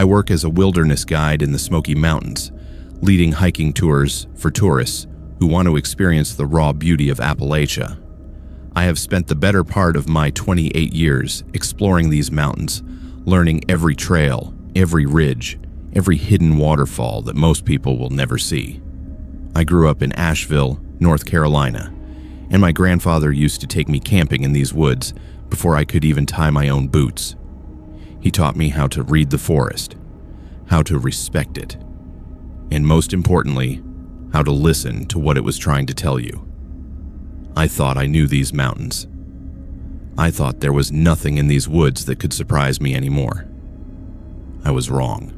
I work as a wilderness guide in the Smoky Mountains, leading hiking tours for tourists who want to experience the raw beauty of Appalachia. I have spent the better part of my 28 years exploring these mountains, learning every trail, every ridge, every hidden waterfall that most people will never see. I grew up in Asheville, North Carolina, and my grandfather used to take me camping in these woods before I could even tie my own boots. He taught me how to read the forest, how to respect it, and most importantly, how to listen to what it was trying to tell you. I thought I knew these mountains. I thought there was nothing in these woods that could surprise me anymore. I was wrong.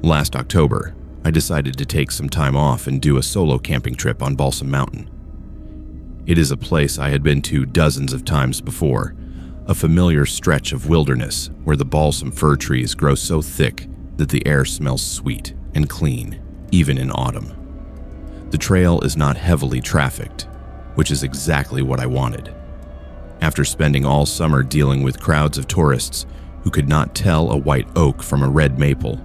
Last October, I decided to take some time off and do a solo camping trip on Balsam Mountain. It is a place I had been to dozens of times before, a familiar stretch of wilderness where the balsam fir trees grow so thick that the air smells sweet and clean, even in autumn. The trail is not heavily trafficked, which is exactly what I wanted. After spending all summer dealing with crowds of tourists who could not tell a white oak from a red maple,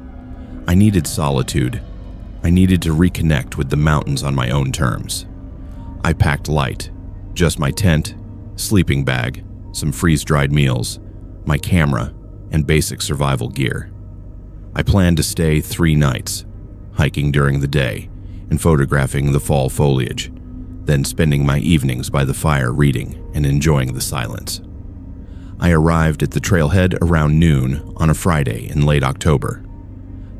I needed solitude. I needed to reconnect with the mountains on my own terms. I packed light, just my tent, sleeping bag, some freeze-dried meals, my camera, and basic survival gear. I planned to stay 3 nights, hiking during the day and photographing the fall foliage, then spending my evenings by the fire reading and enjoying the silence. I arrived at the trailhead around noon on a Friday in late October.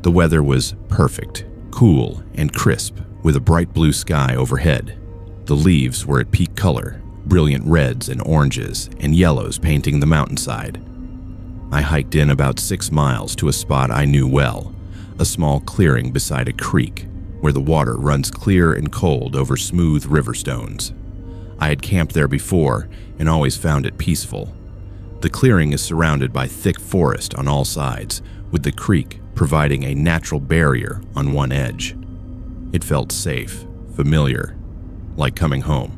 The weather was perfect, cool, and crisp, with a bright blue sky overhead. The leaves were at peak color, brilliant reds and oranges and yellows painting the mountainside. I hiked in about 6 miles to a spot I knew well, a small clearing beside a creek where the water runs clear and cold over smooth river stones. I had camped there before and always found it peaceful. The clearing is surrounded by thick forest on all sides, with the creek providing a natural barrier on one edge. It felt safe, familiar, like coming home.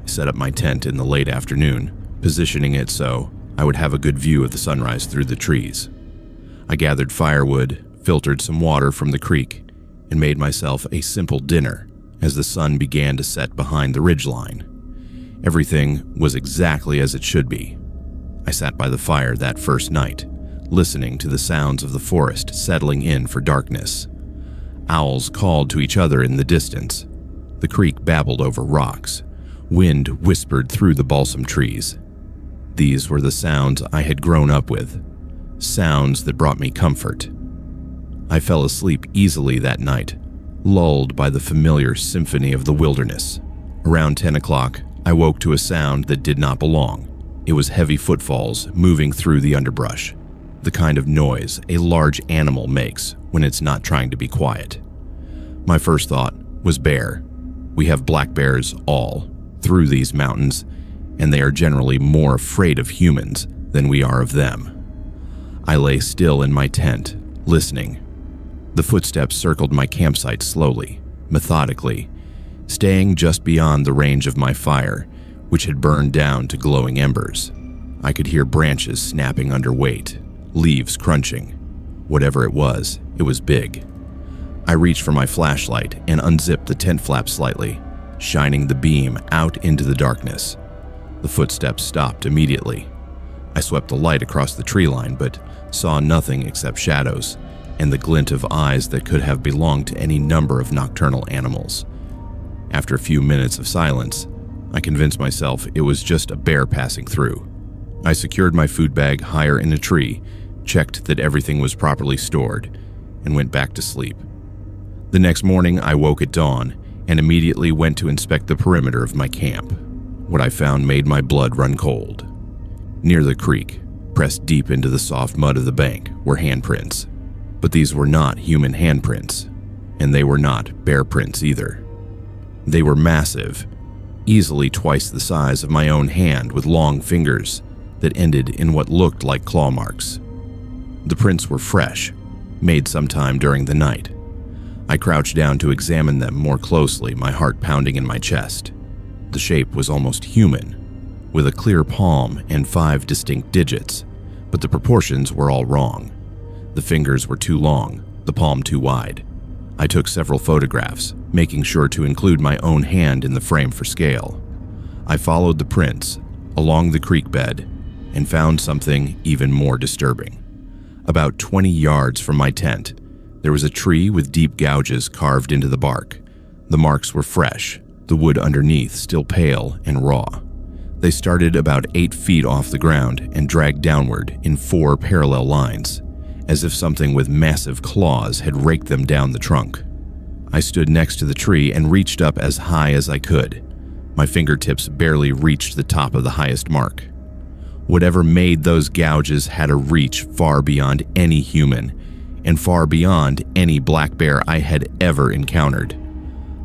I set up my tent in the late afternoon, positioning it so I would have a good view of the sunrise through the trees. I gathered firewood, filtered some water from the creek, and made myself a simple dinner as the sun began to set behind the ridgeline. Everything was exactly as it should be. I sat by the fire that first night, listening to the sounds of the forest settling in for darkness. Owls called to each other in the distance. The creek babbled over rocks. Wind whispered through the balsam trees. These were the sounds I had grown up with, sounds that brought me comfort. I fell asleep easily that night, lulled by the familiar symphony of the wilderness. Around 10 o'clock, I woke to a sound that did not belong. It was heavy footfalls moving through the underbrush, the kind of noise a large animal makes when it's not trying to be quiet. My first thought was bear. We have black bears all through these mountains, and they are generally more afraid of humans than we are of them. I lay still in my tent, listening. The footsteps circled my campsite slowly, methodically, staying just beyond the range of my fire, which had burned down to glowing embers. I could hear branches snapping under weight, leaves crunching. Whatever it was big. I reached for my flashlight and unzipped the tent flap slightly, shining the beam out into the darkness. The footsteps stopped immediately. I swept the light across the tree line, but saw nothing except shadows and the glint of eyes that could have belonged to any number of nocturnal animals. After a few minutes of silence, I convinced myself it was just a bear passing through. I secured my food bag higher in a tree, checked that everything was properly stored, and went back to sleep. The next morning, I woke at dawn and immediately went to inspect the perimeter of my camp. What I found made my blood run cold. Near the creek, pressed deep into the soft mud of the bank, were handprints. But these were not human handprints, and they were not bear prints either. They were massive, easily twice the size of my own hand, with long fingers that ended in what looked like claw marks. The prints were fresh, made sometime during the night. I crouched down to examine them more closely, my heart pounding in my chest. The shape was almost human, with a clear palm and 5 distinct digits, but the proportions were all wrong. The fingers were too long, the palm too wide. I took several photographs, making sure to include my own hand in the frame for scale. I followed the prints along the creek bed and found something even more disturbing. About 20 yards from my tent, there was a tree with deep gouges carved into the bark. The marks were fresh, the wood underneath still pale and raw. They started about 8 feet off the ground and dragged downward in 4 parallel lines, as if something with massive claws had raked them down the trunk. I stood next to the tree and reached up as high as I could. My fingertips barely reached the top of the highest mark. Whatever made those gouges had a reach far beyond any human, and far beyond any black bear I had ever encountered.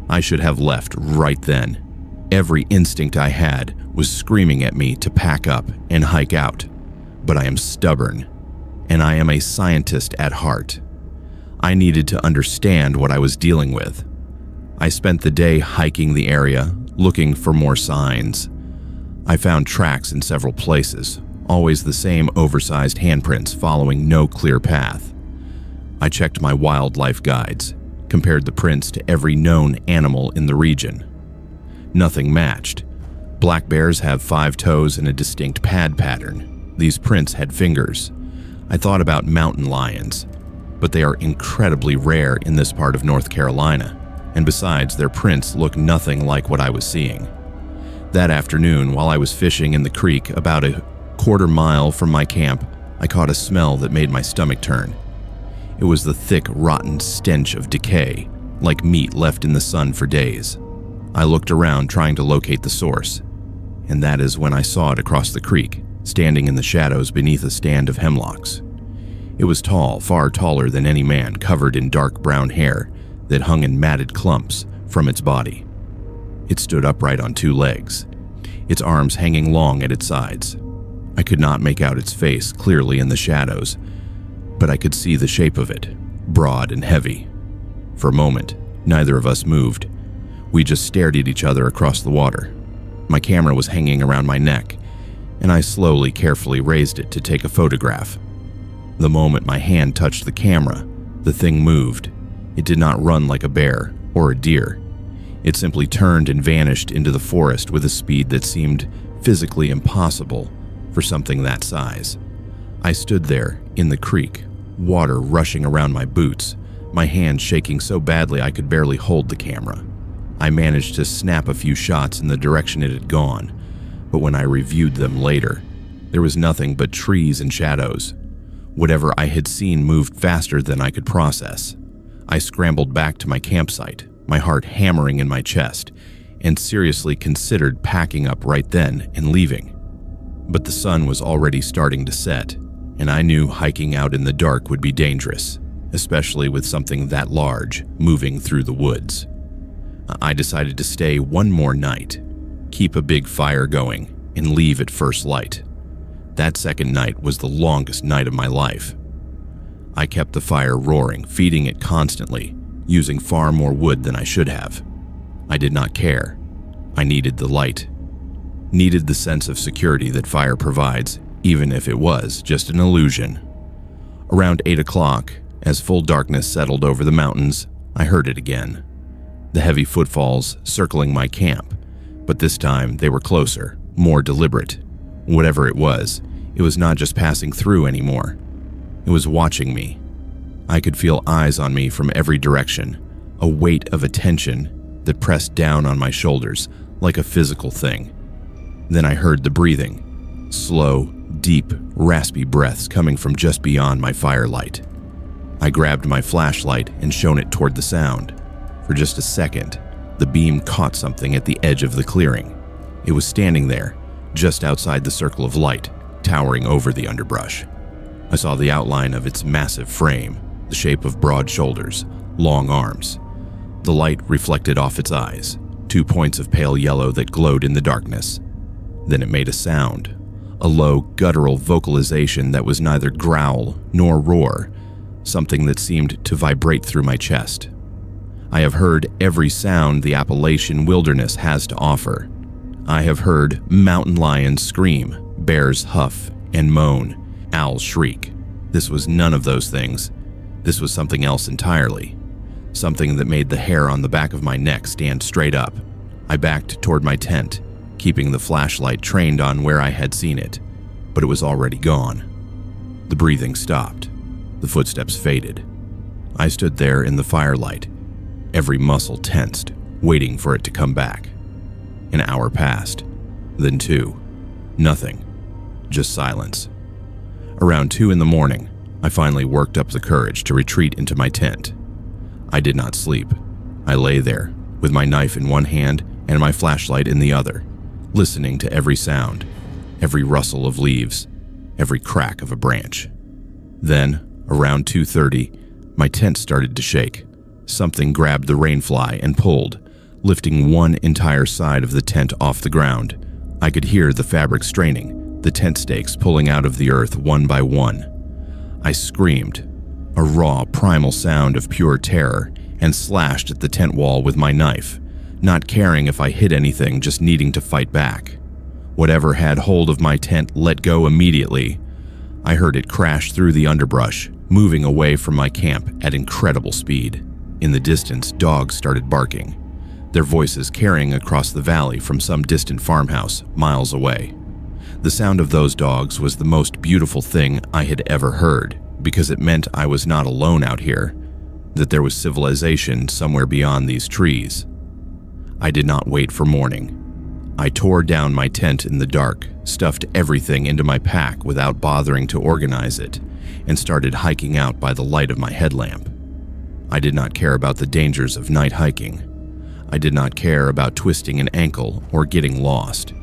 I should have left right then. Every instinct I had was screaming at me to pack up and hike out, but I am stubborn, and I am a scientist at heart. I needed to understand what I was dealing with. I spent the day hiking the area, looking for more signs. I found tracks in several places, always the same oversized handprints following no clear path. I checked my wildlife guides, compared the prints to every known animal in the region. Nothing matched. Black bears have 5 toes and a distinct pad pattern. These prints had fingers. I thought about mountain lions, but they are incredibly rare in this part of North Carolina, and besides, their prints look nothing like what I was seeing. That afternoon, while I was fishing in the creek about a quarter mile from my camp, I caught a smell that made my stomach turn. It was the thick, rotten stench of decay, like meat left in the sun for days. I looked around trying to locate the source, and that is when I saw it across the creek, standing in the shadows beneath a stand of hemlocks. It was tall, far taller than any man, covered in dark brown hair that hung in matted clumps from its body. It stood upright on 2 legs, its arms hanging long at its sides. I could not make out its face clearly in the shadows, but I could see the shape of it, broad and heavy. For a moment, neither of us moved. We just stared at each other across the water. My camera was hanging around my neck, and I slowly, carefully raised it to take a photograph. The moment my hand touched the camera, the thing moved. It did not run like a bear or a deer. It simply turned and vanished into the forest with a speed that seemed physically impossible for something that size. I stood there in the creek, water rushing around my boots, my hand shaking so badly I could barely hold the camera. I managed to snap a few shots in the direction it had gone, but when I reviewed them later, there was nothing but trees and shadows. Whatever I had seen moved faster than I could process. I scrambled back to my campsite, my heart hammering in my chest, and seriously considered packing up right then and leaving. But the sun was already starting to set, and I knew hiking out in the dark would be dangerous, especially with something that large moving through the woods. I decided to stay one more night, keep a big fire going, and leave at first light. That second night was the longest night of my life. I kept the fire roaring, feeding it constantly, using far more wood than I should have. I did not care. I needed the light. Needed the sense of security that fire provides, even if it was just an illusion. Around 8 o'clock, as full darkness settled over the mountains, I heard it again. The heavy footfalls circling my camp, but this time they were closer, more deliberate. Whatever it was not just passing through anymore. It was watching me. I could feel eyes on me from every direction, a weight of attention that pressed down on my shoulders like a physical thing. Then I heard the breathing, slow, deep, raspy breaths coming from just beyond my firelight. I grabbed my flashlight and shone it toward the sound. For just a second, the beam caught something at the edge of the clearing. It was standing there, just outside the circle of light, towering over the underbrush. I saw the outline of its massive frame, the shape of broad shoulders, long arms. The light reflected off its eyes, 2 points of pale yellow that glowed in the darkness. Then it made a sound, a low, guttural vocalization that was neither growl nor roar, something that seemed to vibrate through my chest. I have heard every sound the Appalachian wilderness has to offer. I have heard mountain lions scream, bears huff and moan, owls shriek. This was none of those things. This was something else entirely. Something that made the hair on the back of my neck stand straight up. I backed toward my tent, keeping the flashlight trained on where I had seen it, but it was already gone. The breathing stopped. The footsteps faded. I stood there in the firelight, every muscle tensed, waiting for it to come back. An hour passed, then 2. Nothing. Just silence. Around 2 in the morning, I finally worked up the courage to retreat into my tent. I did not sleep. I lay there, with my knife in one hand and my flashlight in the other, listening to every sound, every rustle of leaves, every crack of a branch. Then, around 2:30, my tent started to shake. Something grabbed the rainfly and pulled, lifting one entire side of the tent off the ground. I could hear the fabric straining, the tent stakes pulling out of the earth one by one. I screamed, a raw, primal sound of pure terror, and slashed at the tent wall with my knife, not caring if I hit anything, just needing to fight back. Whatever had hold of my tent let go immediately. I heard it crash through the underbrush, moving away from my camp at incredible speed. In the distance, dogs started barking, their voices carrying across the valley from some distant farmhouse miles away. The sound of those dogs was the most beautiful thing I had ever heard, because it meant I was not alone out here, that there was civilization somewhere beyond these trees. I did not wait for morning. I tore down my tent in the dark, stuffed everything into my pack without bothering to organize it, and started hiking out by the light of my headlamp. I did not care about the dangers of night hiking. I did not care about twisting an ankle or getting lost.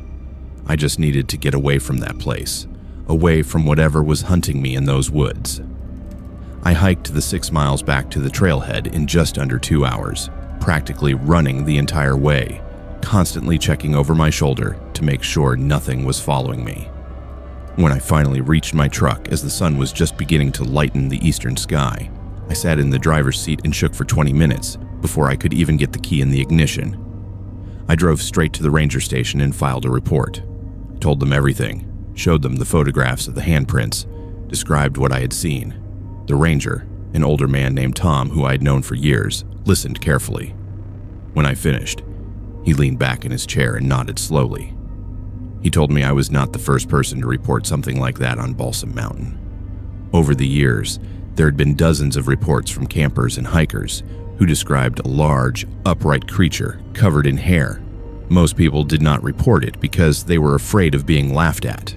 I just needed to get away from that place, away from whatever was hunting me in those woods. I hiked the 6 miles back to the trailhead in just under 2 hours, practically running the entire way, constantly checking over my shoulder to make sure nothing was following me. When I finally reached my truck as the sun was just beginning to lighten the eastern sky, I sat in the driver's seat and shook for 20 minutes before I could even get the key in the ignition. I drove straight to the ranger station and filed a report. I told them everything, showed them the photographs of the handprints, described what I had seen. The ranger, an older man named Tom who I had known for years, listened carefully. When I finished, he leaned back in his chair and nodded slowly. He told me I was not the first person to report something like that on Balsam Mountain. Over the years, there had been dozens of reports from campers and hikers who described a large, upright creature covered in hair. Most people did not report it because they were afraid of being laughed at.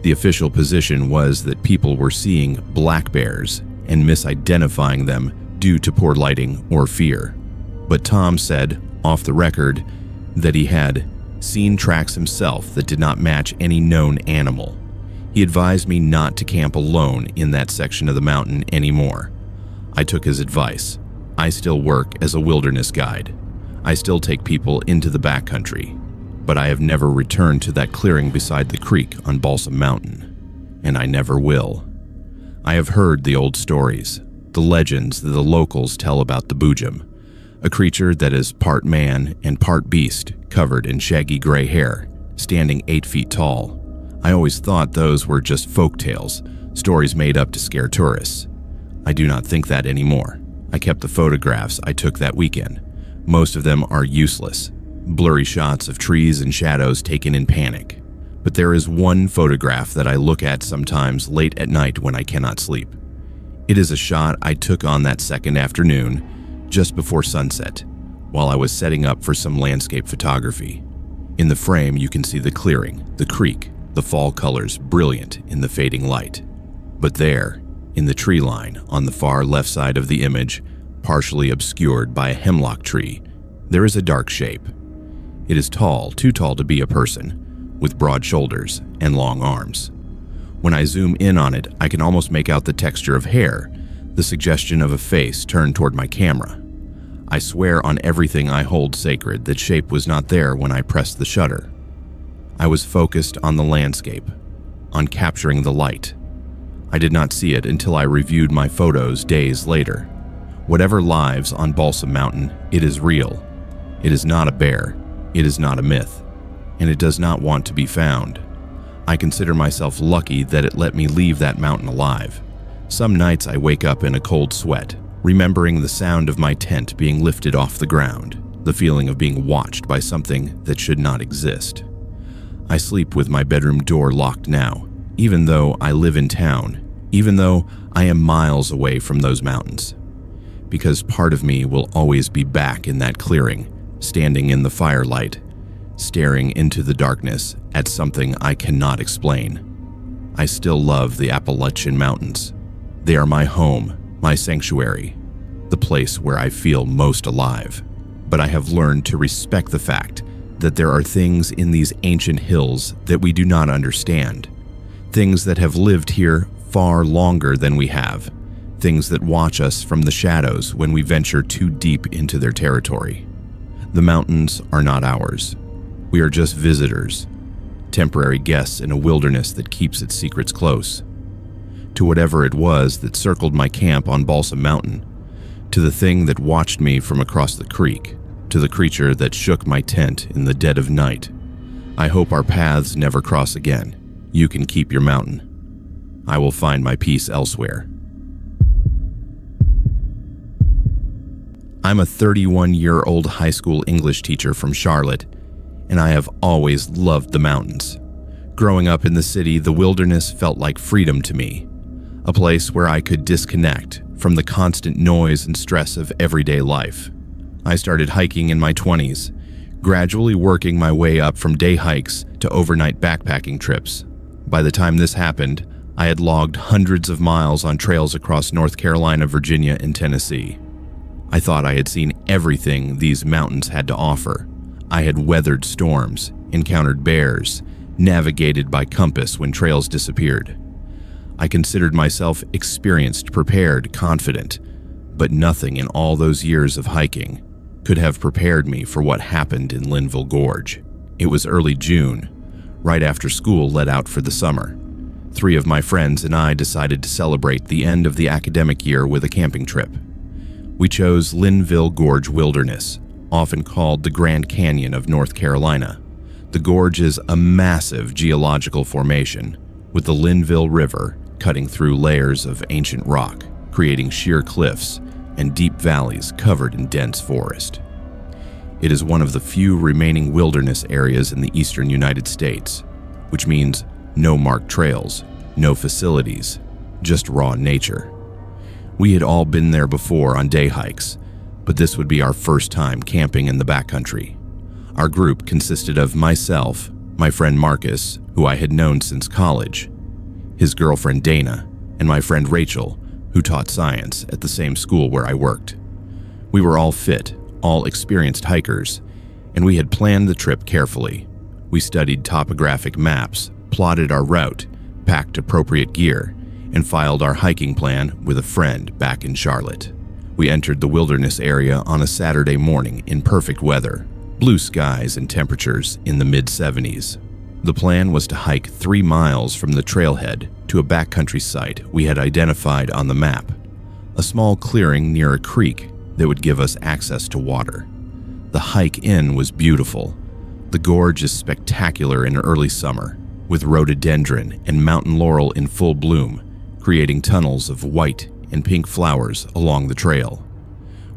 The official position was that people were seeing black bears and misidentifying them due to poor lighting or fear. But Tom said, off the record, that he had seen tracks himself that did not match any known animal. He advised me not to camp alone in that section of the mountain anymore. I took his advice. I still work as a wilderness guide. I still take people into the backcountry, but I have never returned to that clearing beside the creek on Balsam Mountain, and I never will. I have heard the old stories, the legends that the locals tell about the Boojum, a creature that is part man and part beast, covered in shaggy gray hair, standing 8 feet tall. I always thought those were just folk tales, stories made up to scare tourists. I do not think that anymore. I kept the photographs I took that weekend. Most of them are useless, blurry shots of trees and shadows taken in panic. But there is one photograph that I look at sometimes late at night when I cannot sleep. It is a shot I took on that second afternoon, just before sunset, while I was setting up for some landscape photography. In the frame, you can see the clearing, the creek, the fall colors brilliant in the fading light. But there, in the tree line on the far left side of the image, partially obscured by a hemlock tree, there is a dark shape. It is tall, too tall to be a person, with broad shoulders and long arms. When I zoom in on it, I can almost make out the texture of hair, the suggestion of a face turned toward my camera. I swear on everything I hold sacred that shape was not there when I pressed the shutter. I was focused on the landscape, on capturing the light. I did not see it until I reviewed my photos days later. Whatever lives on Balsam Mountain, it is real. It is not a bear, it is not a myth, and it does not want to be found. I consider myself lucky that it let me leave that mountain alive. Some nights I wake up in a cold sweat, remembering the sound of my tent being lifted off the ground, the feeling of being watched by something that should not exist. I sleep with my bedroom door locked now, even though I live in town, even though I am miles away from those mountains. Because part of me will always be back in that clearing, standing in the firelight, staring into the darkness at something I cannot explain. I still love the Appalachian Mountains. They are my home, my sanctuary, the place where I feel most alive. But I have learned to respect the fact that there are things in these ancient hills that we do not understand, things that have lived here far longer than we have, things that watch us from the shadows when we venture too deep into their territory. The mountains are not ours. We are just visitors, temporary guests in a wilderness that keeps its secrets close. To whatever it was that circled my camp on Balsam Mountain, to the thing that watched me from across the creek, to the creature that shook my tent in the dead of night, I hope our paths never cross again. You can keep your mountain. I will find my peace elsewhere. I'm a 31-year-old high school English teacher from Charlotte, and I have always loved the mountains. Growing up in the city, the wilderness felt like freedom to me, a place where I could disconnect from the constant noise and stress of everyday life. I started hiking in my 20s, gradually working my way up from day hikes to overnight backpacking trips. By the time this happened, I had logged hundreds of miles on trails across North Carolina, Virginia, and Tennessee. I thought I had seen everything these mountains had to offer. I had weathered storms, encountered bears, navigated by compass when trails disappeared. I considered myself experienced, prepared, confident, but nothing in all those years of hiking could have prepared me for what happened in Linville Gorge. It was early June, right after school let out for the summer. 3 of my friends and I decided to celebrate the end of the academic year with a camping trip. We chose Linville Gorge Wilderness, often called the Grand Canyon of North Carolina. The gorge is a massive geological formation, with the Linville River cutting through layers of ancient rock, creating sheer cliffs and deep valleys covered in dense forest. It is one of the few remaining wilderness areas in the eastern United States, which means no marked trails, no facilities, just raw nature. We had all been there before on day hikes, but this would be our first time camping in the backcountry. Our group consisted of myself, my friend Marcus, who I had known since college, his girlfriend Dana, and my friend Rachel, who taught science at the same school where I worked. We were all fit, all experienced hikers, and we had planned the trip carefully. We studied topographic maps, plotted our route, packed appropriate gear, and filed our hiking plan with a friend back in Charlotte. We entered the wilderness area on a Saturday morning in perfect weather, blue skies and temperatures in the mid-70s. The plan was to hike 3 miles from the trailhead to a backcountry site we had identified on the map, a small clearing near a creek that would give us access to water. The hike in was beautiful. The gorge is spectacular in early summer, with rhododendron and mountain laurel in full bloom, creating tunnels of white and pink flowers along the trail.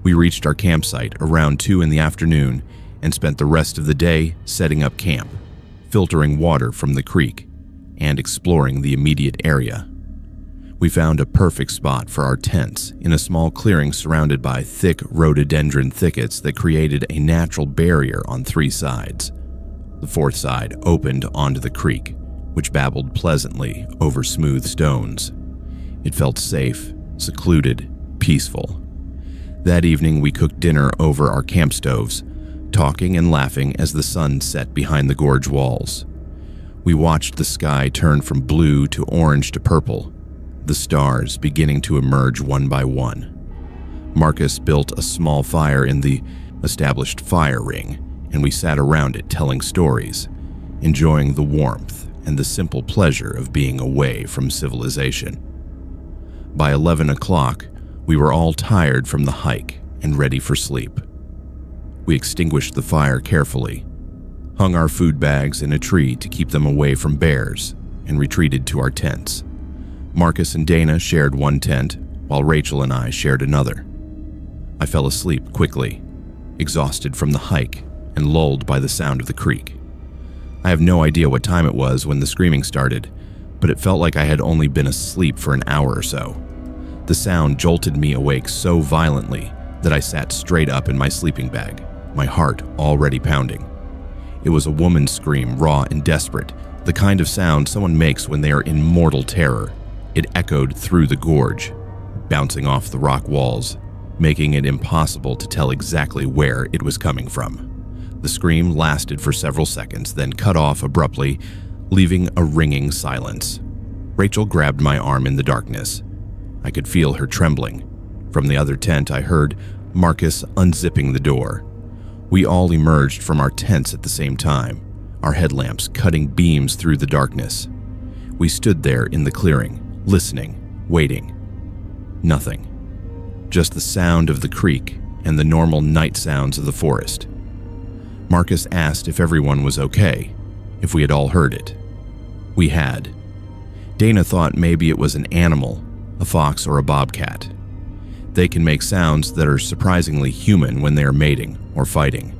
We reached our campsite around 2 in the afternoon and spent the rest of the day setting up camp, filtering water from the creek, and exploring the immediate area. We found a perfect spot for our tents in a small clearing surrounded by thick rhododendron thickets that created a natural barrier on 3 sides. The 4th side opened onto the creek, which babbled pleasantly over smooth stones. It felt safe, secluded, peaceful. That evening we cooked dinner over our camp stoves, talking and laughing as the sun set behind the gorge walls. We watched the sky turn from blue to orange to purple, the stars beginning to emerge one by one. Marcus built a small fire in the established fire ring, and we sat around it telling stories, enjoying the warmth and the simple pleasure of being away from civilization. By 11 o'clock, we were all tired from the hike and ready for sleep. We extinguished the fire carefully, hung our food bags in a tree to keep them away from bears, and retreated to our tents. Marcus and Dana shared one tent, while Rachel and I shared another. I fell asleep quickly, exhausted from the hike and lulled by the sound of the creek. I have no idea what time it was when the screaming started, but it felt like I had only been asleep for an hour or so. The sound jolted me awake so violently that I sat straight up in my sleeping bag, my heart already pounding. It was a woman's scream, raw and desperate, the kind of sound someone makes when they are in mortal terror. It echoed through the gorge, bouncing off the rock walls, making it impossible to tell exactly where it was coming from. The scream lasted for several seconds, then cut off abruptly, leaving a ringing silence. Rachel grabbed my arm in the darkness. I could feel her trembling. From the other tent, I heard Marcus unzipping the door. We all emerged from our tents at the same time, our headlamps cutting beams through the darkness. We stood there in the clearing, listening, waiting. Nothing. Just the sound of the creek and the normal night sounds of the forest. Marcus asked if everyone was okay, if we had all heard it. We had. Dana thought maybe it was an animal, a fox or a bobcat. They can make sounds that are surprisingly human when they are mating or fighting.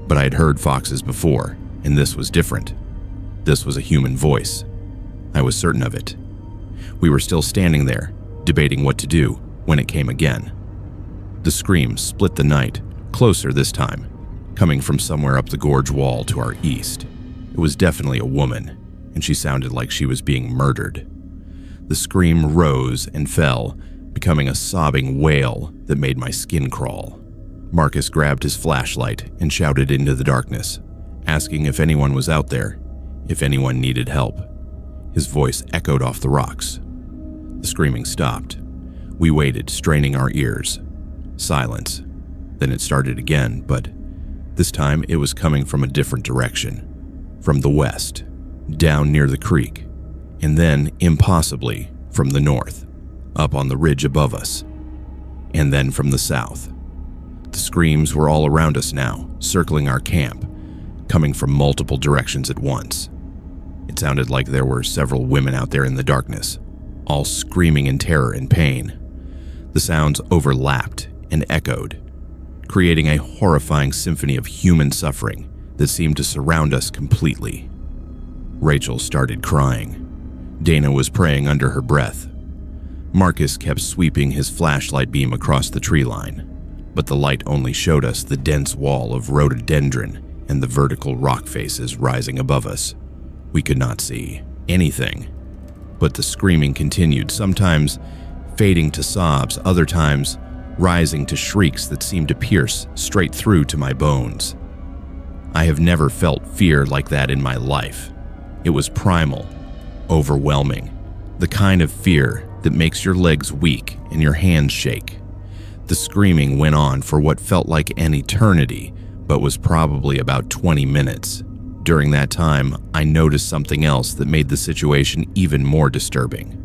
But I had heard foxes before, and this was different. This was a human voice. I was certain of it. We were still standing there, debating what to do, when it came again. The scream split the night, closer this time, coming from somewhere up the gorge wall to our east. It was definitely a woman, and she sounded like she was being murdered. The scream rose and fell, becoming a sobbing wail that made my skin crawl. Marcus grabbed his flashlight and shouted into the darkness, asking if anyone was out there, if anyone needed help. His voice echoed off the rocks. The screaming stopped. We waited, straining our ears. Silence. Then it started again, but this time it was coming from a different direction. From the west, down near the creek, and then, impossibly, from the north, up on the ridge above us, and then from the south. The screams were all around us now, circling our camp, coming from multiple directions at once. It sounded like there were several women out there in the darkness, all screaming in terror and pain. The sounds overlapped and echoed, creating a horrifying symphony of human suffering that seemed to surround us completely. Rachel started crying. Dana was praying under her breath. Marcus kept sweeping his flashlight beam across the tree line, but the light only showed us the dense wall of rhododendron and the vertical rock faces rising above us. We could not see anything, but the screaming continued, sometimes fading to sobs, other times rising to shrieks that seemed to pierce straight through to my bones. I have never felt fear like that in my life. It was primal, overwhelming, the kind of fear that makes your legs weak and your hands shake. The screaming went on for what felt like an eternity, but was probably about 20 minutes. During that time, I noticed something else that made the situation even more disturbing.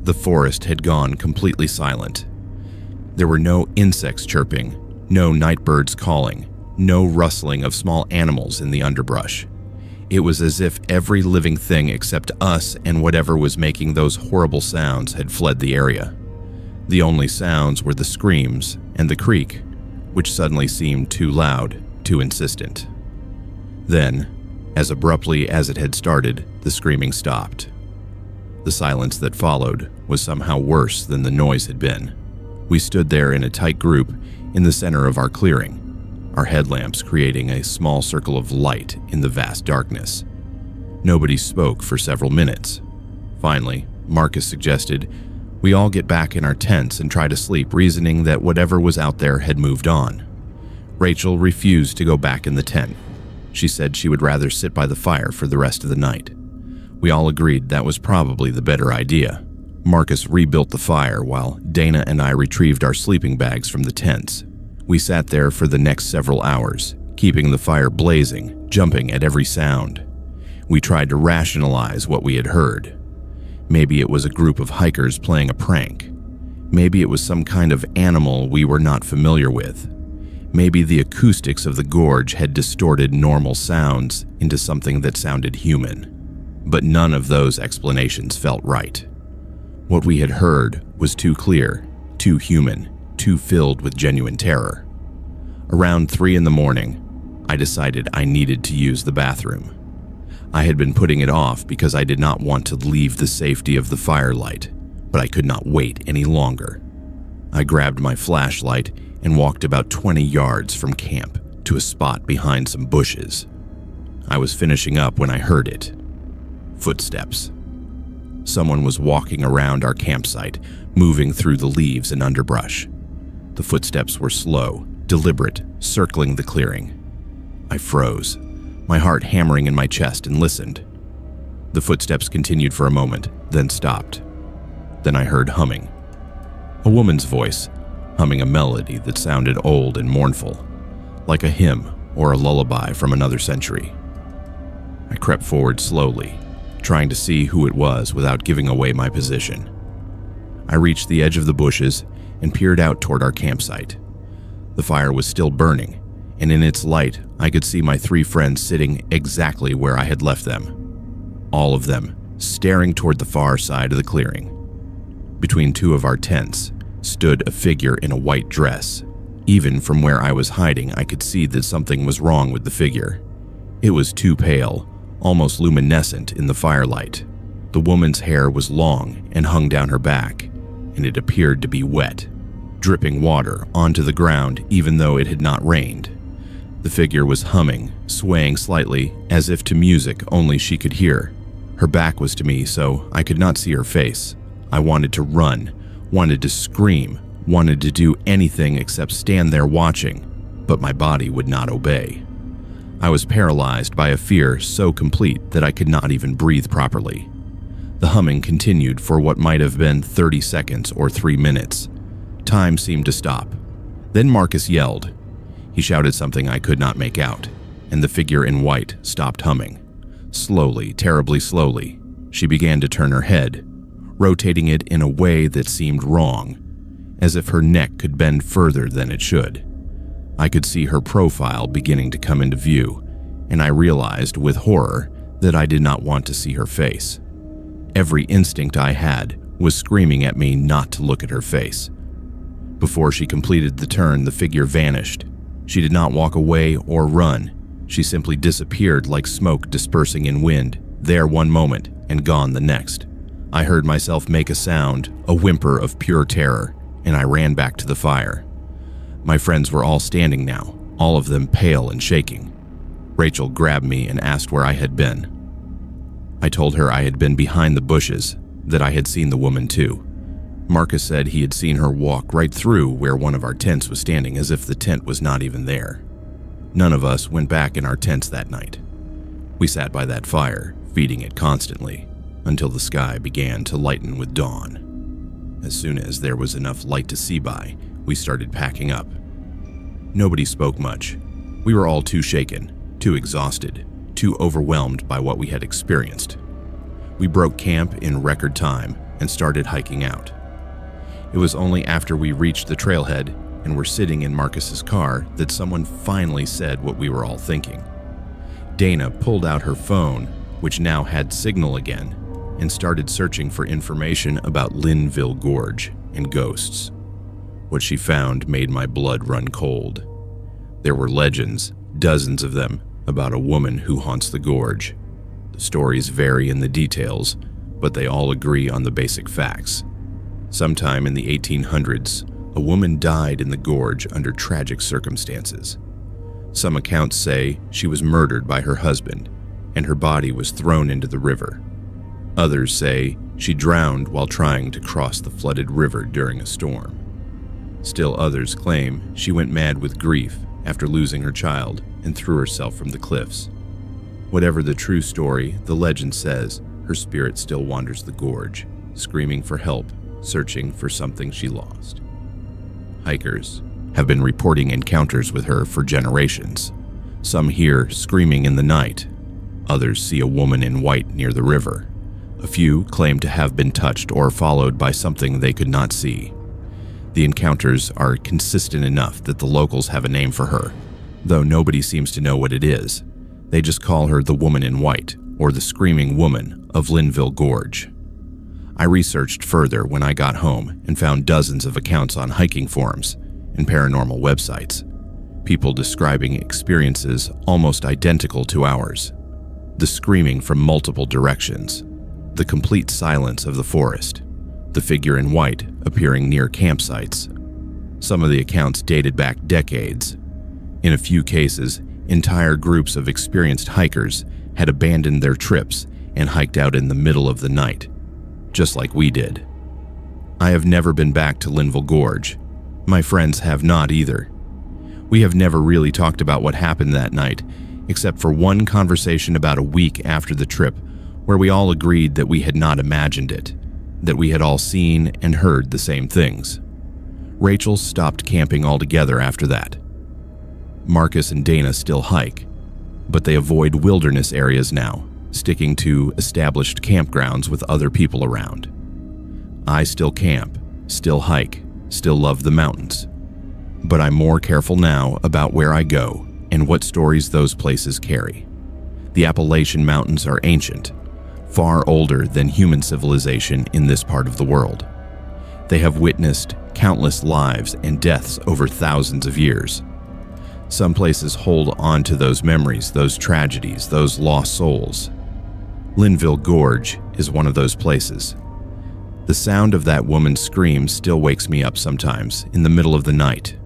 The forest had gone completely silent. There were no insects chirping, no night birds calling, no rustling of small animals in the underbrush. It was as if every living thing except us and whatever was making those horrible sounds had fled the area. The only sounds were the screams and the creek, which suddenly seemed too loud, too insistent. Then, as abruptly as it had started, the screaming stopped. The silence that followed was somehow worse than the noise had been. We stood there in a tight group in the center of our clearing, our headlamps creating a small circle of light in the vast darkness. Nobody spoke for several minutes. Finally, Marcus suggested we all get back in our tents and try to sleep, reasoning that whatever was out there had moved on. Rachel refused to go back in the tent. She said she would rather sit by the fire for the rest of the night. We all agreed that was probably the better idea. Marcus rebuilt the fire while Dana and I retrieved our sleeping bags from the tents. We sat there for the next several hours, keeping the fire blazing, jumping at every sound. We tried to rationalize what we had heard. Maybe it was a group of hikers playing a prank. Maybe it was some kind of animal we were not familiar with. Maybe the acoustics of the gorge had distorted normal sounds into something that sounded human. But none of those explanations felt right. What we had heard was too clear, too human, too filled with genuine terror. Around 3 in the morning, I decided I needed to use the bathroom. I had been putting it off because I did not want to leave the safety of the firelight, but I could not wait any longer. I grabbed my flashlight and walked about 20 yards from camp to a spot behind some bushes. I was finishing up when I heard it. Footsteps. Someone was walking around our campsite, moving through the leaves and underbrush. The footsteps were slow, deliberate, circling the clearing. I froze, my heart hammering in my chest, and listened. The footsteps continued for a moment, then stopped. Then I heard humming. A woman's voice, humming a melody that sounded old and mournful, like a hymn or a lullaby from another century. I crept forward slowly, trying to see who it was without giving away my position. I reached the edge of the bushes and peered out toward our campsite. The fire was still burning, and in its light, I could see my 3 friends sitting exactly where I had left them. All of them staring toward the far side of the clearing. Between 2 of our tents stood a figure in a white dress. Even from where I was hiding, I could see that something was wrong with the figure. It was too pale, almost luminescent in the firelight. The woman's hair was long and hung down her back, and it appeared to be wet, dripping water onto the ground even though it had not rained. The figure was humming, swaying slightly, as if to music only she could hear. Her back was to me, so I could not see her face. I wanted to run, wanted to scream, wanted to do anything except stand there watching, but my body would not obey. I was paralyzed by a fear so complete that I could not even breathe properly. The humming continued for what might have been 30 seconds or 3 minutes. Time seemed to stop. Then Marcus yelled. He shouted something I could not make out, and the figure in white stopped humming. Slowly, terribly slowly, she began to turn her head, rotating it in a way that seemed wrong, as if her neck could bend further than it should. I could see her profile beginning to come into view, and I realized with horror that I did not want to see her face. Every instinct I had was screaming at me not to look at her face. Before she completed the turn, the figure vanished. She did not walk away or run. She simply disappeared like smoke dispersing in wind, there one moment and gone the next. I heard myself make a sound, a whimper of pure terror, and I ran back to the fire. My friends were all standing now, all of them pale and shaking. Rachel grabbed me and asked where I had been. I told her I had been behind the bushes, that I had seen the woman too. Marcus said he had seen her walk right through where one of our tents was standing, as if the tent was not even there. None of us went back in our tents that night. We sat by that fire, feeding it constantly, until the sky began to lighten with dawn. As soon as there was enough light to see by, we started packing up. Nobody spoke much. We were all too shaken, too exhausted, too overwhelmed by what we had experienced. We broke camp in record time and started hiking out. It was only after we reached the trailhead and were sitting in Marcus's car that someone finally said what we were all thinking. Dana pulled out her phone, which now had signal again, and started searching for information about Linville Gorge and ghosts. What she found made my blood run cold. There were legends, dozens of them, about a woman who haunts the gorge. The stories vary in the details, but they all agree on the basic facts. Sometime in the 1800s, a woman died in the gorge under tragic circumstances. Some accounts say she was murdered by her husband, and her body was thrown into the river. Others say she drowned while trying to cross the flooded river during a storm. Still others claim she went mad with grief after losing her child and threw herself from the cliffs. Whatever the true story, the legend says her spirit still wanders the gorge, screaming for help, searching for something she lost. Hikers have been reporting encounters with her for generations. Some hear screaming in the night. Others see a woman in white near the river. A few claim to have been touched or followed by something they could not see. The encounters are consistent enough that the locals have a name for her, though nobody seems to know what it is. They just call her the Woman in White, or the Screaming Woman of Linville Gorge. I researched further when I got home and found dozens of accounts on hiking forums and paranormal websites. People describing experiences almost identical to ours. The screaming from multiple directions, the complete silence of the forest, the figure in white appearing near campsites. Some of the accounts dated back decades. In a few cases, entire groups of experienced hikers had abandoned their trips and hiked out in the middle of the night, just like we did. I have never been back to Linville Gorge. My friends have not either. We have never really talked about what happened that night, except for one conversation about a week after the trip where we all agreed that we had not imagined it, that we had all seen and heard the same things. Rachel stopped camping altogether after that. Marcus and Dana still hike, but they avoid wilderness areas now, sticking to established campgrounds with other people around. I still camp, still hike, still love the mountains. But I'm more careful now about where I go and what stories those places carry. The Appalachian Mountains are ancient, far older than human civilization in this part of the world. They have witnessed countless lives and deaths over thousands of years. Some places hold on to those memories, those tragedies, those lost souls. Linville Gorge is one of those places. The sound of that woman's scream still wakes me up sometimes in the middle of the night.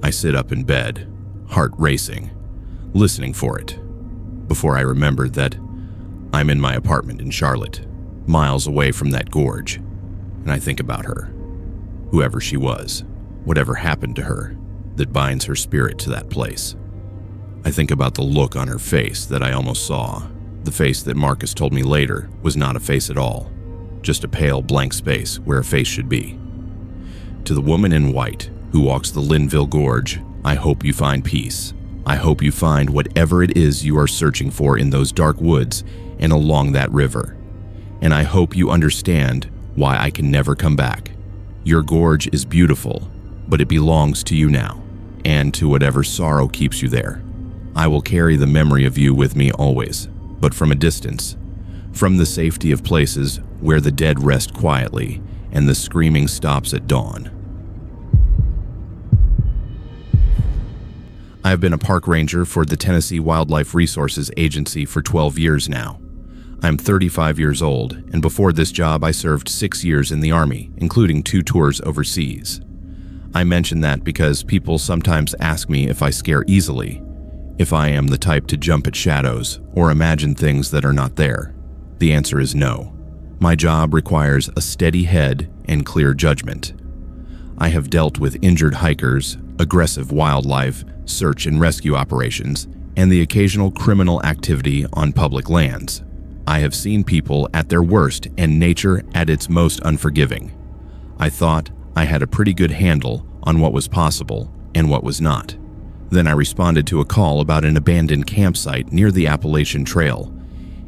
I sit up in bed, heart racing, listening for it, before I remember that I'm in my apartment in Charlotte, miles away from that gorge, and I think about her, whoever she was, whatever happened to her that binds her spirit to that place. I think about the look on her face that I almost saw, the face that Marcus told me later was not a face at all, just a pale blank space where a face should be. To the woman in white who walks the Linville Gorge, I hope you find peace. I hope you find whatever it is you are searching for in those dark woods and along that river. And I hope you understand why I can never come back. Your gorge is beautiful, but it belongs to you now, and to whatever sorrow keeps you there. I will carry the memory of you with me always, but from a distance, from the safety of places where the dead rest quietly and the screaming stops at dawn. I have been a park ranger for the Tennessee Wildlife Resources Agency for 12 years now. I'm 35 years old, and before this job I served 6 years in the Army, including 2 tours overseas. I mention that because people sometimes ask me if I scare easily, if I am the type to jump at shadows or imagine things that are not there. The answer is no. My job requires a steady head and clear judgment. I have dealt with injured hikers, aggressive wildlife, search and rescue operations, and the occasional criminal activity on public lands. I have seen people at their worst and nature at its most unforgiving. I thought I had a pretty good handle on what was possible and what was not. Then I responded to a call about an abandoned campsite near the Appalachian Trail,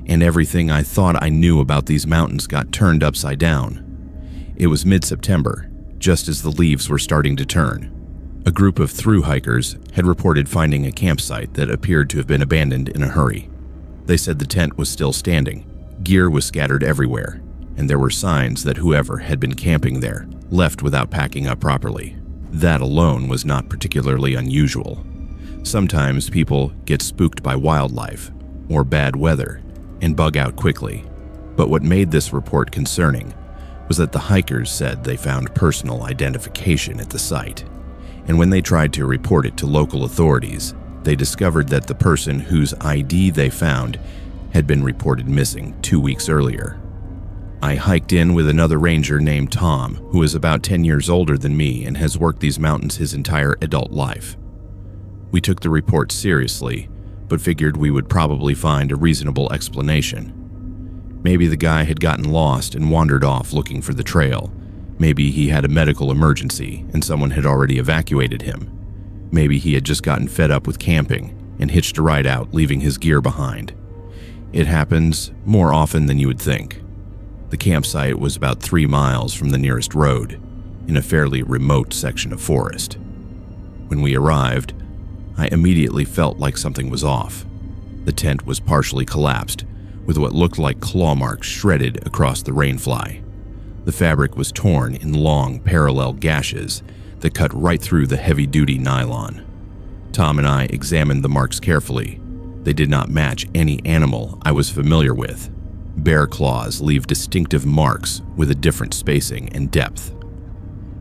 and everything I thought I knew about these mountains got turned upside down. It was mid-September, just as the leaves were starting to turn. A group of through hikers had reported finding a campsite that appeared to have been abandoned in a hurry. They said the tent was still standing, gear was scattered everywhere, and there were signs that whoever had been camping there left without packing up properly. That alone was not particularly unusual. Sometimes people get spooked by wildlife or bad weather and bug out quickly. But what made this report concerning was that the hikers said they found personal identification at the site. And when they tried to report it to local authorities, they discovered that the person whose ID they found had been reported missing 2 weeks earlier. I hiked in with another ranger named Tom, who is about 10 years older than me and has worked these mountains his entire adult life. We took the report seriously, but figured we would probably find a reasonable explanation. Maybe the guy had gotten lost and wandered off looking for the trail. Maybe he had a medical emergency and someone had already evacuated him. Maybe he had just gotten fed up with camping and hitched a ride out, leaving his gear behind. It happens more often than you would think. The campsite was about 3 miles from the nearest road, in a fairly remote section of forest. When we arrived, I immediately felt like something was off. The tent was partially collapsed, with what looked like claw marks shredded across the rainfly. The fabric was torn in long, parallel gashes that cut right through the heavy-duty nylon. Tom and I examined the marks carefully. They did not match any animal I was familiar with. Bear claws leave distinctive marks with a different spacing and depth.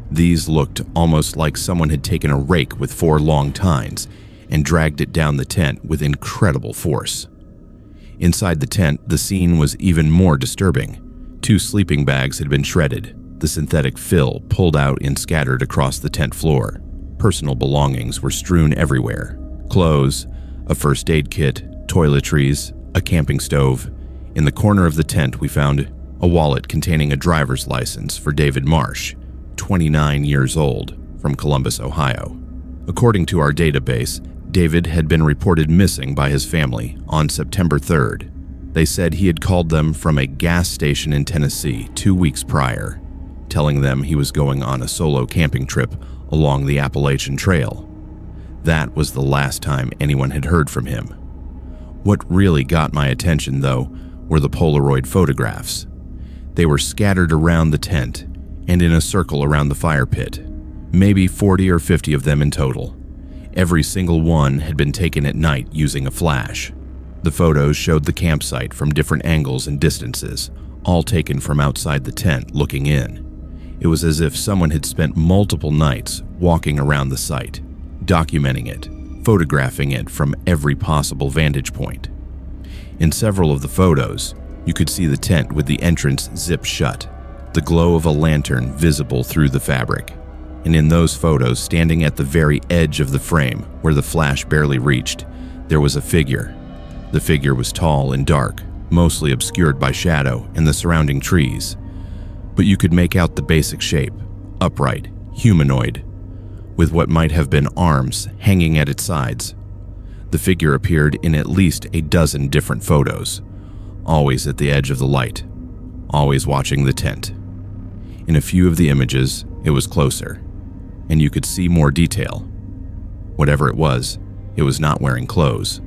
These looked almost like someone had taken a rake with 4 long tines and dragged it down the tent with incredible force. Inside the tent, the scene was even more disturbing. 2 sleeping bags had been shredded, the synthetic fill pulled out and scattered across the tent floor. Personal belongings were strewn everywhere. Clothes, a first aid kit, toiletries, a camping stove. In the corner of the tent, we found a wallet containing a driver's license for David Marsh, 29 years old, from Columbus, Ohio. According to our database, David had been reported missing by his family on September 3rd. They said he had called them from a gas station in Tennessee 2 weeks prior, telling them he was going on a solo camping trip along the Appalachian Trail. That was the last time anyone had heard from him. What really got my attention, though, were the Polaroid photographs. They were scattered around the tent and in a circle around the fire pit, maybe 40 or 50 of them in total. Every single one had been taken at night using a flash. The photos showed the campsite from different angles and distances, all taken from outside the tent looking in. It was as if someone had spent multiple nights walking around the site, documenting it, photographing it from every possible vantage point. In several of the photos, you could see the tent with the entrance zipped shut, the glow of a lantern visible through the fabric. And in those photos, standing at the very edge of the frame, where the flash barely reached, there was a figure. The figure was tall and dark, mostly obscured by shadow and the surrounding trees. But you could make out the basic shape, upright, humanoid, with what might have been arms hanging at its sides. The figure appeared in at least a dozen different photos, always at the edge of the light, always watching the tent. In a few of the images, it was closer, and you could see more detail. Whatever it was not wearing clothes.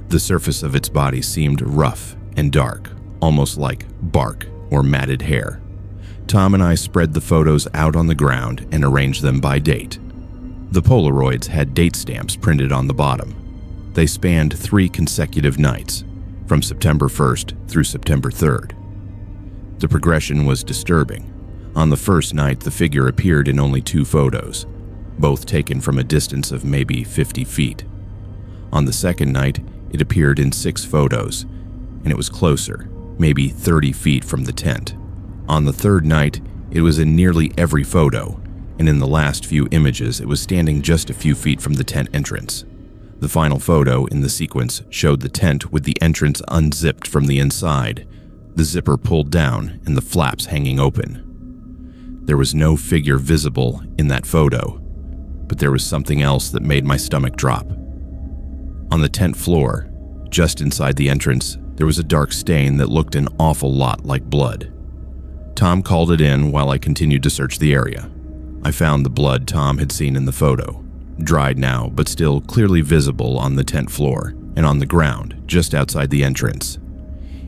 The surface of its body seemed rough and dark, almost like bark or matted hair. Tom and I spread the photos out on the ground and arranged them by date. The Polaroids had date stamps printed on the bottom. They spanned 3 consecutive nights, from September 1st through September 3rd. The progression was disturbing. On the first night, the figure appeared in only 2 photos, both taken from a distance of maybe 50 feet. On the second night, it appeared in 6 photos, and it was closer, maybe 30 feet from the tent. On the third night, it was in nearly every photo, and in the last few images, it was standing just a few feet from the tent entrance. The final photo in the sequence showed the tent with the entrance unzipped from the inside, the zipper pulled down and the flaps hanging open. There was no figure visible in that photo, but there was something else that made my stomach drop. On the tent floor, just inside the entrance, there was a dark stain that looked an awful lot like blood. Tom called it in while I continued to search the area. I found the blood Tom had seen in the photo, dried now but still clearly visible on the tent floor and on the ground just outside the entrance.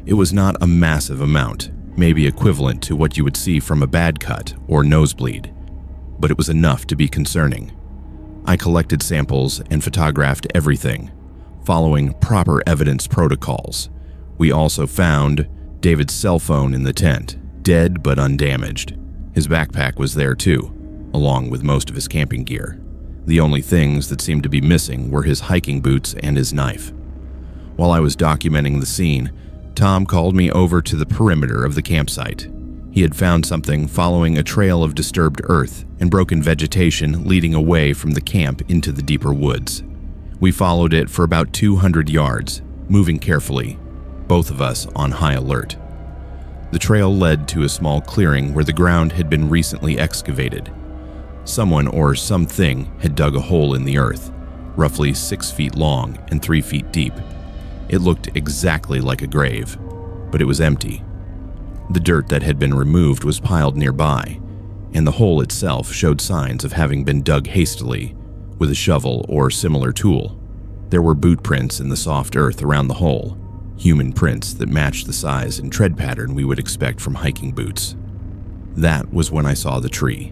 It was not a massive amount, maybe equivalent to what you would see from a bad cut or nosebleed, but it was enough to be concerning. I collected samples and photographed everything, following proper evidence protocols. We also found David's cell phone in the tent, dead but undamaged. His backpack was there too, along with most of his camping gear. The only things that seemed to be missing were his hiking boots and his knife. While I was documenting the scene, Tom called me over to the perimeter of the campsite. He had found something following a trail of disturbed earth and broken vegetation leading away from the camp into the deeper woods. We followed it for about 200 yards, moving carefully, both of us on high alert. The trail led to a small clearing where the ground had been recently excavated. Someone or something had dug a hole in the earth, roughly 6 feet long and 3 feet deep. It looked exactly like a grave, but it was empty. The dirt that had been removed was piled nearby, and the hole itself showed signs of having been dug hastily with a shovel or similar tool. There were boot prints in the soft earth around the hole, human prints that matched the size and tread pattern we would expect from hiking boots. That was when I saw the tree.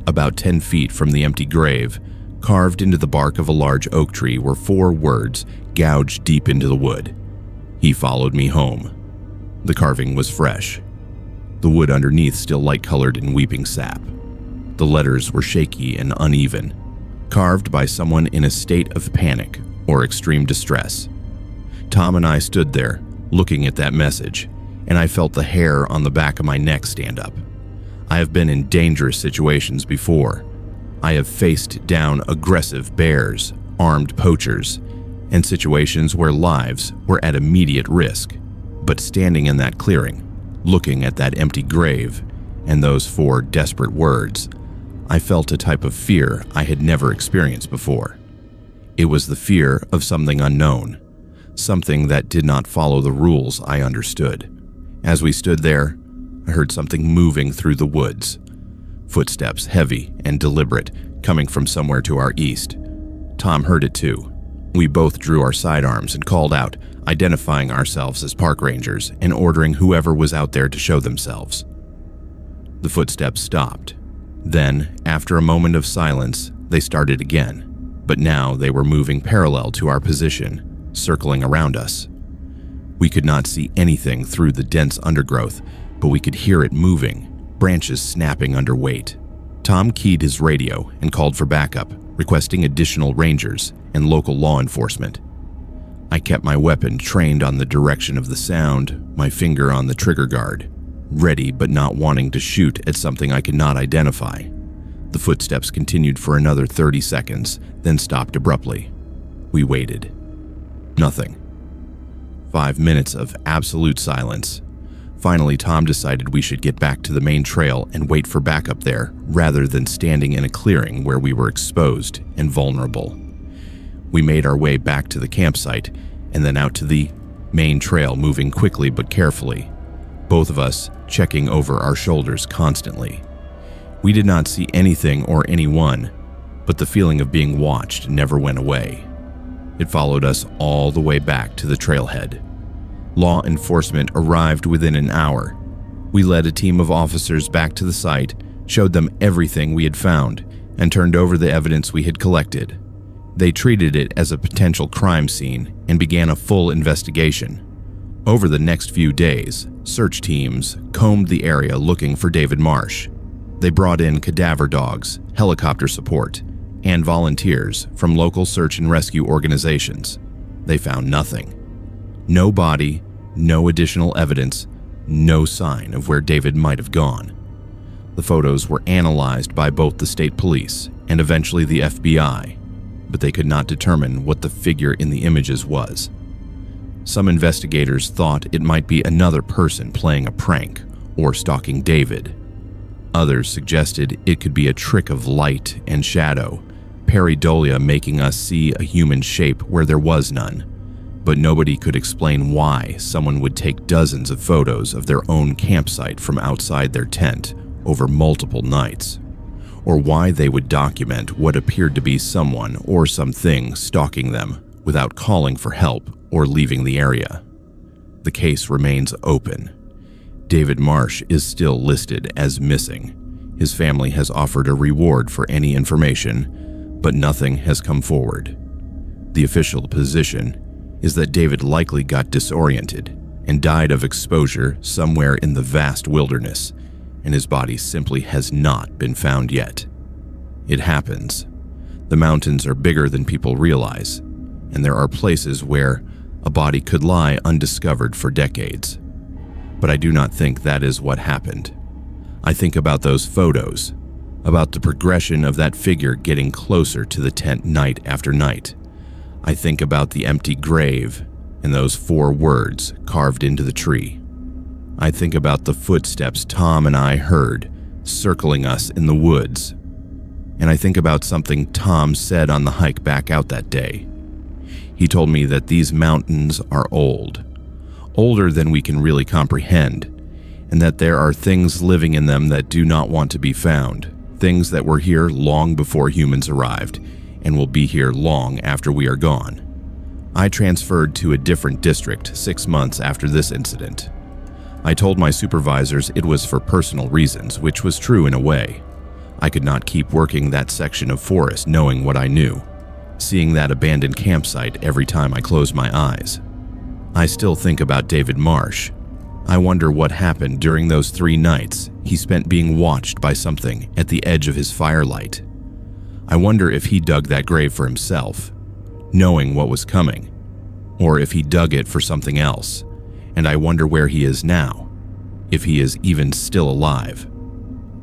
About 10 feet from the empty grave, carved into the bark of a large oak tree, were 4 words gouged deep into the wood. He followed me home. The carving was fresh, the wood underneath still light-colored in weeping sap. The letters were shaky and uneven, carved by someone in a state of panic or extreme distress. Tom and I stood there, looking at that message, and I felt the hair on the back of my neck stand up. I have been in dangerous situations before. I have faced down aggressive bears, armed poachers, and situations where lives were at immediate risk. But standing in that clearing, looking at that empty grave and those 4 desperate words, I felt a type of fear I had never experienced before. It was the fear of something unknown, something that did not follow the rules I understood. As we stood there, I heard something moving through the woods. Footsteps, heavy and deliberate, coming from somewhere to our east. Tom heard it too. We both drew our sidearms and called out, identifying ourselves as park rangers and ordering whoever was out there to show themselves. The footsteps stopped. Then, after a moment of silence, they started again, but now they were moving parallel to our position, circling around us. We could not see anything through the dense undergrowth, but we could hear it moving, branches snapping under weight. Tom keyed his radio and called for backup, requesting additional rangers and local law enforcement. I kept my weapon trained on the direction of the sound, my finger on the trigger guard, ready but not wanting to shoot at something I could not identify. The footsteps continued for another 30 seconds, then stopped abruptly. We waited. Nothing. 5 minutes of absolute silence. Finally, Tom decided we should get back to the main trail and wait for backup there, rather than standing in a clearing where we were exposed and vulnerable. We made our way back to the campsite and then out to the main trail, moving quickly but carefully, both of us checking over our shoulders constantly. We did not see anything or anyone, but the feeling of being watched never went away. It followed us all the way back to the trailhead. Law enforcement arrived within an hour. We led a team of officers back to the site, showed them everything we had found, and turned over the evidence we had collected. They treated it as a potential crime scene and began a full investigation. Over the next few days, search teams combed the area looking for David Marsh. They brought in cadaver dogs, helicopter support, and volunteers from local search and rescue organizations. They found nothing. No body, no additional evidence, no sign of where David might have gone. The photos were analyzed by both the state police and eventually the FBI, but they could not determine what the figure in the images was. Some investigators thought it might be another person playing a prank or stalking David. Others suggested it could be a trick of light and shadow, pareidolia making us see a human shape where there was none. But nobody could explain why someone would take dozens of photos of their own campsite from outside their tent over multiple nights, or why they would document what appeared to be someone or something stalking them without calling for help or leaving the area. The case remains open. David Marsh is still listed as missing. His family has offered a reward for any information, but nothing has come forward. The official position is that David likely got disoriented and died of exposure somewhere in the vast wilderness, and his body simply has not been found yet. It happens. The mountains are bigger than people realize, and there are places where a body could lie undiscovered for decades. But I do not think that is what happened. I think about those photos, about the progression of that figure getting closer to the tent night after night. I think about the empty grave and those 4 words carved into the tree. I think about the footsteps Tom and I heard circling us in the woods. And I think about something Tom said on the hike back out that day. He told me that these mountains are old, older than we can really comprehend, and that there are things living in them that do not want to be found, things that were here long before humans arrived and will be here long after we are gone. I transferred to a different district 6 months after this incident. I told my supervisors it was for personal reasons, which was true in a way. I could not keep working that section of forest knowing what I knew, seeing that abandoned campsite every time I closed my eyes. I still think about David Marsh. I wonder what happened during those 3 nights he spent being watched by something at the edge of his firelight. I wonder if he dug that grave for himself, knowing what was coming, or if he dug it for something else, and I wonder where he is now, if he is even still alive.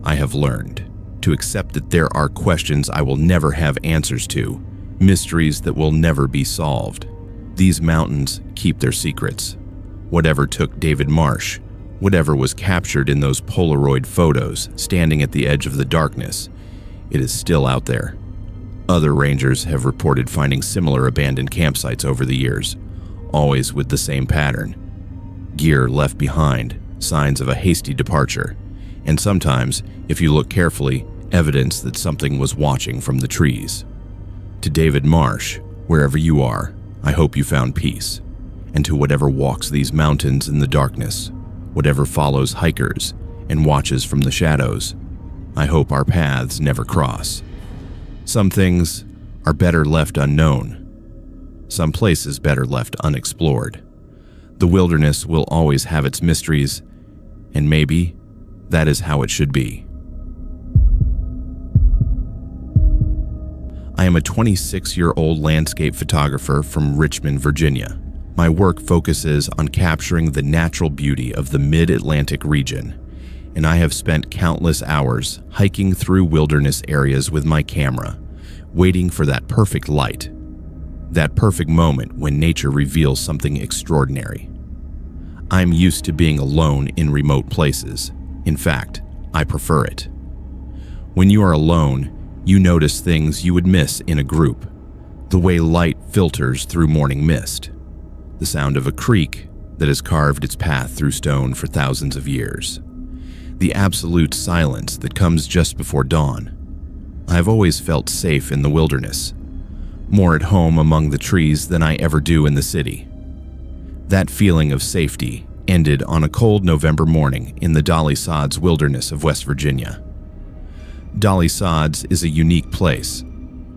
I have learned to accept that there are questions I will never have answers to, mysteries that will never be solved. These mountains keep their secrets. Whatever took David Marsh, whatever was captured in those Polaroid photos standing at the edge of the darkness, it is still out there. Other rangers have reported finding similar abandoned campsites over the years, always with the same pattern. Gear left behind, signs of a hasty departure, and sometimes, if you look carefully, evidence that something was watching from the trees. To David Marsh, wherever you are, I hope you found peace. And to whatever walks these mountains in the darkness, whatever follows hikers and watches from the shadows, I hope our paths never cross. Some things are better left unknown. Some places better left unexplored. The wilderness will always have its mysteries, and maybe that is how it should be. I am a 26-year-old landscape photographer from Richmond, Virginia. My work focuses on capturing the natural beauty of the mid-Atlantic region, and I have spent countless hours hiking through wilderness areas with my camera, waiting for that perfect light, that perfect moment when nature reveals something extraordinary. I'm used to being alone in remote places. In fact, I prefer it. When you are alone, you notice things you would miss in a group. The way light filters through morning mist. The sound of a creek that has carved its path through stone for thousands of years. The absolute silence that comes just before dawn. I've always felt safe in the wilderness, more at home among the trees than I ever do in the city. That feeling of safety ended on a cold November morning in the Dolly Sods wilderness of West Virginia. Dolly Sods is a unique place,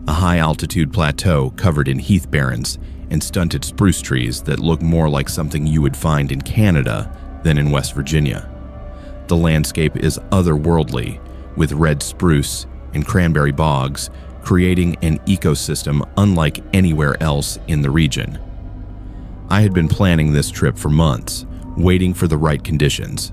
a high-altitude plateau covered in heath barrens and stunted spruce trees that look more like something you would find in Canada than in West Virginia. The landscape is otherworldly, with red spruce and cranberry bogs, creating an ecosystem unlike anywhere else in the region. I had been planning this trip for months, waiting for the right conditions.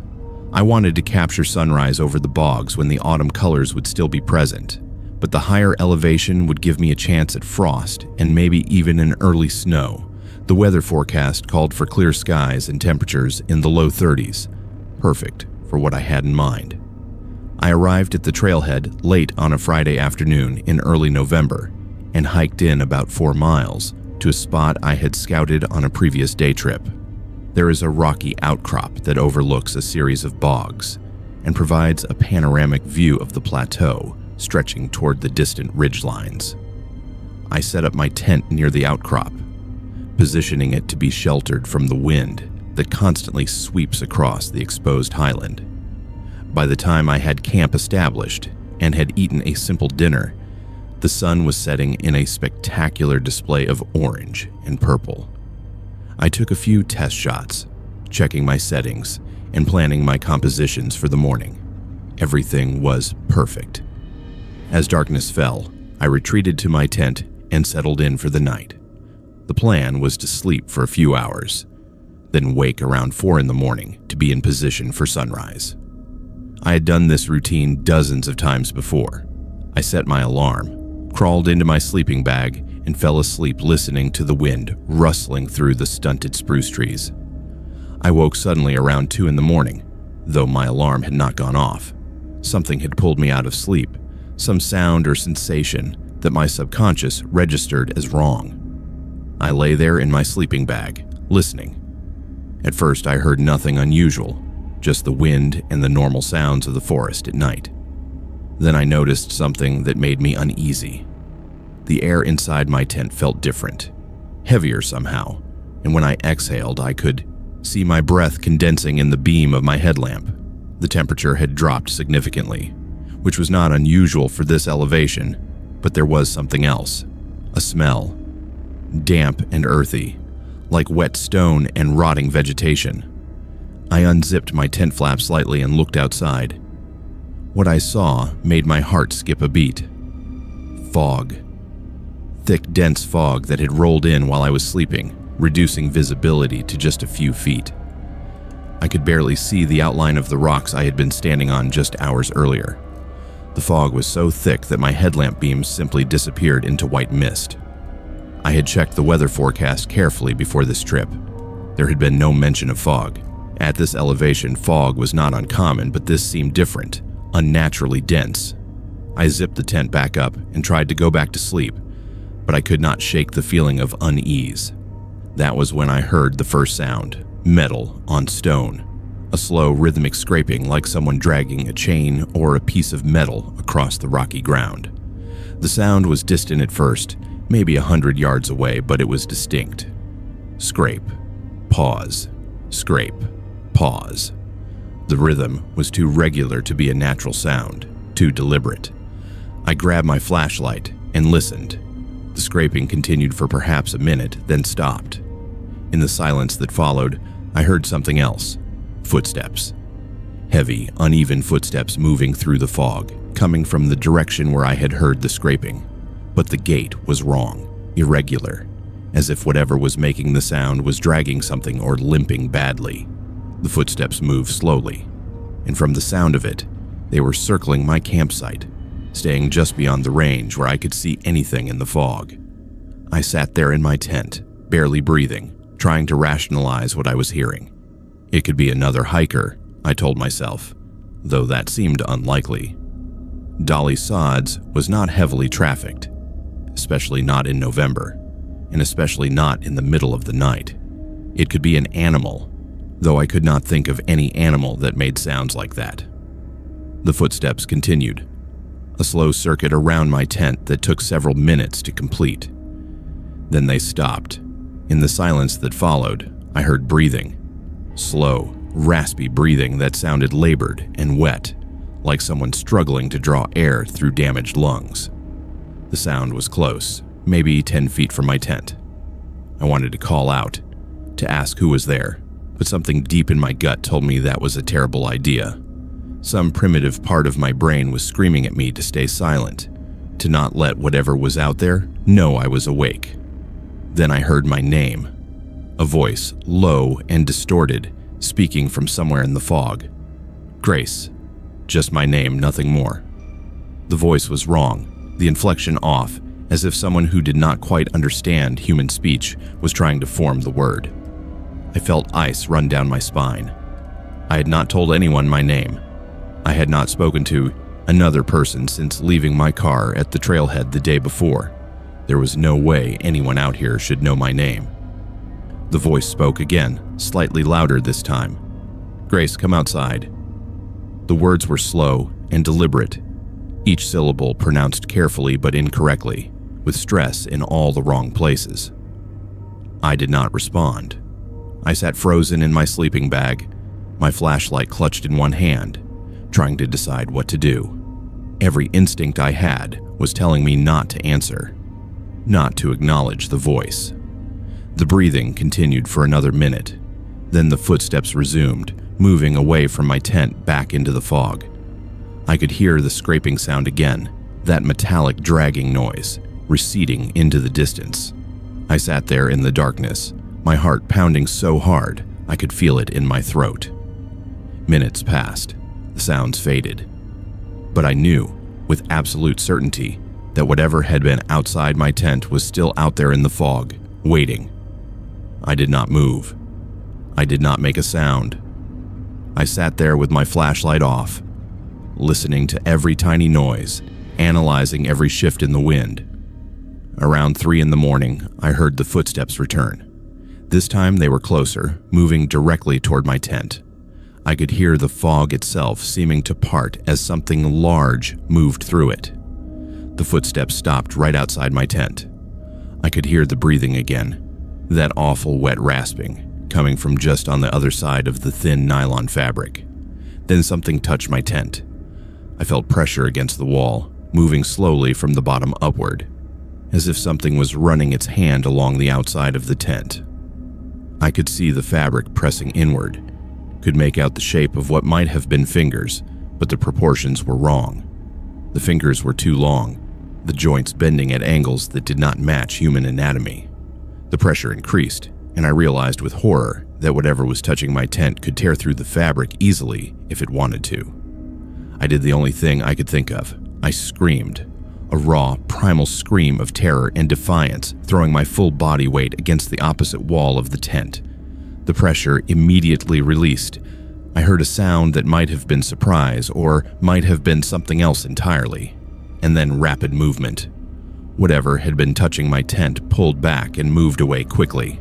I wanted to capture sunrise over the bogs when the autumn colors would still be present, but the higher elevation would give me a chance at frost and maybe even an early snow. The weather forecast called for clear skies and temperatures in the low 30s, perfect for what I had in mind. I arrived at the trailhead late on a Friday afternoon in early November and hiked in about 4 miles to a spot I had scouted on a previous day trip. There is a rocky outcrop that overlooks a series of bogs and provides a panoramic view of the plateau stretching toward the distant ridgelines. I set up my tent near the outcrop, positioning it to be sheltered from the wind that constantly sweeps across the exposed highland. By the time I had camp established and had eaten a simple dinner, the sun was setting in a spectacular display of orange and purple. I took a few test shots, checking my settings and planning my compositions for the morning. Everything was perfect. As darkness fell, I retreated to my tent and settled in for the night. The plan was to sleep for a few hours, then wake around 4 in the morning to be in position for sunrise. I had done this routine dozens of times before. I set my alarm, crawled into my sleeping bag, and fell asleep listening to the wind rustling through the stunted spruce trees. I woke suddenly around 2 in the morning, though my alarm had not gone off. Something had pulled me out of sleep, some sound or sensation that my subconscious registered as wrong. I lay there in my sleeping bag, listening. At first I heard nothing unusual, just the wind and the normal sounds of the forest at night. Then I noticed something that made me uneasy. The air inside my tent felt different, heavier somehow, and when I exhaled I could see my breath condensing in the beam of my headlamp. The temperature had dropped significantly, which was not unusual for this elevation, but there was something else. A smell. Damp and earthy, like wet stone and rotting vegetation. I unzipped my tent flap slightly and looked outside. What I saw made my heart skip a beat. Fog. Thick, dense fog that had rolled in while I was sleeping, reducing visibility to just a few feet. I could barely see the outline of the rocks I had been standing on just hours earlier. The fog was so thick that my headlamp beams simply disappeared into white mist. I had checked the weather forecast carefully before this trip. There had been no mention of fog. At this elevation, fog was not uncommon, but this seemed different, unnaturally dense. I zipped the tent back up and tried to go back to sleep, but I could not shake the feeling of unease. That was when I heard the first sound, metal on stone. A slow, rhythmic scraping like someone dragging a chain or a piece of metal across the rocky ground. The sound was distant at first, maybe 100 yards away, but it was distinct. Scrape, pause, scrape, pause. The rhythm was too regular to be a natural sound, too deliberate. I grabbed my flashlight and listened. The scraping continued for perhaps a minute, then stopped. In the silence that followed, I heard something else. Footsteps. Heavy, uneven footsteps moving through the fog, coming from the direction where I had heard the scraping. But the gait was wrong, irregular, as if whatever was making the sound was dragging something or limping badly. The footsteps moved slowly, and from the sound of it, they were circling my campsite, staying just beyond the range where I could see anything in the fog. I sat there in my tent, barely breathing, trying to rationalize what I was hearing. It could be another hiker, I told myself, though that seemed unlikely. Dolly Sods was not heavily trafficked, especially not in November, and especially not in the middle of the night. It could be an animal, though I could not think of any animal that made sounds like that. The footsteps continued, a slow circuit around my tent that took several minutes to complete. Then they stopped. In the silence that followed, I heard breathing. Slow, raspy breathing that sounded labored and wet, like someone struggling to draw air through damaged lungs. The sound was close, maybe 10 feet from my tent. I wanted to call out, to ask who was there, but something deep in my gut told me that was a terrible idea. Some primitive part of my brain was screaming at me to stay silent, to not let whatever was out there know I was awake. Then I heard my name, a voice, low and distorted, speaking from somewhere in the fog. Grace. Just my name, nothing more. The voice was wrong, the inflection off, as if someone who did not quite understand human speech was trying to form the word. I felt ice run down my spine. I had not told anyone my name. I had not spoken to another person since leaving my car at the trailhead the day before. There was no way anyone out here should know my name. The voice spoke again, slightly louder this time. Grace, come outside. The words were slow and deliberate, each syllable pronounced carefully but incorrectly, with stress in all the wrong places. I did not respond. I sat frozen in my sleeping bag, my flashlight clutched in one hand, trying to decide what to do. Every instinct I had was telling me not to answer, not to acknowledge the voice. The breathing continued for another minute. Then the footsteps resumed, moving away from my tent back into the fog. I could hear the scraping sound again, that metallic dragging noise, receding into the distance. I sat there in the darkness, my heart pounding so hard I could feel it in my throat. Minutes passed. The sounds faded. But I knew, with absolute certainty, that whatever had been outside my tent was still out there in the fog, waiting. I did not move. I did not make a sound. I sat there with my flashlight off, listening to every tiny noise, analyzing every shift in the wind. Around 3 a.m, I heard the footsteps return. This time they were closer, moving directly toward my tent. I could hear the fog itself seeming to part as something large moved through it. The footsteps stopped right outside my tent. I could hear the breathing again, that awful wet rasping, coming from just on the other side of the thin nylon fabric. Then something touched my tent. I felt pressure against the wall, moving slowly from the bottom upward, as if something was running its hand along the outside of the tent. I could see the fabric pressing inward, could make out the shape of what might have been fingers, but the proportions were wrong. The fingers were too long, the joints bending at angles that did not match human anatomy. The pressure increased, and I realized with horror that whatever was touching my tent could tear through the fabric easily if it wanted to. I did the only thing I could think of. I screamed, a raw, primal scream of terror and defiance, throwing my full body weight against the opposite wall of the tent. The pressure immediately released. I heard a sound that might have been surprise or might have been something else entirely, and then rapid movement. Whatever had been touching my tent pulled back and moved away quickly.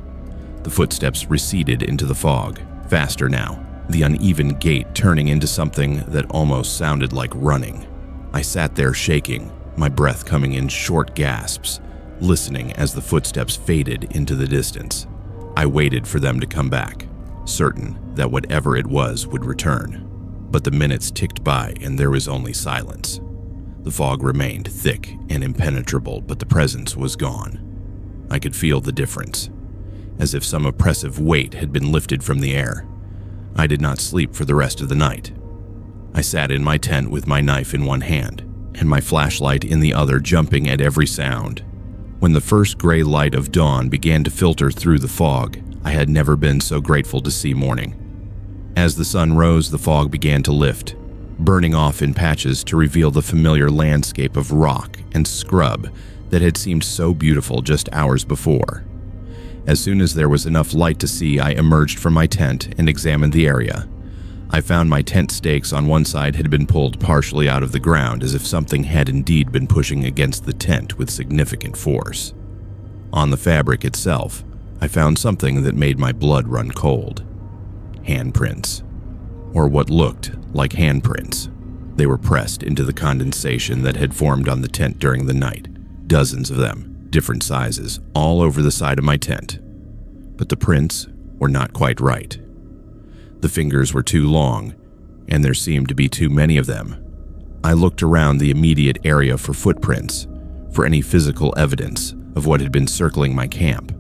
The footsteps receded into the fog, faster now, the uneven gait turning into something that almost sounded like running. I sat there shaking, my breath coming in short gasps, listening as the footsteps faded into the distance. I waited for them to come back, certain that whatever it was would return. But the minutes ticked by and there was only silence. The fog remained thick and impenetrable, but the presence was gone. I could feel the difference, as if some oppressive weight had been lifted from the air. I did not sleep for the rest of the night. I sat in my tent with my knife in one hand and my flashlight in the other, jumping at every sound. When the first gray light of dawn began to filter through the fog, I had never been so grateful to see morning. As the sun rose, the fog began to lift, burning off in patches to reveal the familiar landscape of rock and scrub that had seemed so beautiful just hours before. As soon as there was enough light to see, I emerged from my tent and examined the area. I found my tent stakes on one side had been pulled partially out of the ground, as if something had indeed been pushing against the tent with significant force. On the fabric itself, I found something that made my blood run cold. Handprints, or what looked like handprints. They were pressed into the condensation that had formed on the tent during the night, dozens of them, different sizes, all over the side of my tent. But the prints were not quite right. The fingers were too long, and there seemed to be too many of them. I looked around the immediate area for footprints, for any physical evidence of what had been circling my camp.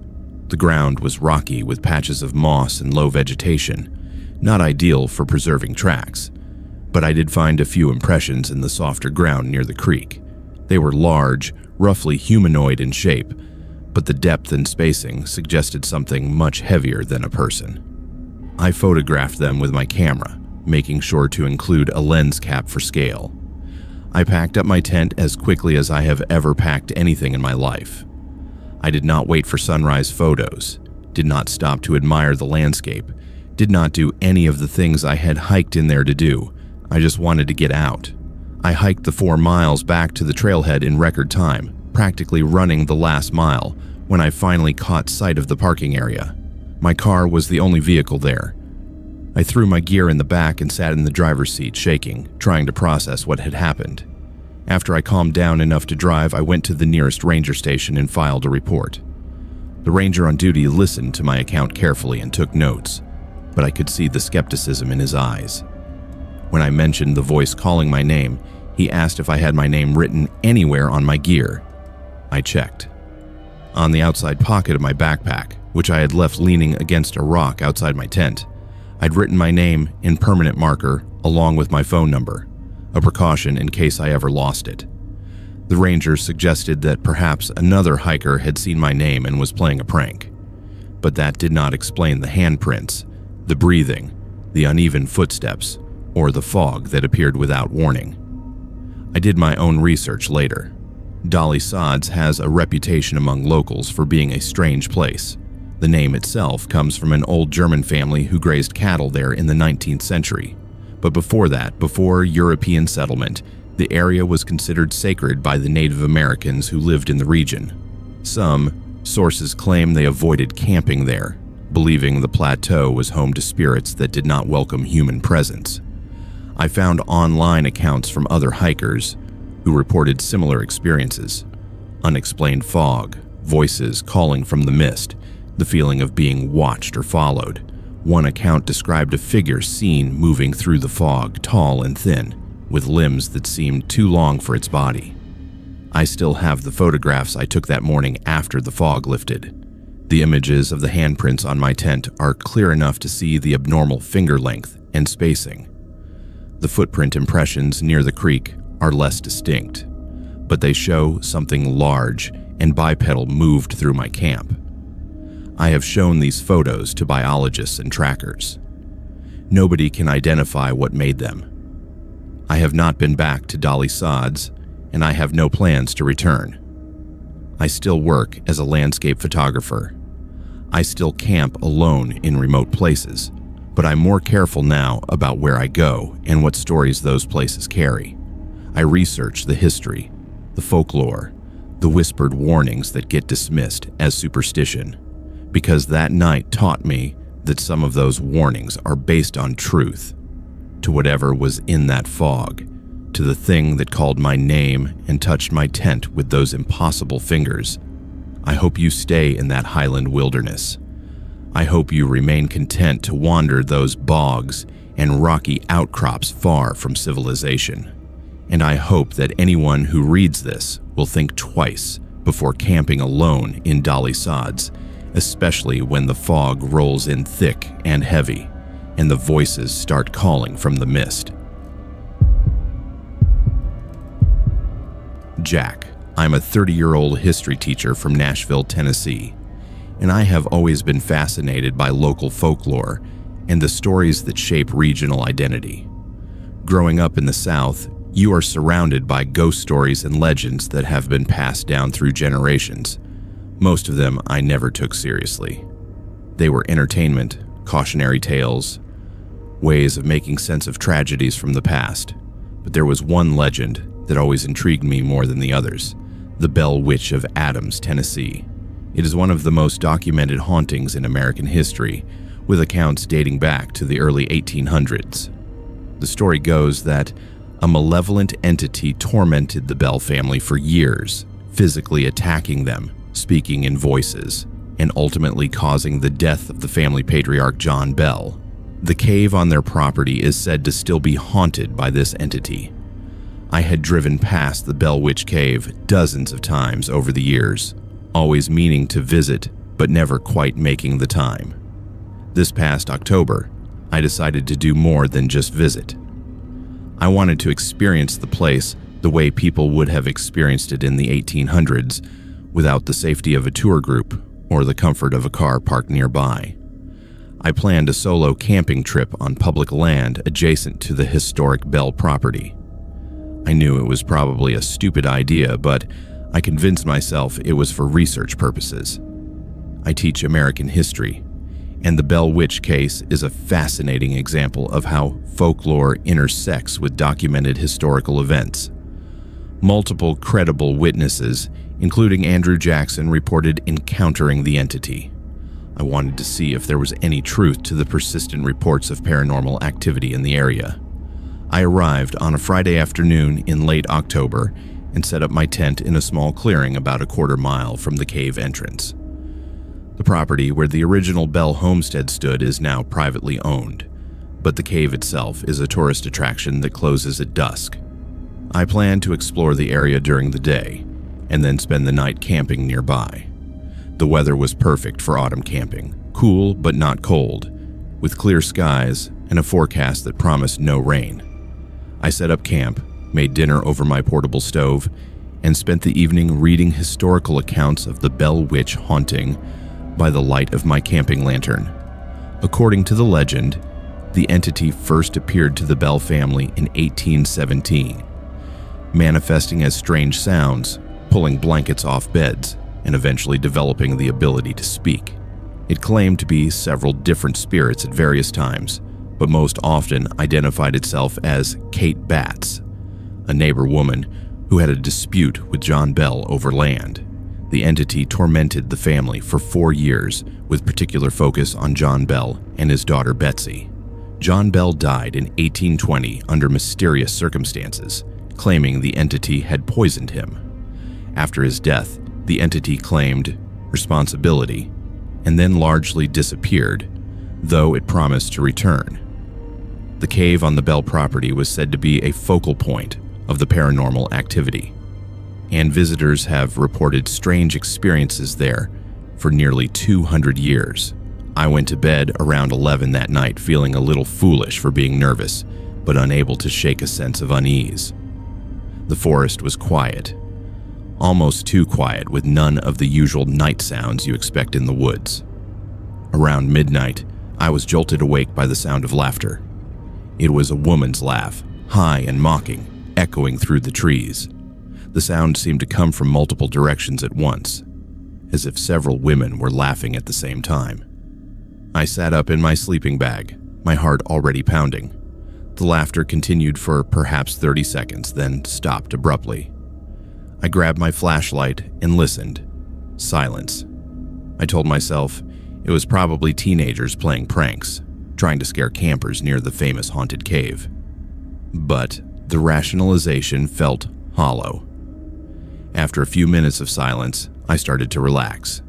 The ground was rocky with patches of moss and low vegetation, not ideal for preserving tracks, but I did find a few impressions in the softer ground near the creek. They were large, roughly humanoid in shape, but the depth and spacing suggested something much heavier than a person. I photographed them with my camera, making sure to include a lens cap for scale. I packed up my tent as quickly as I have ever packed anything in my life. I did not wait for sunrise photos, did not stop to admire the landscape, did not do any of the things I had hiked in there to do. I just wanted to get out. I hiked the 4 miles back to the trailhead in record time, practically running the last mile when I finally caught sight of the parking area. My car was the only vehicle there. I threw my gear in the back and sat in the driver's seat, shaking, trying to process what had happened. After I calmed down enough to drive, I went to the nearest ranger station and filed a report. The ranger on duty listened to my account carefully and took notes, but I could see the skepticism in his eyes. When I mentioned the voice calling my name, he asked if I had my name written anywhere on my gear. I checked. On the outside pocket of my backpack, which I had left leaning against a rock outside my tent, I'd written my name in permanent marker along with my phone number, a precaution in case I ever lost it. The ranger suggested that perhaps another hiker had seen my name and was playing a prank, but that did not explain the handprints, the breathing, the uneven footsteps, or the fog that appeared without warning. I did my own research later. Dolly Sods has a reputation among locals for being a strange place. The name itself comes from an old German family who grazed cattle there in the 19th century. But before that, before European settlement, the area was considered sacred by the Native Americans who lived in the region. Some sources claim they avoided camping there, believing the plateau was home to spirits that did not welcome human presence. I found online accounts from other hikers who reported similar experiences. Unexplained fog, voices calling from the mist, The feeling of being watched or followed. One account described a figure seen moving through the fog, tall and thin, with limbs that seemed too long for its body. I still have the photographs I took that morning after the fog lifted. The images of the handprints on my tent are clear enough to see the abnormal finger length and spacing. The footprint impressions near the creek are less distinct, but they show something large and bipedal moved through my camp. I have shown these photos to biologists and trackers. Nobody can identify what made them. I have not been back to Dolly Sods, and I have no plans to return. I still work as a landscape photographer. I still camp alone in remote places, but I'm more careful now about where I go and what stories those places carry. I research the history, the folklore, the whispered warnings that get dismissed as superstition, because that night taught me that some of those warnings are based on truth, to whatever was in that fog, to the thing that called my name and touched my tent with those impossible fingers. I hope you stay in that highland wilderness. I hope you remain content to wander those bogs and rocky outcrops far from civilization. And I hope that anyone who reads this will think twice before camping alone in Dolly Sods, especially when the fog rolls in thick and heavy and the voices start calling from the mist. Jack. I'm a 30-year-old history teacher from Nashville, Tennessee, and I have always been fascinated by local folklore and the stories that shape regional identity. Growing up in the South, you are surrounded by ghost stories and legends that have been passed down through generations. Most of them I never took seriously. They were entertainment, cautionary tales, ways of making sense of tragedies from the past. But there was one legend that always intrigued me more than the others: the Bell Witch of Adams, Tennessee. It is one of the most documented hauntings in American history, with accounts dating back to the early 1800s. The story goes that a malevolent entity tormented the Bell family for years, physically attacking them, speaking in voices, and ultimately causing the death of the family patriarch John Bell. The cave on their property is said to still be haunted by this entity. I had driven past the Bell Witch Cave dozens of times over the years, always meaning to visit, but never quite making the time. This past October, I decided to do more than just visit. I wanted to experience the place the way people would have experienced it in the 1800s, without the safety of a tour group or the comfort of a car parked nearby. I planned a solo camping trip on public land adjacent to the historic Bell property. I knew it was probably a stupid idea, but I convinced myself it was for research purposes. I teach American history, and the Bell Witch case is a fascinating example of how folklore intersects with documented historical events. Multiple credible witnesses, including Andrew Jackson, reported encountering the entity. I wanted to see if there was any truth to the persistent reports of paranormal activity in the area. I arrived on a Friday afternoon in late October and set up my tent in a small clearing about a quarter mile from the cave entrance. The property where the original Bell homestead stood is now privately owned, but the cave itself is a tourist attraction that closes at dusk. I plan to explore the area during the day and then spend the night camping nearby. The weather was perfect for autumn camping, cool but not cold, with clear skies and a forecast that promised no rain. I set up camp, made dinner over my portable stove, and spent the evening reading historical accounts of the Bell Witch haunting by the light of my camping lantern. According to the legend, the entity first appeared to the Bell family in 1817, manifesting as strange sounds, pulling blankets off beds, and eventually developing the ability to speak. It claimed to be several different spirits at various times, but most often identified itself as Kate Batts, a neighbor woman who had a dispute with John Bell over land. The entity tormented the family for 4 years, with particular focus on John Bell and his daughter Betsy. John Bell died in 1820 under mysterious circumstances, claiming the entity had poisoned him. After his death, the entity claimed responsibility and then largely disappeared, though it promised to return. The cave on the Bell property was said to be a focal point of the paranormal activity, and visitors have reported strange experiences there for nearly 200 years. I went to bed around 11 that night feeling a little foolish for being nervous, but unable to shake a sense of unease. The forest was quiet, almost too quiet, with none of the usual night sounds you expect in the woods. Around midnight, I was jolted awake by the sound of laughter. It was a woman's laugh, high and mocking, echoing through the trees. The sound seemed to come from multiple directions at once, as if several women were laughing at the same time. I sat up in my sleeping bag, my heart already pounding. The laughter continued for perhaps 30 seconds, then stopped abruptly. I grabbed my flashlight and listened. Silence. I told myself it was probably teenagers playing pranks, trying to scare campers near the famous haunted cave. But the rationalization felt hollow. After a few minutes of silence, I started to relax.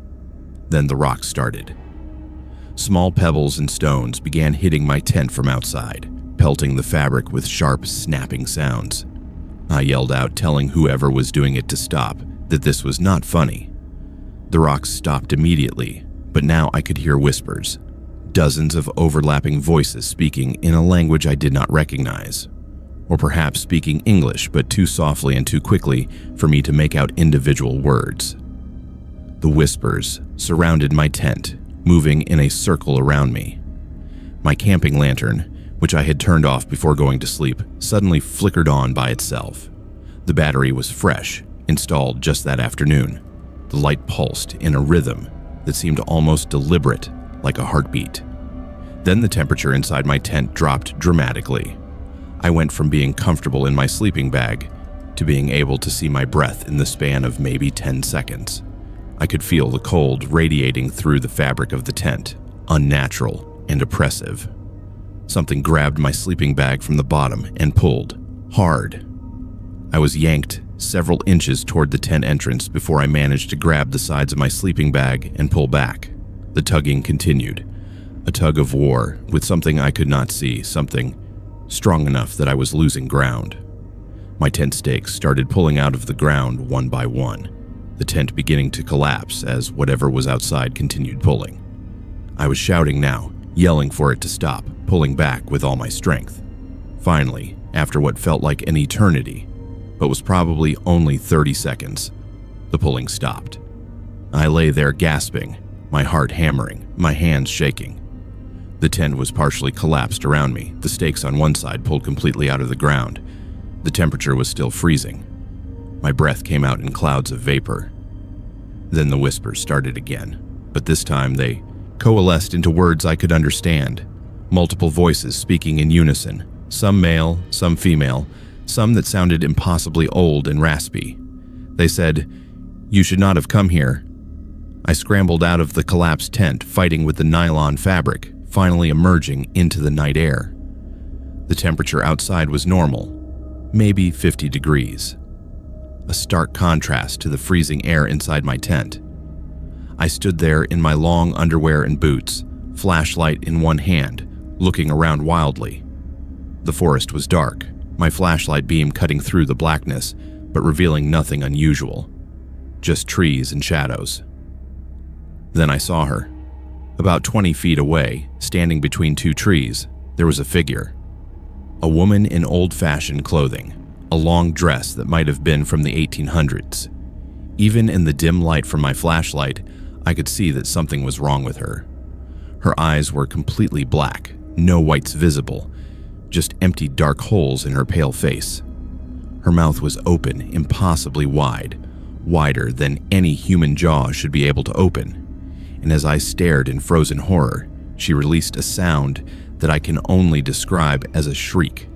Then the rocks started. Small pebbles and stones began hitting my tent from outside, pelting the fabric with sharp, snapping sounds. I yelled out, telling whoever was doing it to stop, that this was not funny. The rocks stopped immediately, but now I could hear whispers, dozens of overlapping voices speaking in a language I did not recognize, or perhaps speaking English, but too softly and too quickly for me to make out individual words. The whispers surrounded my tent, moving in a circle around me. My camping lantern, which I had turned off before going to sleep, suddenly flickered on by itself. The battery was fresh, installed just that afternoon. The light pulsed in a rhythm that seemed almost deliberate, like a heartbeat. Then the temperature inside my tent dropped dramatically. I went from being comfortable in my sleeping bag to being able to see my breath in the span of maybe 10 seconds. I could feel the cold radiating through the fabric of the tent, unnatural and oppressive. Something grabbed my sleeping bag from the bottom and pulled, hard. I was yanked several inches toward the tent entrance before I managed to grab the sides of my sleeping bag and pull back. The tugging continued, a tug of war with something I could not see, something strong enough that I was losing ground. My tent stakes started pulling out of the ground one by one, the tent beginning to collapse as whatever was outside continued pulling. I was shouting now, yelling for it to stop, pulling back with all my strength. Finally, after what felt like an eternity, but was probably only 30 seconds, the pulling stopped. I lay there gasping, my heart hammering, my hands shaking. The tent was partially collapsed around me, the stakes on one side pulled completely out of the ground. The temperature was still freezing. My breath came out in clouds of vapor. Then the whispers started again, but this time they coalesced into words I could understand. Multiple voices speaking in unison, some male, some female, some that sounded impossibly old and raspy. They said, "You should not have come here." I scrambled out of the collapsed tent, fighting with the nylon fabric, finally emerging into the night air. The temperature outside was normal, maybe 50 degrees. A stark contrast to the freezing air inside my tent. I stood there in my long underwear and boots, flashlight in one hand, looking around wildly. The forest was dark, my flashlight beam cutting through the blackness, but revealing nothing unusual, just trees and shadows. Then I saw her. About 20 feet away, standing between two trees, there was a figure. A woman in old-fashioned clothing, a long dress that might have been from the 1800s. Even in the dim light from my flashlight, I could see that something was wrong with her. Her eyes were completely black, no whites visible, just empty dark holes in her pale face. Her mouth was open, impossibly wide, wider than any human jaw should be able to open. And as I stared in frozen horror, she released a sound that I can only describe as a shriek.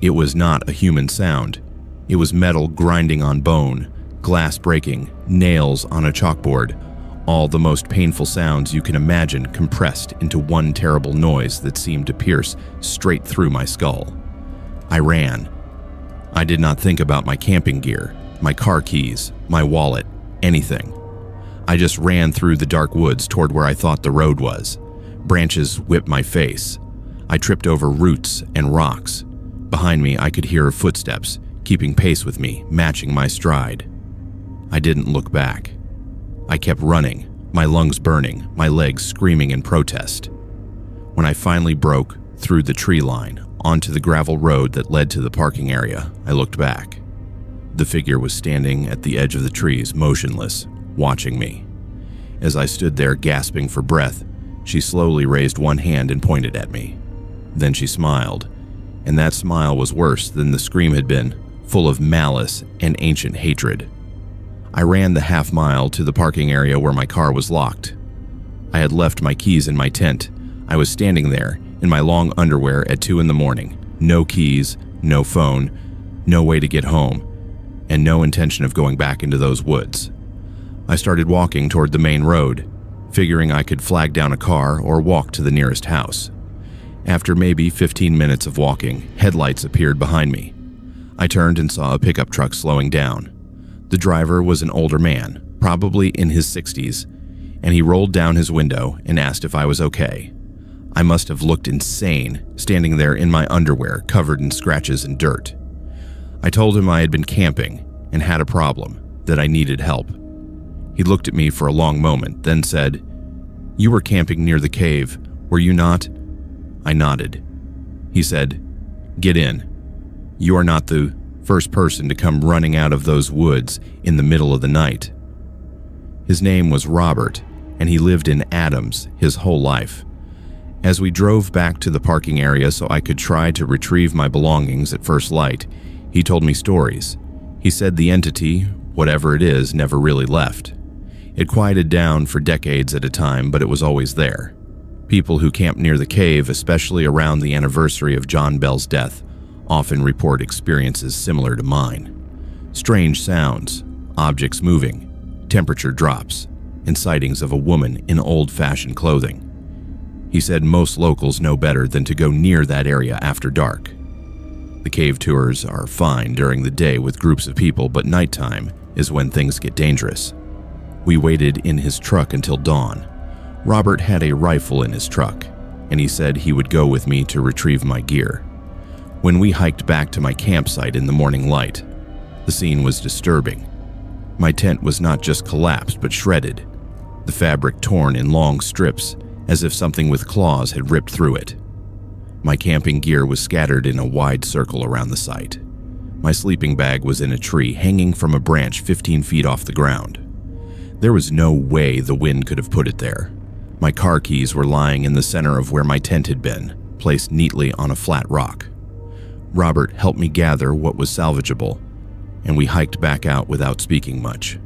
It was not a human sound. It was metal grinding on bone, glass breaking, nails on a chalkboard, all the most painful sounds you can imagine compressed into one terrible noise that seemed to pierce straight through my skull. I ran. I did not think about my camping gear, my car keys, my wallet, anything. I just ran through the dark woods toward where I thought the road was. Branches whipped my face. I tripped over roots and rocks. Behind me, I could hear footsteps, keeping pace with me, matching my stride. I didn't look back. I kept running, my lungs burning, my legs screaming in protest. When I finally broke through the tree line onto the gravel road that led to the parking area, I looked back. The figure was standing at the edge of the trees, motionless, watching me. As I stood there gasping for breath, she slowly raised one hand and pointed at me. Then she smiled, and that smile was worse than the scream had been, full of malice and ancient hatred. I ran the half mile to the parking area where my car was locked. I had left my keys in my tent. I was standing there in my long underwear at 2 a.m, no keys, no phone, no way to get home, and no intention of going back into those woods. I started walking toward the main road, figuring I could flag down a car or walk to the nearest house. After maybe 15 minutes of walking, headlights appeared behind me. I turned and saw a pickup truck slowing down. The driver was an older man, probably in his 60s, and he rolled down his window and asked if I was okay. I must have looked insane, standing there in my underwear, covered in scratches and dirt. I told him I had been camping and had a problem, that I needed help. He looked at me for a long moment, then said, "You were camping near the cave, were you not?" I nodded. He said, "Get in. You are not the first person to come running out of those woods in the middle of the night." His name was Robert, and he lived in Adams his whole life. As we drove back to the parking area so I could try to retrieve my belongings at first light, he told me stories. He said the entity, whatever it is, never really left. It quieted down for decades at a time, but it was always there. People who camp near the cave, especially around the anniversary of John Bell's death, often report experiences similar to mine. Strange sounds, objects moving, temperature drops, and sightings of a woman in old-fashioned clothing. He said most locals know better than to go near that area after dark. The cave tours are fine during the day with groups of people, but nighttime is when things get dangerous. We waited in his truck until dawn. Robert had a rifle in his truck, and he said he would go with me to retrieve my gear. When we hiked back to my campsite in the morning light, the scene was disturbing. My tent was not just collapsed, but shredded, the fabric torn in long strips, as if something with claws had ripped through it. My camping gear was scattered in a wide circle around the site. My sleeping bag was in a tree hanging from a branch 15 feet off the ground. There was no way the wind could have put it there. My car keys were lying in the center of where my tent had been, placed neatly on a flat rock. Robert helped me gather what was salvageable, and we hiked back out without speaking much.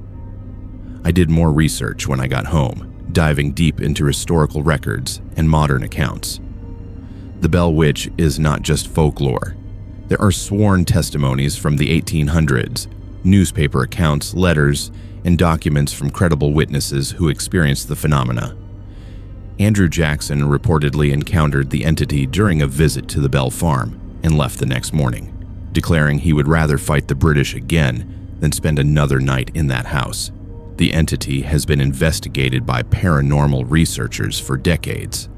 I did more research when I got home, diving deep into historical records and modern accounts. The Bell Witch is not just folklore. There are sworn testimonies from the 1800s, newspaper accounts, letters, and documents from credible witnesses who experienced the phenomena. Andrew Jackson reportedly encountered the entity during a visit to the Bell farm and left the next morning, declaring he would rather fight the British again than spend another night in that house. The entity has been investigated by paranormal researchers for decades,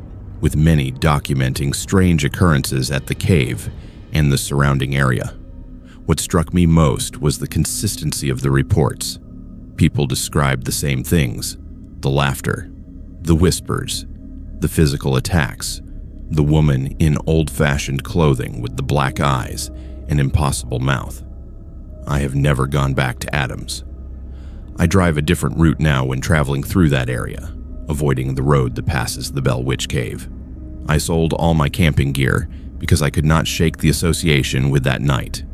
with many documenting strange occurrences at the cave and the surrounding area. What struck me most was the consistency of the reports. People described the same things: the laughter, the whispers, the physical attacks, the woman in old-fashioned clothing with the black eyes and impossible mouth. I have never gone back to Adams. I drive a different route now when traveling through that area, avoiding the road that passes the Bell Witch Cave. I sold all my camping gear because I could not shake the association with that night.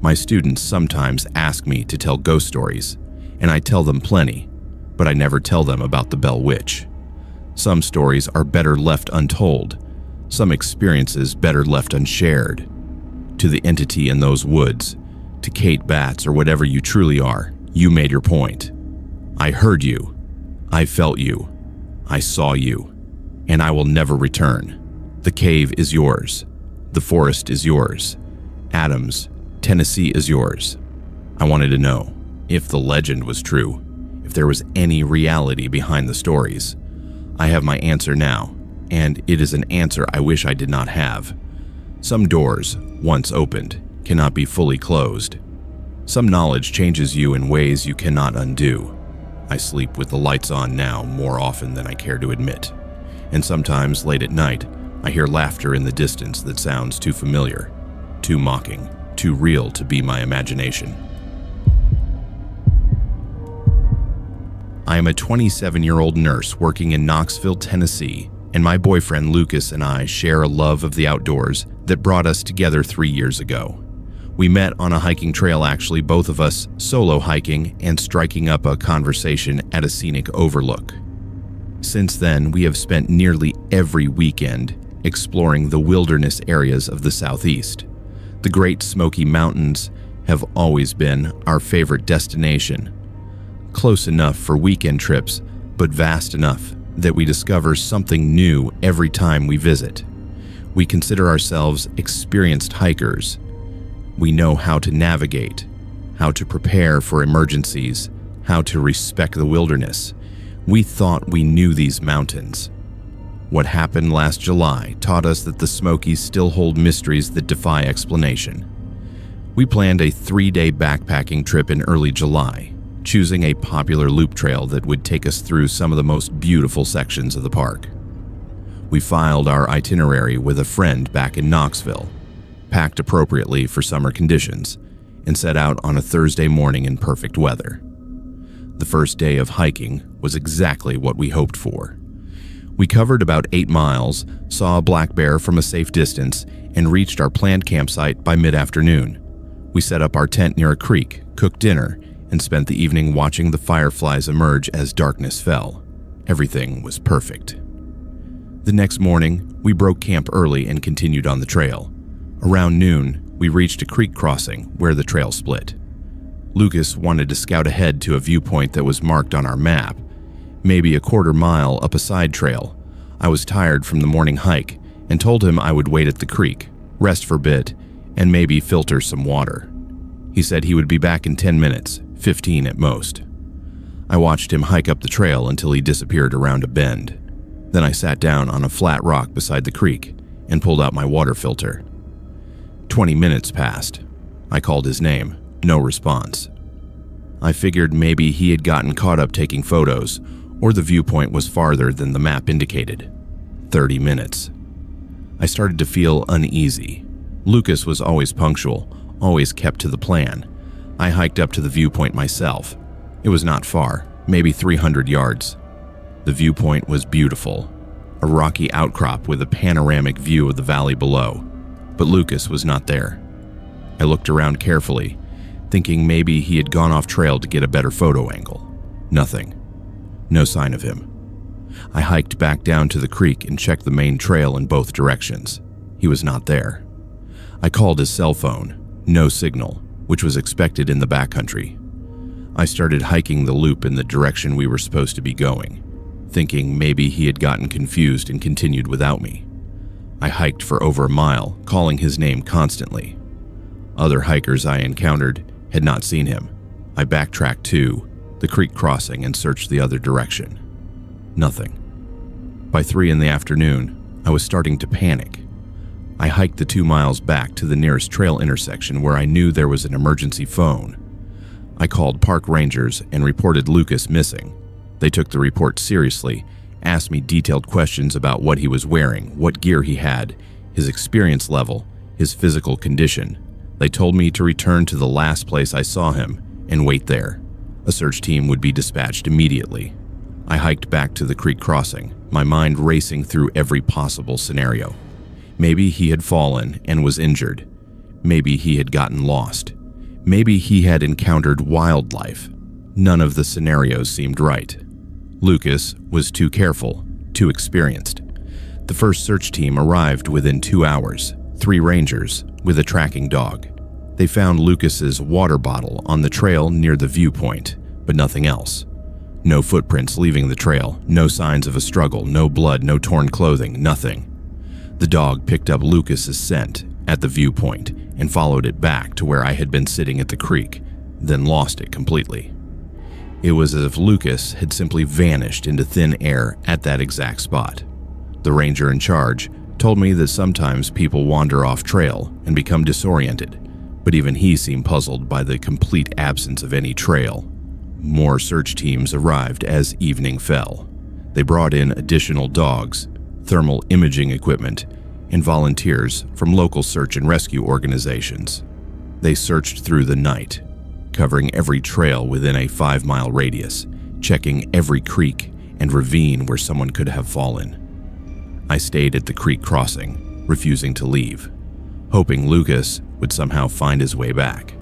My students sometimes ask me to tell ghost stories, and I tell them plenty, but I never tell them about the Bell Witch. Some stories are better left untold, some experiences better left unshared. To the entity in those woods, to Kate Batts or whatever you truly are, you made your point. I heard you, I felt you, I saw you, and I will never return. The cave is yours, the forest is yours, Adams, Tennessee is yours. I wanted to know if the legend was true, if there was any reality behind the stories. I have my answer now, and it is an answer I wish I did not have. Some doors, once opened, cannot be fully closed. Some knowledge changes you in ways you cannot undo. I sleep with the lights on now more often than I care to admit. And sometimes, late at night, I hear laughter in the distance that sounds too familiar, too mocking, too real to be my imagination. I am a 27-year-old nurse working in Knoxville, Tennessee, and my boyfriend Lucas and I share a love of the outdoors that brought us together 3 years ago. We met on a hiking trail, actually, both of us solo hiking and striking up a conversation at a scenic overlook. Since then, we have spent nearly every weekend exploring the wilderness areas of the Southeast. The Great Smoky Mountains have always been our favorite destination. Close enough for weekend trips, but vast enough that we discover something new every time we visit. We consider ourselves experienced hikers. We know how to navigate, how to prepare for emergencies, how to respect the wilderness. We thought we knew these mountains. What happened last July taught us that the Smokies still hold mysteries that defy explanation. We planned a 3-day backpacking trip in early July, choosing a popular loop trail that would take us through some of the most beautiful sections of the park. We filed our itinerary with a friend back in Knoxville, packed appropriately for summer conditions, and set out on a Thursday morning in perfect weather. The first day of hiking was exactly what we hoped for. We covered about 8 miles, saw a black bear from a safe distance, and reached our planned campsite by mid-afternoon. We set up our tent near a creek, cooked dinner, and spent the evening watching the fireflies emerge as darkness fell. Everything was perfect. The next morning, we broke camp early and continued on the trail. Around noon, we reached a creek crossing where the trail split. Lucas wanted to scout ahead to a viewpoint that was marked on our map, maybe a quarter mile up a side trail. I was tired from the morning hike and told him I would wait at the creek, rest for a bit, and maybe filter some water. He said he would be back in 10 minutes, 15 at most. I watched him hike up the trail until he disappeared around a bend. Then I sat down on a flat rock beside the creek and pulled out my water filter. 20 minutes passed. I called his name. No response. I figured maybe he had gotten caught up taking photos, or the viewpoint was farther than the map indicated. 30 minutes. I started to feel uneasy. Lucas was always punctual, always kept to the plan. I hiked up to the viewpoint myself. It was not far, maybe 300 yards. The viewpoint was beautiful, a rocky outcrop with a panoramic view of the valley below. But Lucas was not there. I looked around carefully, thinking maybe he had gone off trail to get a better photo angle. Nothing. No sign of him. I hiked back down to the creek and checked the main trail in both directions. He was not there. I called his cell phone. No signal, which was expected in the backcountry. I started hiking the loop in the direction we were supposed to be going, thinking maybe he had gotten confused and continued without me. I hiked for over a mile, calling his name constantly. Other hikers I encountered had not seen him. I backtracked to the creek crossing and searched the other direction. Nothing. By 3 in the afternoon, I was starting to panic. I hiked the 2 miles back to the nearest trail intersection where I knew there was an emergency phone. I called park rangers and reported Lucas missing. They took the report seriously, asked me detailed questions about what he was wearing, what gear he had, his experience level, his physical condition. They told me to return to the last place I saw him and wait there. A search team would be dispatched immediately. I hiked back to the creek crossing, my mind racing through every possible scenario. Maybe he had fallen and was injured. Maybe he had gotten lost. Maybe he had encountered wildlife. None of the scenarios seemed right. Lucas was too careful, too experienced. The first search team arrived within 2 hours, 3 rangers with a tracking dog. They found Lucas's water bottle on the trail near the viewpoint, but nothing else. No footprints leaving the trail, no signs of a struggle, no blood, no torn clothing, nothing. The dog picked up Lucas's scent at the viewpoint and followed it back to where I had been sitting at the creek, then lost it completely. It was as if Lucas had simply vanished into thin air at that exact spot. The ranger in charge told me that sometimes people wander off trail and become disoriented, but even he seemed puzzled by the complete absence of any trail. More search teams arrived as evening fell. They brought in additional dogs, thermal imaging equipment, and volunteers from local search and rescue organizations. They searched through the night, covering every trail within a 5-mile radius, checking every creek and ravine where someone could have fallen. I stayed at the creek crossing, refusing to leave, hoping Lucas would somehow find his way back.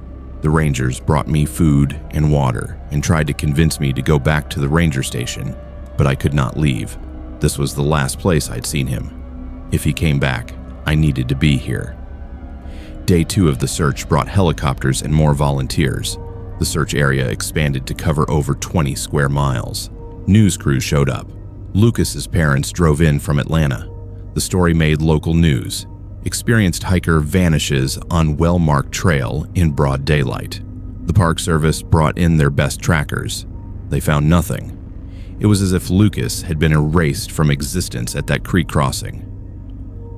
The rangers brought me food and water and tried to convince me to go back to the ranger station, but I could not leave. This was the last place I'd seen him. If he came back, I needed to be here. Day 2 of the search brought helicopters and more volunteers. The search area expanded to cover over 20 square miles. News crews showed up. Lucas's parents drove in from Atlanta. The story made local news. Experienced hiker vanishes on well-marked trail in broad daylight. The Park Service brought in their best trackers. They found nothing. It was as if Lucas had been erased from existence at that creek crossing.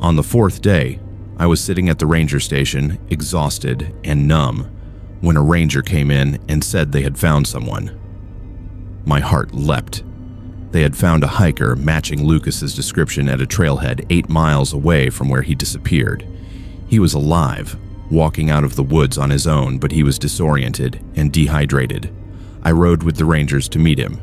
On the 4th day, I was sitting at the ranger station, exhausted and numb, when a ranger came in and said they had found someone. My heart leapt. They had found a hiker matching Lucas's description at a trailhead 8 miles away from where he disappeared. He was alive, walking out of the woods on his own, but he was disoriented and dehydrated. I rode with the rangers to meet him.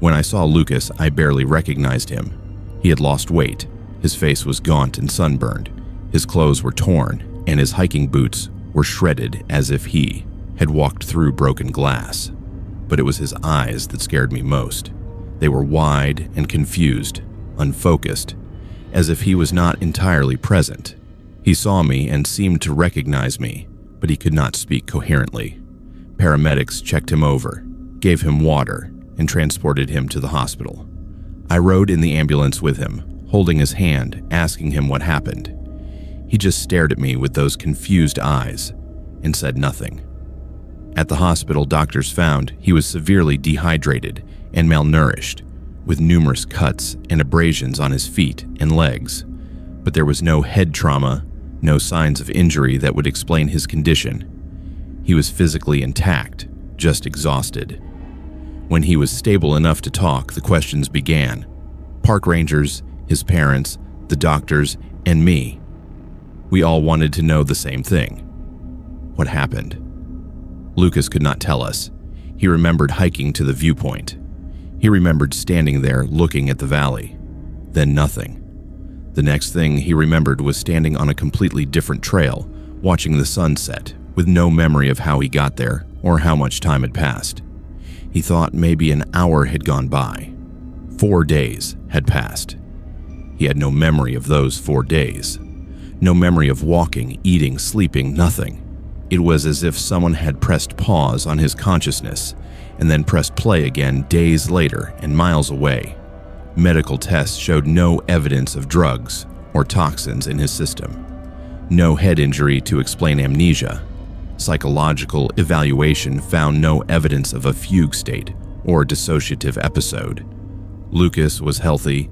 When I saw Lucas, I barely recognized him. He had lost weight. His face was gaunt and sunburned. His clothes were torn, and his hiking boots were shredded as if he had walked through broken glass. But it was his eyes that scared me most. They were wide and confused, unfocused, as if he was not entirely present. He saw me and seemed to recognize me, but he could not speak coherently. Paramedics checked him over, gave him water, and transported him to the hospital. I rode in the ambulance with him, holding his hand, asking him what happened. He just stared at me with those confused eyes and said nothing. At the hospital, doctors found he was severely dehydrated and malnourished, with numerous cuts and abrasions on his feet and legs. But there was no head trauma, no signs of injury that would explain his condition. He was physically intact, just exhausted. When he was stable enough to talk, the questions began. Park rangers, his parents, the doctors, and me. We all wanted to know the same thing. What happened? Lucas could not tell us. He remembered hiking to the viewpoint. He remembered standing there looking at the valley. Then nothing. The next thing he remembered was standing on a completely different trail, watching the sunset, with no memory of how he got there or how much time had passed. He thought maybe an hour had gone by. 4 days had passed. He had no memory of those 4 days. No memory of walking, eating, sleeping, nothing. It was as if someone had pressed pause on his consciousness and then pressed play again days later and miles away. Medical tests showed no evidence of drugs or toxins in his system. No head injury to explain amnesia. Psychological evaluation found no evidence of a fugue state or dissociative episode. Lucas was healthy.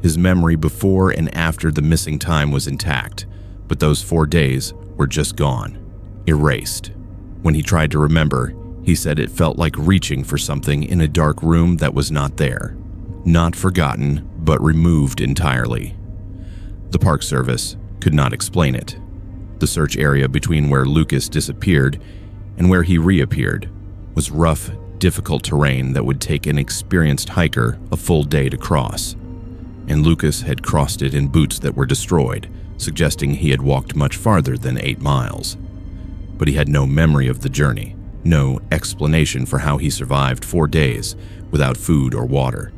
His memory before and after the missing time was intact, but those 4 days were just gone, erased. When he tried to remember, he said it felt like reaching for something in a dark room that was not there. Not forgotten, but removed entirely. The Park Service could not explain it. The search area between where Lucas disappeared and where he reappeared was rough, difficult terrain that would take an experienced hiker a full day to cross. And Lucas had crossed it in boots that were destroyed, suggesting he had walked much farther than 8 miles. But he had no memory of the journey, no explanation for how he survived 4 days without food or water,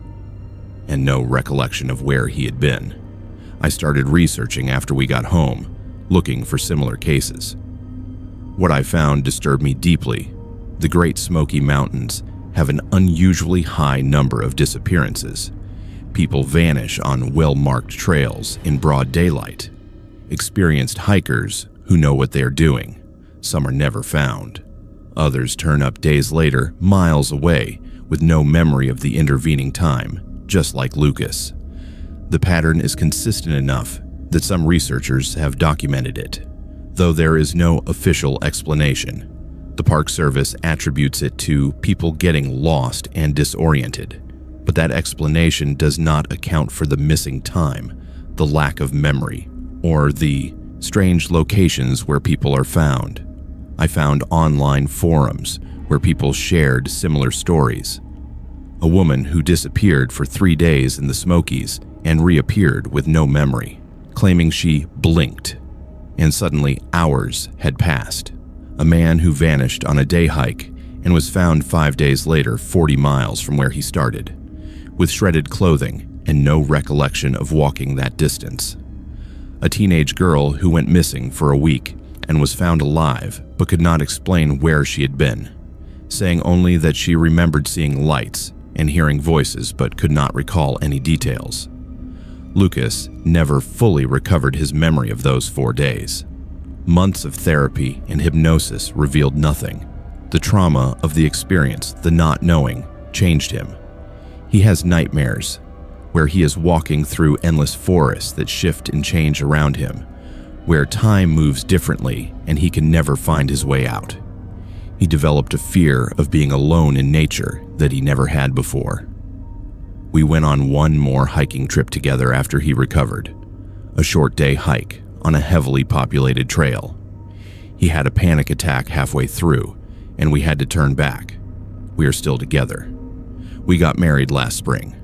and no recollection of where he had been. I started researching after we got home, looking for similar cases. What I found disturbed me deeply. The Great Smoky Mountains have an unusually high number of disappearances. People vanish on well-marked trails in broad daylight. Experienced hikers who know what they are doing. Some are never found. Others turn up days later, miles away, with no memory of the intervening time, just like Lucas. The pattern is consistent enough that some researchers have documented it, though there is no official explanation. The Park Service attributes it to people getting lost and disoriented, but that explanation does not account for the missing time, the lack of memory, or the strange locations where people are found. I found online forums where people shared similar stories. A woman who disappeared for 3 days in the Smokies and reappeared with no memory, claiming she blinked, and suddenly hours had passed. A man who vanished on a day hike and was found 5 days later 40 miles from where he started, with shredded clothing and no recollection of walking that distance. A teenage girl who went missing for a week and was found alive but could not explain where she had been, saying only that she remembered seeing lights and hearing voices but could not recall any details. Lucas never fully recovered his memory of those 4 days. Months of therapy and hypnosis revealed nothing. The trauma of the experience, the not knowing, changed him. He has nightmares, where he is walking through endless forests that shift and change around him, where time moves differently and he can never find his way out. He developed a fear of being alone in nature that he never had before. We went on one more hiking trip together after he recovered, a short day hike on a heavily populated trail. He had a panic attack halfway through, and we had to turn back. We are still together. We got married last spring,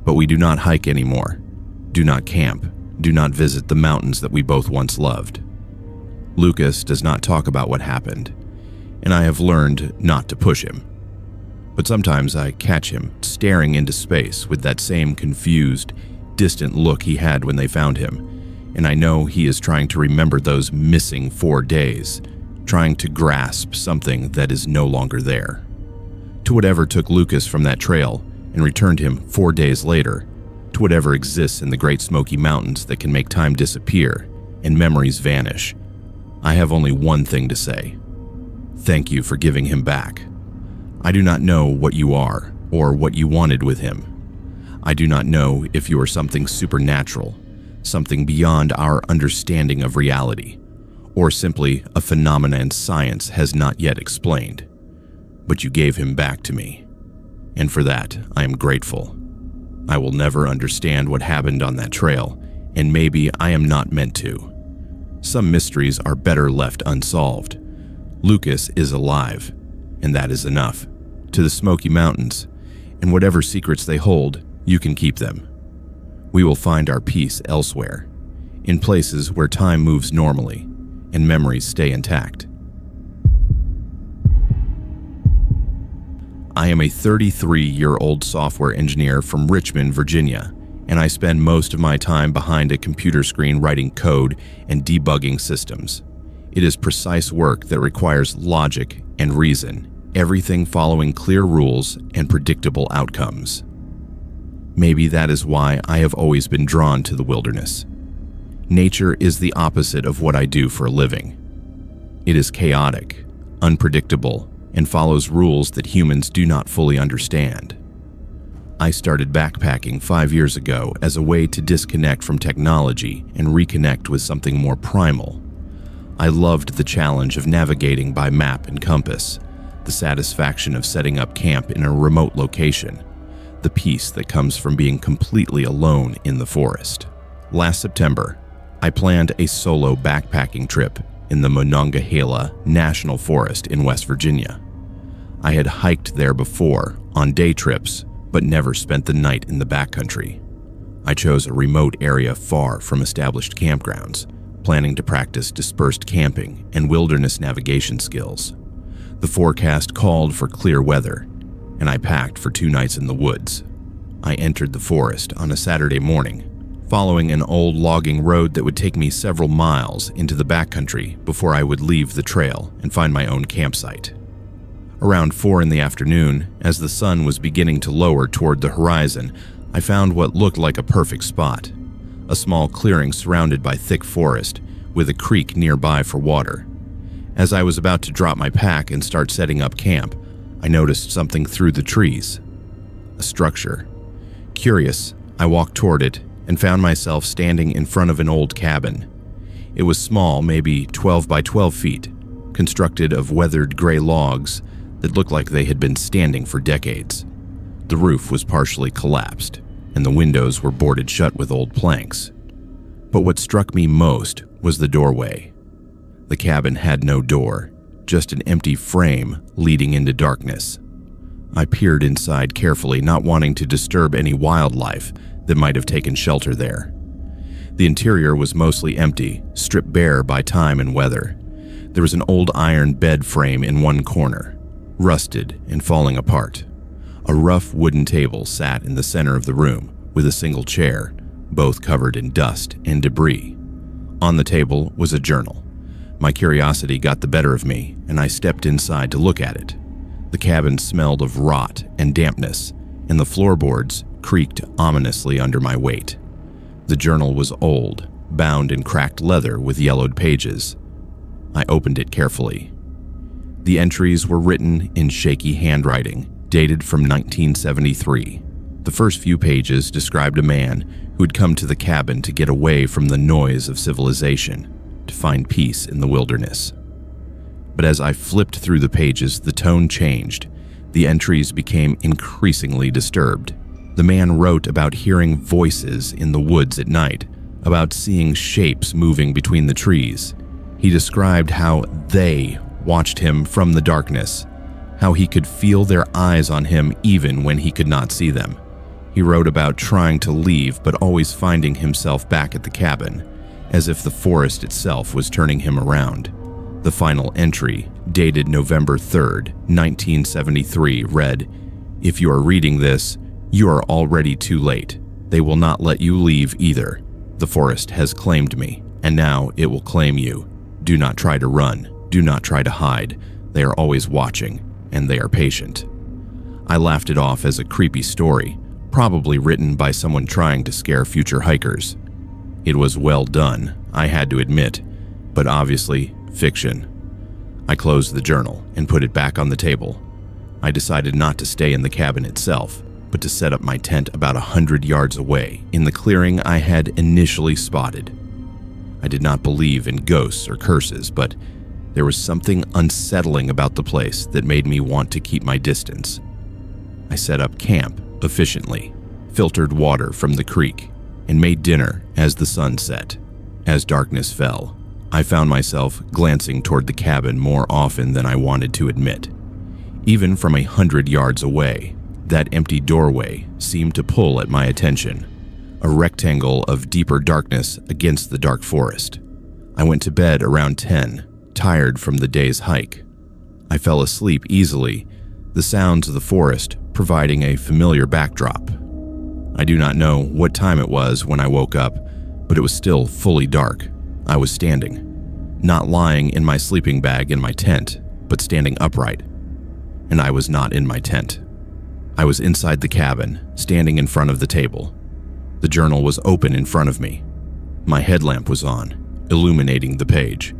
but we do not hike anymore, do not camp, do not visit the mountains that we both once loved. Lucas does not talk about what happened, and I have learned not to push him. But sometimes I catch him staring into space with that same confused, distant look he had when they found him, and I know he is trying to remember those missing 4 days, trying to grasp something that is no longer there. To whatever took Lucas from that trail and returned him 4 days later, to whatever exists in the Great Smoky Mountains that can make time disappear and memories vanish, I have only one thing to say. Thank you for giving him back. I do not know what you are or what you wanted with him. I do not know if you are something supernatural, something beyond our understanding of reality, or simply a phenomenon science has not yet explained. But you gave him back to me, and for that I am grateful. I will never understand what happened on that trail, and maybe I am not meant to. Some mysteries are better left unsolved. Lucas is alive, and that is enough. To the Smoky Mountains, and whatever secrets they hold, you can keep them. We will find our peace elsewhere, in places where time moves normally and memories stay intact. I am a 33-year-old software engineer from Richmond, Virginia, and I spend most of my time behind a computer screen writing code and debugging systems. It is precise work that requires logic and reason, everything following clear rules and predictable outcomes. Maybe that is why I have always been drawn to the wilderness. Nature is the opposite of what I do for a living. It is chaotic, unpredictable, and follows rules that humans do not fully understand. I started backpacking 5 years ago as a way to disconnect from technology and reconnect with something more primal. I loved the challenge of navigating by map and compass, the satisfaction of setting up camp in a remote location, the peace that comes from being completely alone in the forest. Last September, I planned a solo backpacking trip in the Monongahela National Forest in West Virginia. I had hiked there before on day trips, but never spent the night in the backcountry. I chose a remote area far from established campgrounds, planning to practice dispersed camping and wilderness navigation skills. The forecast called for clear weather, and I packed for 2 nights in the woods. I entered the forest on a Saturday morning, following an old logging road that would take me several miles into the backcountry before I would leave the trail and find my own campsite. Around 4 in the afternoon, as the sun was beginning to lower toward the horizon, I found what looked like a perfect spot. A small clearing surrounded by thick forest, with a creek nearby for water. As I was about to drop my pack and start setting up camp, I noticed something through the trees. a structure. Curious, I walked toward it and found myself standing in front of an old cabin. It was small, maybe 12 by 12 feet, constructed of weathered gray logs that looked like they had been standing for decades. The roof was partially collapsed, and the windows were boarded shut with old planks. But what struck me most was the doorway. The cabin had no door, just an empty frame leading into darkness. I peered inside carefully, not wanting to disturb any wildlife that might have taken shelter there. The interior was mostly empty, stripped bare by time and weather. There was an old iron bed frame in one corner, rusted and falling apart. A rough wooden table sat in the center of the room with a single chair, both covered in dust and debris. On the table was a journal. My curiosity got the better of me, and I stepped inside to look at it. The cabin smelled of rot and dampness, and the floorboards creaked ominously under my weight. The journal was old, bound in cracked leather with yellowed pages. I opened it carefully. The entries were written in shaky handwriting, dated from 1973. The first few pages described a man who had come to the cabin to get away from the noise of civilization, to find peace in the wilderness. But as I flipped through the pages, the tone changed. The entries became increasingly disturbed. The man wrote about hearing voices in the woods at night, about seeing shapes moving between the trees. He described how they watched him from the darkness, how he could feel their eyes on him even when he could not see them. He wrote about trying to leave but always finding himself back at the cabin, as if the forest itself was turning him around. The final entry, dated November 3rd, 1973, read, "If you are reading this, you are already too late. They will not let you leave either. The forest has claimed me, and now it will claim you. Do not try to run. Do not try to hide. They are always watching, and they are patient." I laughed it off as a creepy story, probably written by someone trying to scare future hikers. It was well done, I had to admit, but obviously fiction. I closed the journal and put it back on the table. I decided not to stay in the cabin itself, but to set up my tent about 100 yards away in the clearing I had initially spotted. I did not believe in ghosts or curses, but there was something unsettling about the place that made me want to keep my distance. I set up camp efficiently, filtered water from the creek, and made dinner as the sun set. As darkness fell, I found myself glancing toward the cabin more often than I wanted to admit. Even from 100 yards away, that empty doorway seemed to pull at my attention, a rectangle of deeper darkness against the dark forest. I went to bed around 10, tired from the day's hike. I fell asleep easily, the sounds of the forest providing a familiar backdrop. I do not know what time it was when I woke up, but it was still fully dark. I was standing, not lying in my sleeping bag in my tent, but standing upright. And I was not in my tent. I was inside the cabin, standing in front of the table. The journal was open in front of me. My headlamp was on, illuminating the page.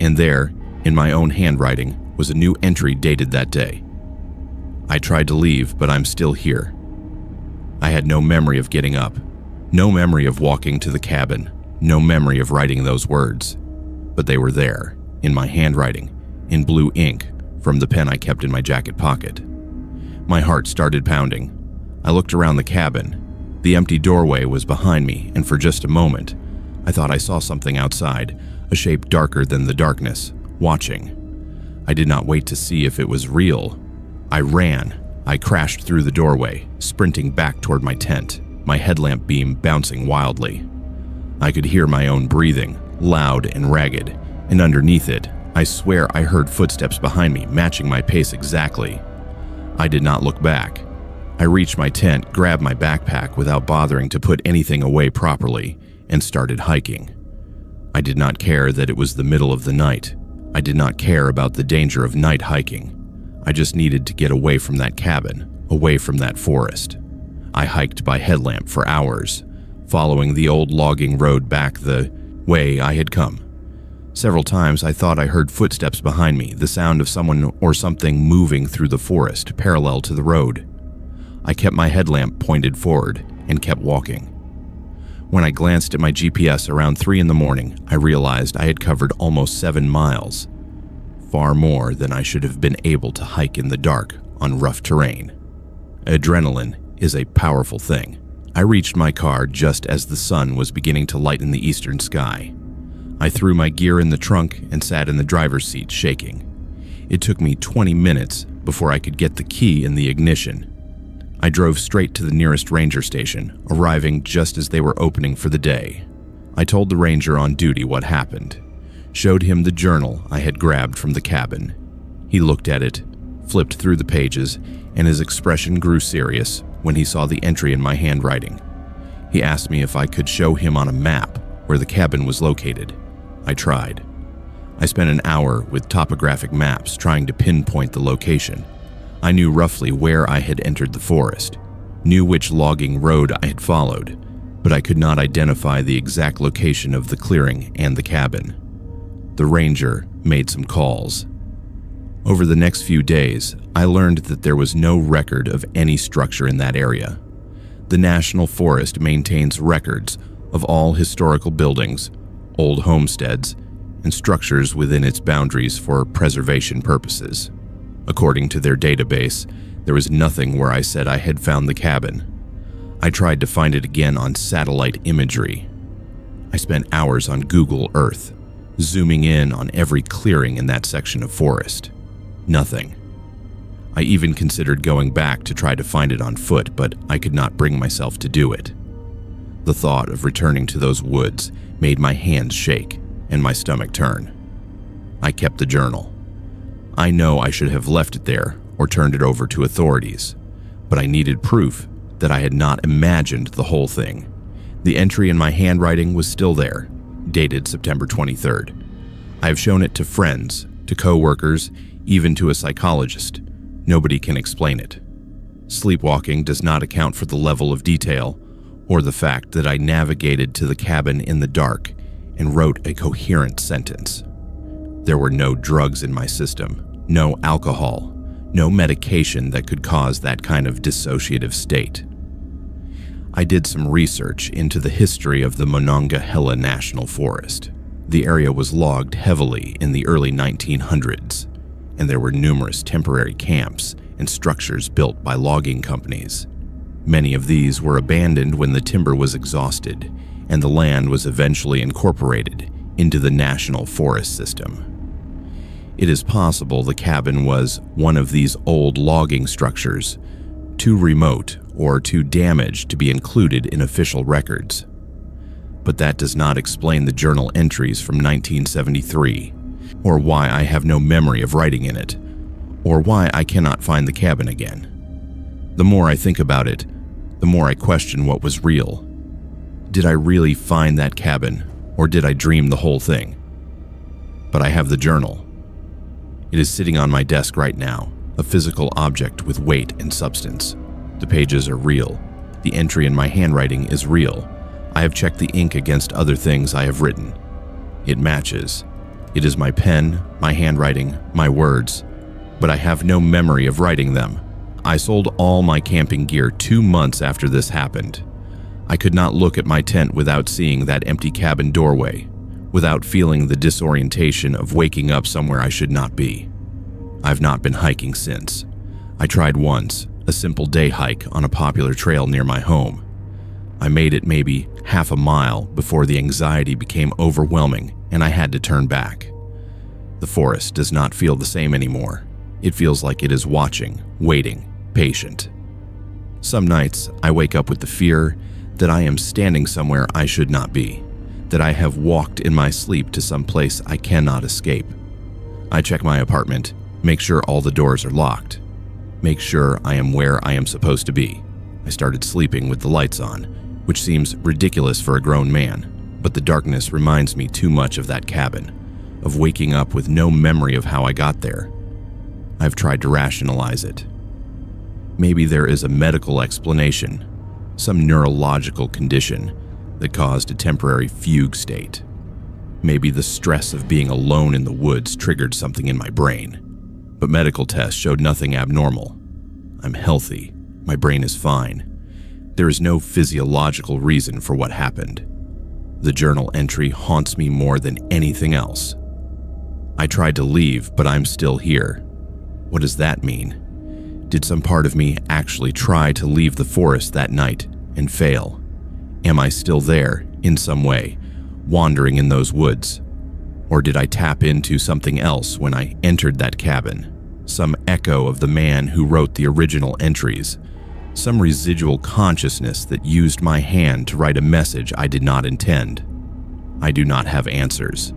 And there, in my own handwriting, was a new entry dated that day. I tried to leave, but I'm still here. I had no memory of getting up, no memory of walking to the cabin, no memory of writing those words. But they were there, in my handwriting, in blue ink, from the pen I kept in my jacket pocket. My heart started pounding. I looked around the cabin. The empty doorway was behind me, and for just a moment, I thought I saw something outside, a shape darker than the darkness, watching. I did not wait to see if it was real. I ran. I crashed through the doorway, sprinting back toward my tent, my headlamp beam bouncing wildly. I could hear my own breathing, loud and ragged, and underneath it, I swear I heard footsteps behind me, matching my pace exactly. I did not look back. I reached my tent, grabbed my backpack without bothering to put anything away properly, and started hiking. I did not care that it was the middle of the night. I did not care about the danger of night hiking. I just needed to get away from that cabin, away from that forest. I hiked by headlamp for hours, following the old logging road back the way I had come. Several times I thought I heard footsteps behind me, the sound of someone or something moving through the forest parallel to the road. I kept my headlamp pointed forward and kept walking. When I glanced at my GPS around 3 in the morning, I realized I had covered almost 7 miles, far more than I should have been able to hike in the dark on rough terrain. Adrenaline is a powerful thing. I reached my car just as the sun was beginning to lighten the eastern sky. I threw my gear in the trunk and sat in the driver's seat shaking. It took me 20 minutes before I could get the key in the ignition. I drove straight to the nearest ranger station, arriving just as they were opening for the day. I told the ranger on duty what happened, showed him the journal I had grabbed from the cabin. He looked at it, flipped through the pages, and his expression grew serious when he saw the entry in my handwriting. He asked me if I could show him on a map where the cabin was located. I tried. I spent an hour with topographic maps trying to pinpoint the location. I knew roughly where I had entered the forest, knew which logging road I had followed, but I could not identify the exact location of the clearing and the cabin. The ranger made some calls. Over the next few days, I learned that there was no record of any structure in that area. The National Forest maintains records of all historical buildings, old homesteads, and structures within its boundaries for preservation purposes. According to their database, there was nothing where I said I had found the cabin. I tried to find it again on satellite imagery. I spent hours on Google Earth, zooming in on every clearing in that section of forest. Nothing. I even considered going back to try to find it on foot, but I could not bring myself to do it. The thought of returning to those woods made my hands shake and my stomach turn. I kept the journal. I know I should have left it there or turned it over to authorities, but I needed proof that I had not imagined the whole thing. The entry in my handwriting was still there, dated September 23rd. I have shown it to friends, to co-workers, even to a psychologist. Nobody can explain it. Sleepwalking does not account for the level of detail or the fact that I navigated to the cabin in the dark and wrote a coherent sentence. There were no drugs in my system, no alcohol, no medication that could cause that kind of dissociative state. I did some research into the history of the Monongahela National Forest. The area was logged heavily in the early 1900s, and there were numerous temporary camps and structures built by logging companies. Many of these were abandoned when the timber was exhausted, and the land was eventually incorporated into the National Forest System. It is possible the cabin was one of these old logging structures, too remote or too damaged to be included in official records. But that does not explain the journal entries from 1973, or why I have no memory of writing in it, or why I cannot find the cabin again. The more I think about it, the more I question what was real. Did I really find that cabin, or did I dream the whole thing? But I have the journal. It is sitting on my desk right now, a physical object with weight and substance. The pages are real. The entry in my handwriting is real. I have checked the ink against other things I have written. It matches. It is my pen, my handwriting, my words, but I have no memory of writing them. I sold all my camping gear 2 months after this happened. I could not look at my tent without seeing that empty cabin doorway, without feeling the disorientation of waking up somewhere I should not be. I've not been hiking since. I tried once, a simple day hike on a popular trail near my home. I made it maybe half a mile before the anxiety became overwhelming and I had to turn back. The forest does not feel the same anymore. It feels like it is watching, waiting, patient. Some nights I wake up with the fear that I am standing somewhere I should not be, that I have walked in my sleep to some place I cannot escape. I check my apartment, make sure all the doors are locked, make sure I am where I am supposed to be. I started sleeping with the lights on, which seems ridiculous for a grown man, but the darkness reminds me too much of that cabin, of waking up with no memory of how I got there. I've tried to rationalize it. Maybe there is a medical explanation, some neurological condition that caused a temporary fugue state. Maybe the stress of being alone in the woods triggered something in my brain, but medical tests showed nothing abnormal. I'm healthy, My brain is fine. There is no physiological reason for what happened. The journal entry haunts me more than anything else. I tried to leave, but I'm still here. What does that mean? Did some part of me actually try to leave the forest that night and fail? Am I still there, in some way, wandering in those woods? Or did I tap into something else when I entered that cabin? Some echo of the man who wrote the original entries? Some residual consciousness that used my hand to write a message I did not intend? I do not have answers.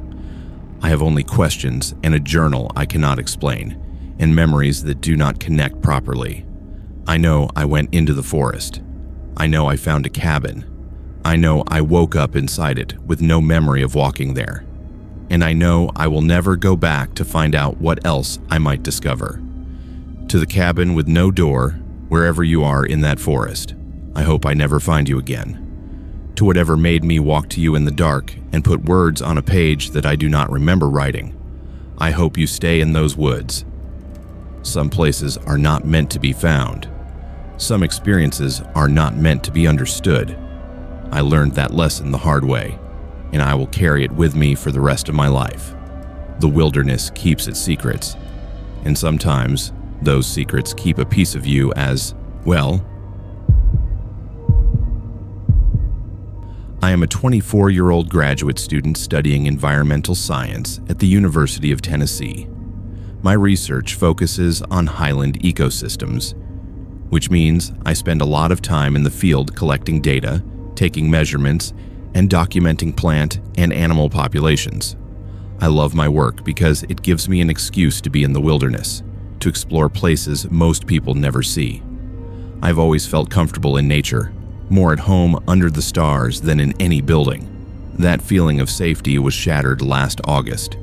I have only questions and a journal I cannot explain, and memories that do not connect properly. I know I went into the forest. I know I found a cabin. I know I woke up inside it with no memory of walking there. And I know I will never go back to find out what else I might discover. To the cabin with no door, wherever you are in that forest, I hope I never find you again. To whatever made me walk to you in the dark and put words on a page that I do not remember writing, I hope you stay in those woods. Some places are not meant to be found. Some experiences are not meant to be understood. I learned that lesson the hard way, and I will carry it with me for the rest of my life. The wilderness keeps its secrets, and sometimes those secrets keep a piece of you as, well. I am a 24-year-old graduate student studying environmental science at the University of Tennessee. My research focuses on highland ecosystems, which means I spend a lot of time in the field collecting data, taking measurements, and documenting plant and animal populations. I love my work because it gives me an excuse to be in the wilderness, to explore places most people never see. I've always felt comfortable in nature, more at home under the stars than in any building. That feeling of safety was shattered last August,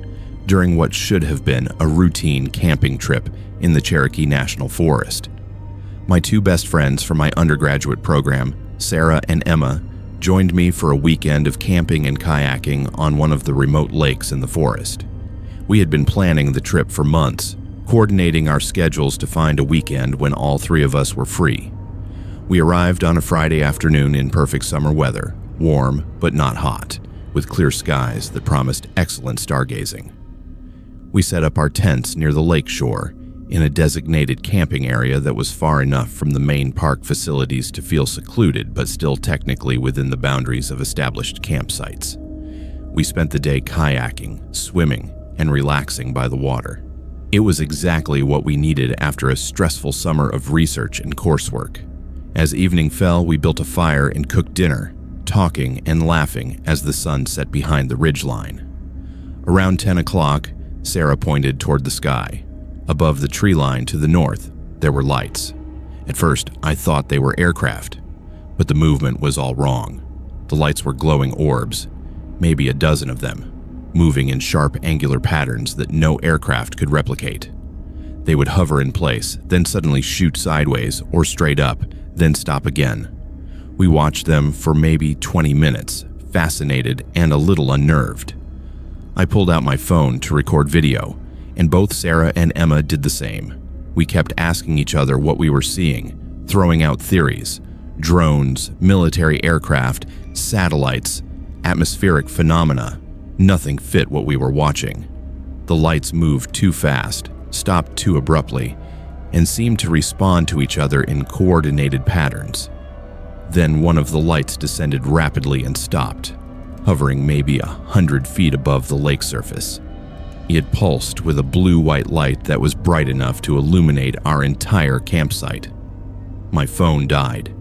during what should have been a routine camping trip in the Cherokee National Forest. My two best friends from my undergraduate program, Sarah and Emma, joined me for a weekend of camping and kayaking on one of the remote lakes in the forest. We had been planning the trip for months, coordinating our schedules to find a weekend when all three of us were free. We arrived on a Friday afternoon in perfect summer weather, warm but not hot, with clear skies that promised excellent stargazing. We set up our tents near the lake shore, in a designated camping area that was far enough from the main park facilities to feel secluded but still technically within the boundaries of established campsites. We spent the day kayaking, swimming, and relaxing by the water. It was exactly what we needed after a stressful summer of research and coursework. As evening fell, we built a fire and cooked dinner, talking and laughing as the sun set behind the ridgeline. Around 10 o'clock, Sarah pointed toward the sky. Above the tree line to the north, there were lights. At first, I thought they were aircraft, but the movement was all wrong. The lights were glowing orbs, maybe a dozen of them, moving in sharp angular patterns that no aircraft could replicate. They would hover in place, then suddenly shoot sideways or straight up, then stop again. We watched them for maybe 20 minutes, fascinated and a little unnerved. I pulled out my phone to record video, and both Sarah and Emma did the same. We kept asking each other what we were seeing, throwing out theories. Drones, military aircraft, satellites, atmospheric phenomena. Nothing fit what we were watching. The lights moved too fast, stopped too abruptly, and seemed to respond to each other in coordinated patterns. Then one of the lights descended rapidly and stopped, hovering maybe 100 feet above the lake surface. It pulsed with a blue-white light that was bright enough to illuminate our entire campsite. My phone died,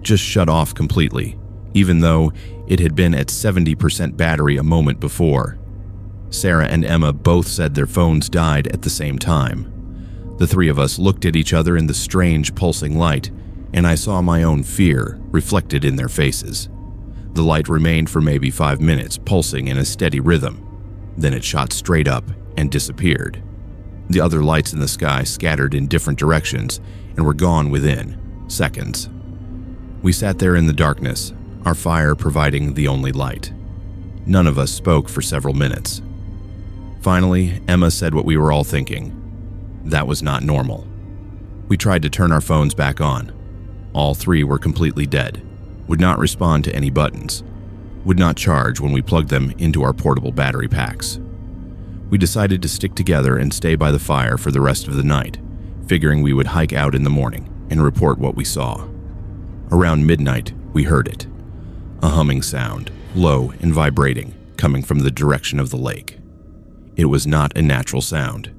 just shut off completely, even though it had been at 70% battery a moment before. Sarah and Emma both said their phones died at the same time. The three of us looked at each other in the strange pulsing light, and I saw my own fear reflected in their faces. The light remained for maybe 5 minutes, pulsing in a steady rhythm. Then it shot straight up and disappeared. The other lights in the sky scattered in different directions and were gone within seconds. We sat there in the darkness, our fire providing the only light. None of us spoke for several minutes. Finally, Emma said what we were all thinking. That was not normal. We tried to turn our phones back on. All three were completely dead, would not respond to any buttons, would not charge when we plugged them into our portable battery packs. We decided to stick together and stay by the fire for the rest of the night, figuring we would hike out in the morning and report what we saw. Around midnight, we heard it. A humming sound, low and vibrating, coming from the direction of the lake. It was not a natural sound.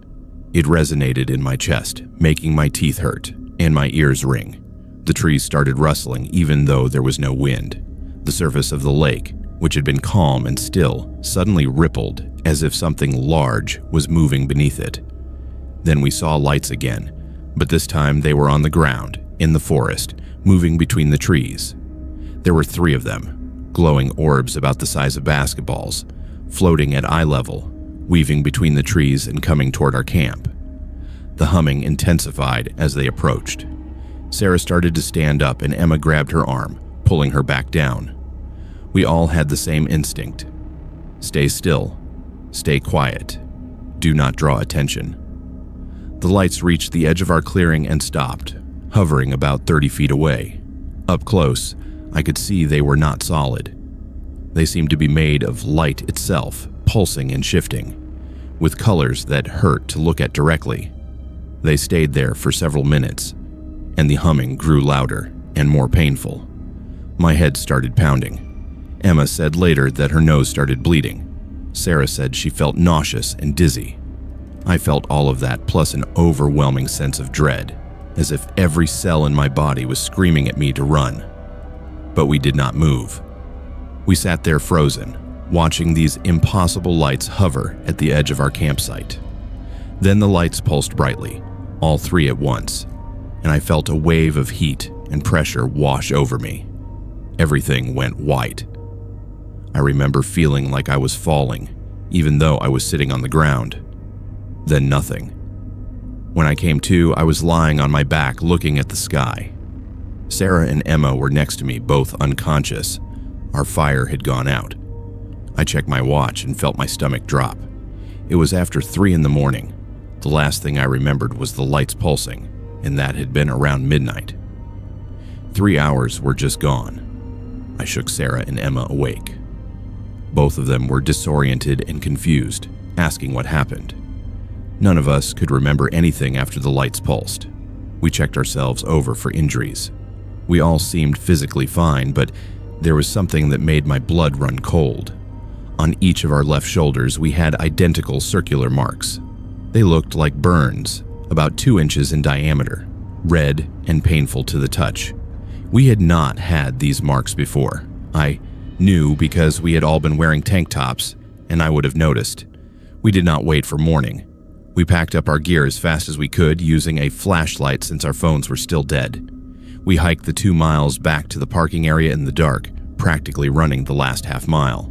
It resonated in my chest, making my teeth hurt and my ears ring. The trees started rustling even though there was no wind. The surface of the lake, which had been calm and still, suddenly rippled as if something large was moving beneath it. Then we saw lights again, but this time they were on the ground, in the forest, moving between the trees. There were 3 of them, glowing orbs about the size of basketballs, floating at eye level, weaving between the trees and coming toward our camp. The humming intensified as they approached. Sarah started to stand up and Emma grabbed her arm, pulling her back down. We all had the same instinct. Stay still. Stay quiet. Do not draw attention. The lights reached the edge of our clearing and stopped, hovering about 30 feet away. Up close, I could see they were not solid. They seemed to be made of light itself, pulsing and shifting, with colors that hurt to look at directly. They stayed there for several minutes, and the humming grew louder and more painful. My head started pounding. Emma said later that her nose started bleeding. Sarah said she felt nauseous and dizzy. I felt all of that plus an overwhelming sense of dread, as if every cell in my body was screaming at me to run. But we did not move. We sat there frozen, watching these impossible lights hover at the edge of our campsite. Then the lights pulsed brightly, all 3 at once, and I felt a wave of heat and pressure wash over me. Everything went white. I remember feeling like I was falling, even though I was sitting on the ground. Then nothing. When I came to, I was lying on my back looking at the sky. Sarah and Emma were next to me, both unconscious. Our fire had gone out. I checked my watch and felt my stomach drop. It was after 3 in the morning. The last thing I remembered was the lights pulsing, and that had been around midnight. 3 hours were just gone. I shook Sarah and Emma awake. Both of them were disoriented and confused, asking what happened. None of us could remember anything after the lights pulsed. We checked ourselves over for injuries. We all seemed physically fine, but there was something that made my blood run cold. On each of our left shoulders, we had identical circular marks. They looked like burns, about 2 inches in diameter, red and painful to the touch. We had not had these marks before. I knew because we had all been wearing tank tops, and I would have noticed. We did not wait for morning. We packed up our gear as fast as we could, using a flashlight since our phones were still dead. We hiked the 2 miles back to the parking area in the dark, practically running the last half mile.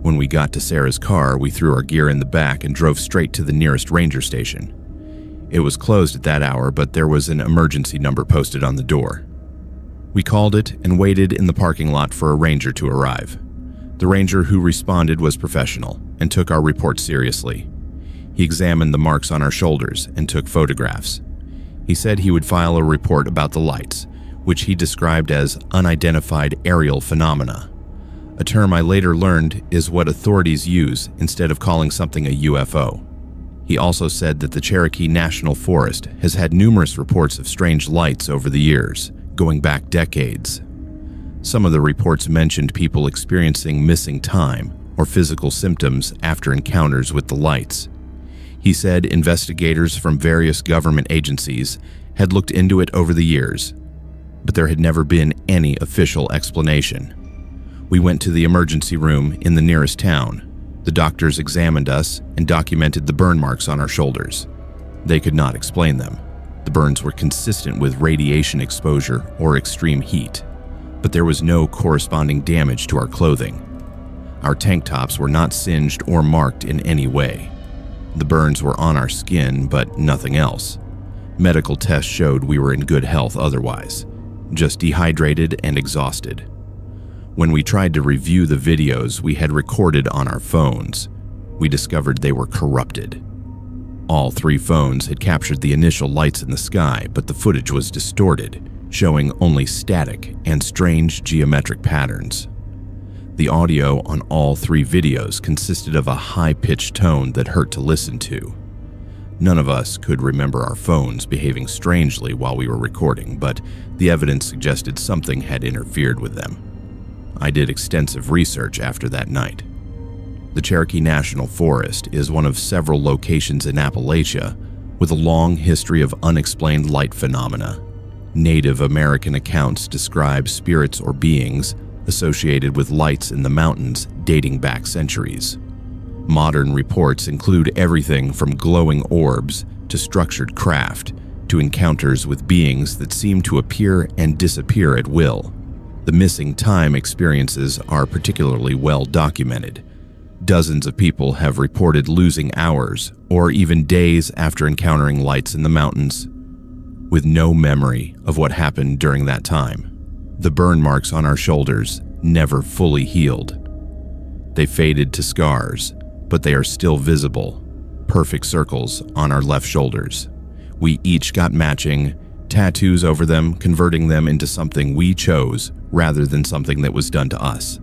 When we got to Sarah's car, we threw our gear in the back and drove straight to the nearest ranger station. It was closed at that hour, but there was an emergency number posted on the door. We called it and waited in the parking lot for a ranger to arrive. The ranger who responded was professional and took our report seriously. He examined the marks on our shoulders and took photographs. He said he would file a report about the lights, which he described as unidentified aerial phenomena. A term I later learned is what authorities use instead of calling something a UFO. He also said that the Cherokee National Forest has had numerous reports of strange lights over the years, going back decades. Some of the reports mentioned people experiencing missing time or physical symptoms after encounters with the lights. He said investigators from various government agencies had looked into it over the years, but there had never been any official explanation. We went to the emergency room in the nearest town. The doctors examined us and documented the burn marks on our shoulders. They could not explain them. The burns were consistent with radiation exposure or extreme heat, but there was no corresponding damage to our clothing. Our tank tops were not singed or marked in any way. The burns were on our skin, but nothing else. Medical tests showed we were in good health otherwise, just dehydrated and exhausted. When we tried to review the videos we had recorded on our phones, we discovered they were corrupted. All 3 phones had captured the initial lights in the sky, but the footage was distorted, showing only static and strange geometric patterns. The audio on all 3 videos consisted of a high-pitched tone that hurt to listen to. None of us could remember our phones behaving strangely while we were recording, but the evidence suggested something had interfered with them. I did extensive research after that night. The Cherokee National Forest is one of several locations in Appalachia with a long history of unexplained light phenomena. Native American accounts describe spirits or beings associated with lights in the mountains dating back centuries. Modern reports include everything from glowing orbs to structured craft to encounters with beings that seem to appear and disappear at will. The missing time experiences are particularly well documented. Dozens of people have reported losing hours or even days after encountering lights in the mountains, with no memory of what happened during that time. The burn marks on our shoulders never fully healed. They faded to scars, but they are still visible, perfect circles on our left shoulders. We each got matching tattoos over them, converting them into something we chose rather than something that was done to us.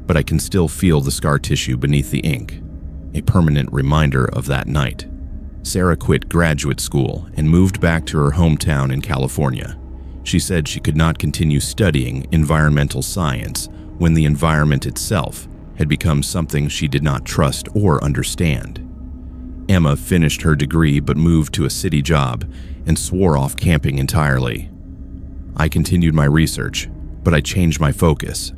But I can still feel the scar tissue beneath the ink, a permanent reminder of that night. Sarah quit graduate school and moved back to her hometown in California. She said she could not continue studying environmental science when the environment itself had become something she did not trust or understand. Emma finished her degree but moved to a city job and swore off camping entirely. I continued my research, but I changed my focus.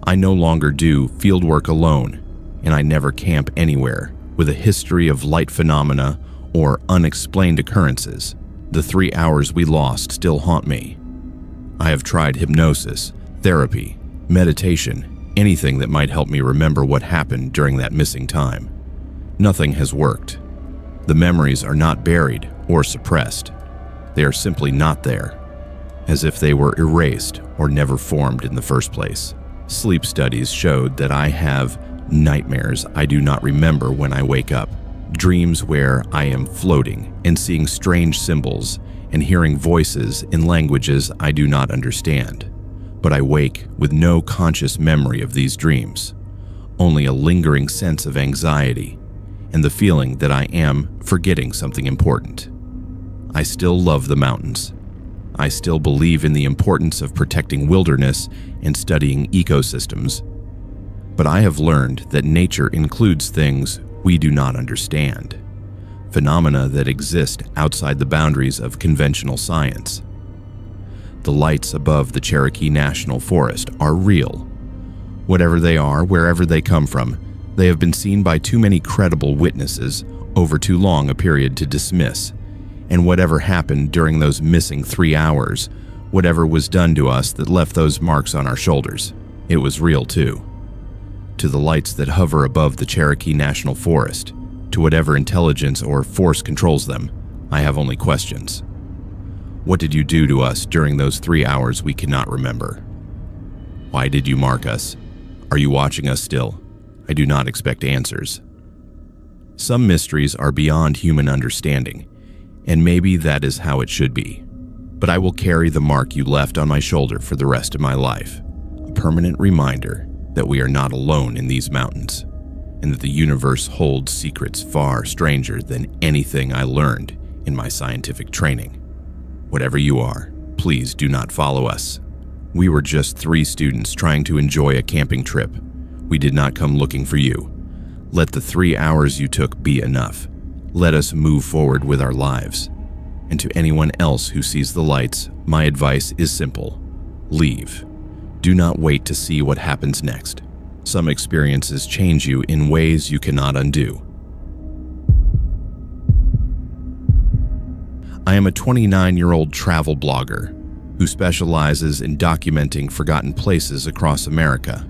I no longer do fieldwork alone, and I never camp anywhere with a history of light phenomena or unexplained occurrences. The 3 hours we lost still haunt me. I have tried hypnosis, therapy, meditation, anything that might help me remember what happened during that missing time. Nothing has worked. The memories are not buried or suppressed. They are simply not there, as if they were erased or never formed in the first place. Sleep studies showed that I have nightmares I do not remember when I wake up, dreams where I am floating and seeing strange symbols and hearing voices in languages I do not understand. But I wake with no conscious memory of these dreams, only a lingering sense of anxiety and the feeling that I am forgetting something important. I still love the mountains. I still believe in the importance of protecting wilderness and studying ecosystems. But I have learned that nature includes things we do not understand, phenomena that exist outside the boundaries of conventional science. The lights above the Cherokee National Forest are real. Whatever they are, wherever they come from, they have been seen by too many credible witnesses over too long a period to dismiss. And whatever happened during those missing 3 hours, whatever was done to us that left those marks on our shoulders, it was real too. To the lights that hover above the Cherokee National Forest, to whatever intelligence or force controls them, I have only questions. What did you do to us during those 3 hours we cannot remember? Why did you mark us? Are you watching us still? I do not expect answers. Some mysteries are beyond human understanding, and maybe that is how it should be. But I will carry the mark you left on my shoulder for the rest of my life, a permanent reminder that we are not alone in these mountains, and that the universe holds secrets far stranger than anything I learned in my scientific training. Whatever you are, please do not follow us. We were just 3 students trying to enjoy a camping trip. We did not come looking for you. Let the 3 hours you took be enough. Let us move forward with our lives. And to anyone else who sees the lights, my advice is simple. Leave. Do not wait to see what happens next. Some experiences change you in ways you cannot undo. I am a 29-year-old travel blogger who specializes in documenting forgotten places across America.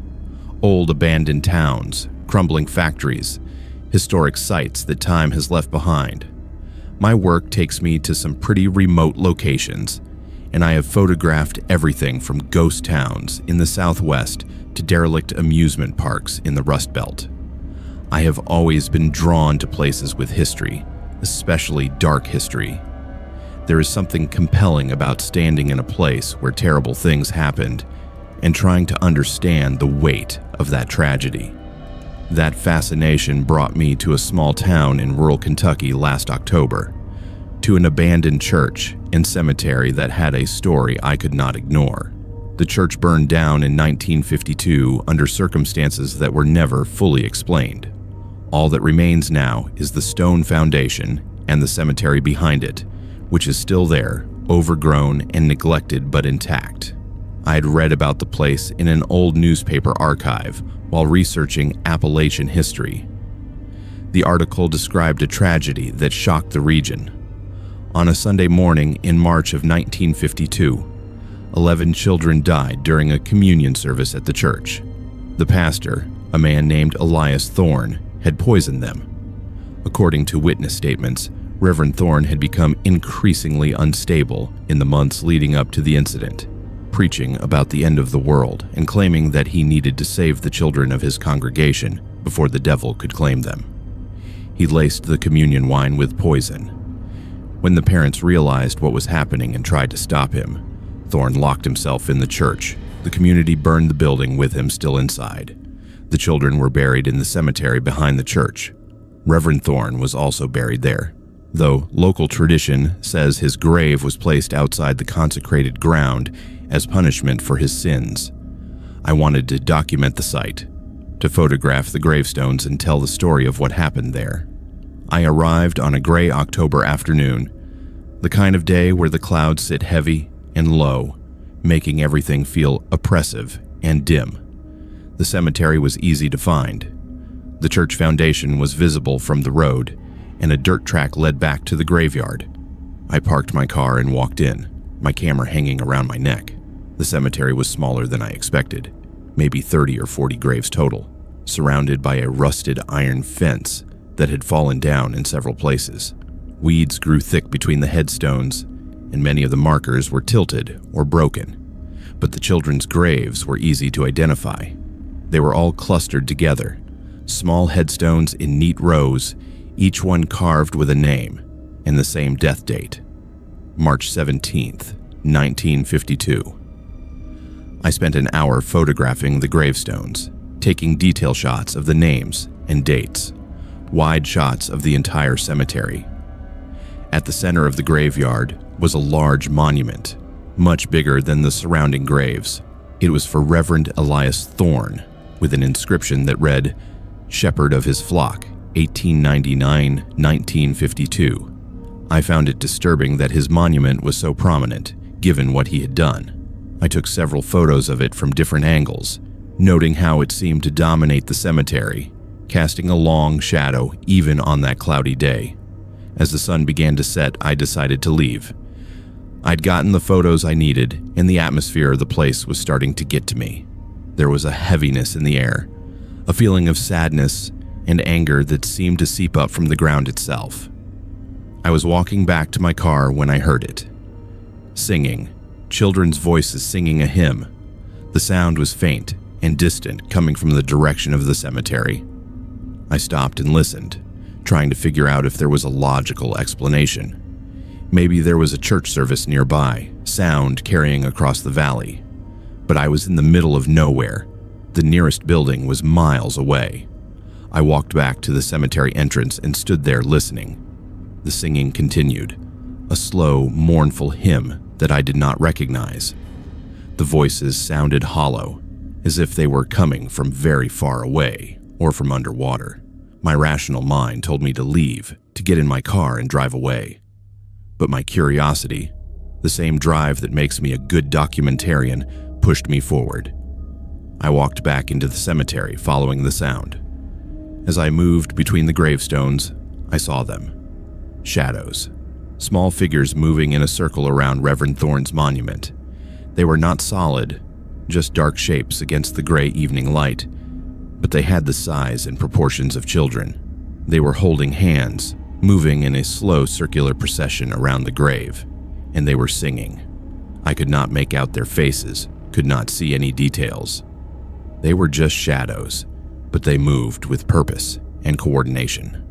Old abandoned towns, crumbling factories, historic sites that time has left behind. My work takes me to some pretty remote locations, and I have photographed everything from ghost towns in the Southwest to derelict amusement parks in the Rust Belt. I have always been drawn to places with history, especially dark history. There is something compelling about standing in a place where terrible things happened and trying to understand the weight of that tragedy. That fascination brought me to a small town in rural Kentucky last October, to an abandoned church and cemetery that had a story I could not ignore. The church burned down in 1952 under circumstances that were never fully explained. All that remains now is the stone foundation and the cemetery behind it, which is still there, overgrown and neglected but intact. I had read about the place in an old newspaper archive while researching Appalachian history. The article described a tragedy that shocked the region. On a Sunday morning in March of 1952, 11 children died during a communion service at the church. The pastor, a man named Elias Thorne, had poisoned them. According to witness statements, Reverend Thorne had become increasingly unstable in the months leading up to the incident, preaching about the end of the world and claiming that he needed to save the children of his congregation before the devil could claim them. He laced the communion wine with poison. When the parents realized what was happening and tried to stop him, Thorne locked himself in the church. The community burned the building with him still inside. The children were buried in the cemetery behind the church. Reverend Thorne was also buried there, though local tradition says his grave was placed outside the consecrated ground as punishment for his sins. I wanted to document the site, to photograph the gravestones and tell the story of what happened there. I arrived on a gray October afternoon, the kind of day where the clouds sit heavy and low, making everything feel oppressive and dim. The cemetery was easy to find. The church foundation was visible from the road, and a dirt track led back to the graveyard. I parked my car and walked in, my camera hanging around my neck. The cemetery was smaller than I expected, maybe 30 or 40 graves total, surrounded by a rusted iron fence that had fallen down in several places. Weeds grew thick between the headstones, and many of the markers were tilted or broken, but the children's graves were easy to identify. They were all clustered together, small headstones in neat rows, each one carved with a name and the same death date, March 17th, 1952. I spent an hour photographing the gravestones, taking detail shots of the names and dates, wide shots of the entire cemetery. At the center of the graveyard was a large monument, much bigger than the surrounding graves. It was for Reverend Elias Thorne, with an inscription that read, "Shepherd of his flock, 1899-1952. I found it disturbing that his monument was so prominent, given what he had done. I took several photos of it from different angles, noting how it seemed to dominate the cemetery, casting a long shadow even on that cloudy day. As the sun began to set, I decided to leave. I'd gotten the photos I needed, and the atmosphere of the place was starting to get to me. There was a heaviness in the air, a feeling of sadness and anger that seemed to seep up from the ground itself. I was walking back to my car when I heard it. Singing, children's voices singing a hymn. The sound was faint and distant, coming from the direction of the cemetery. I stopped and listened, trying to figure out if there was a logical explanation. Maybe there was a church service nearby, sound carrying across the valley. But I was in the middle of nowhere. The nearest building was miles away. I walked back to the cemetery entrance and stood there listening. The singing continued, a slow, mournful hymn that I did not recognize. The voices sounded hollow, as if they were coming from very far away or from underwater. My rational mind told me to leave, to get in my car and drive away. But my curiosity, the same drive that makes me a good documentarian, pushed me forward. I walked back into the cemetery, following the sound. As I moved between the gravestones, I saw them. Shadows. Small figures moving in a circle around Reverend Thorne's monument. They were not solid, just dark shapes against the gray evening light, but they had the size and proportions of children. They were holding hands, moving in a slow circular procession around the grave, and they were singing. I could not make out their faces, could not see any details. They were just shadows, but they moved with purpose and coordination.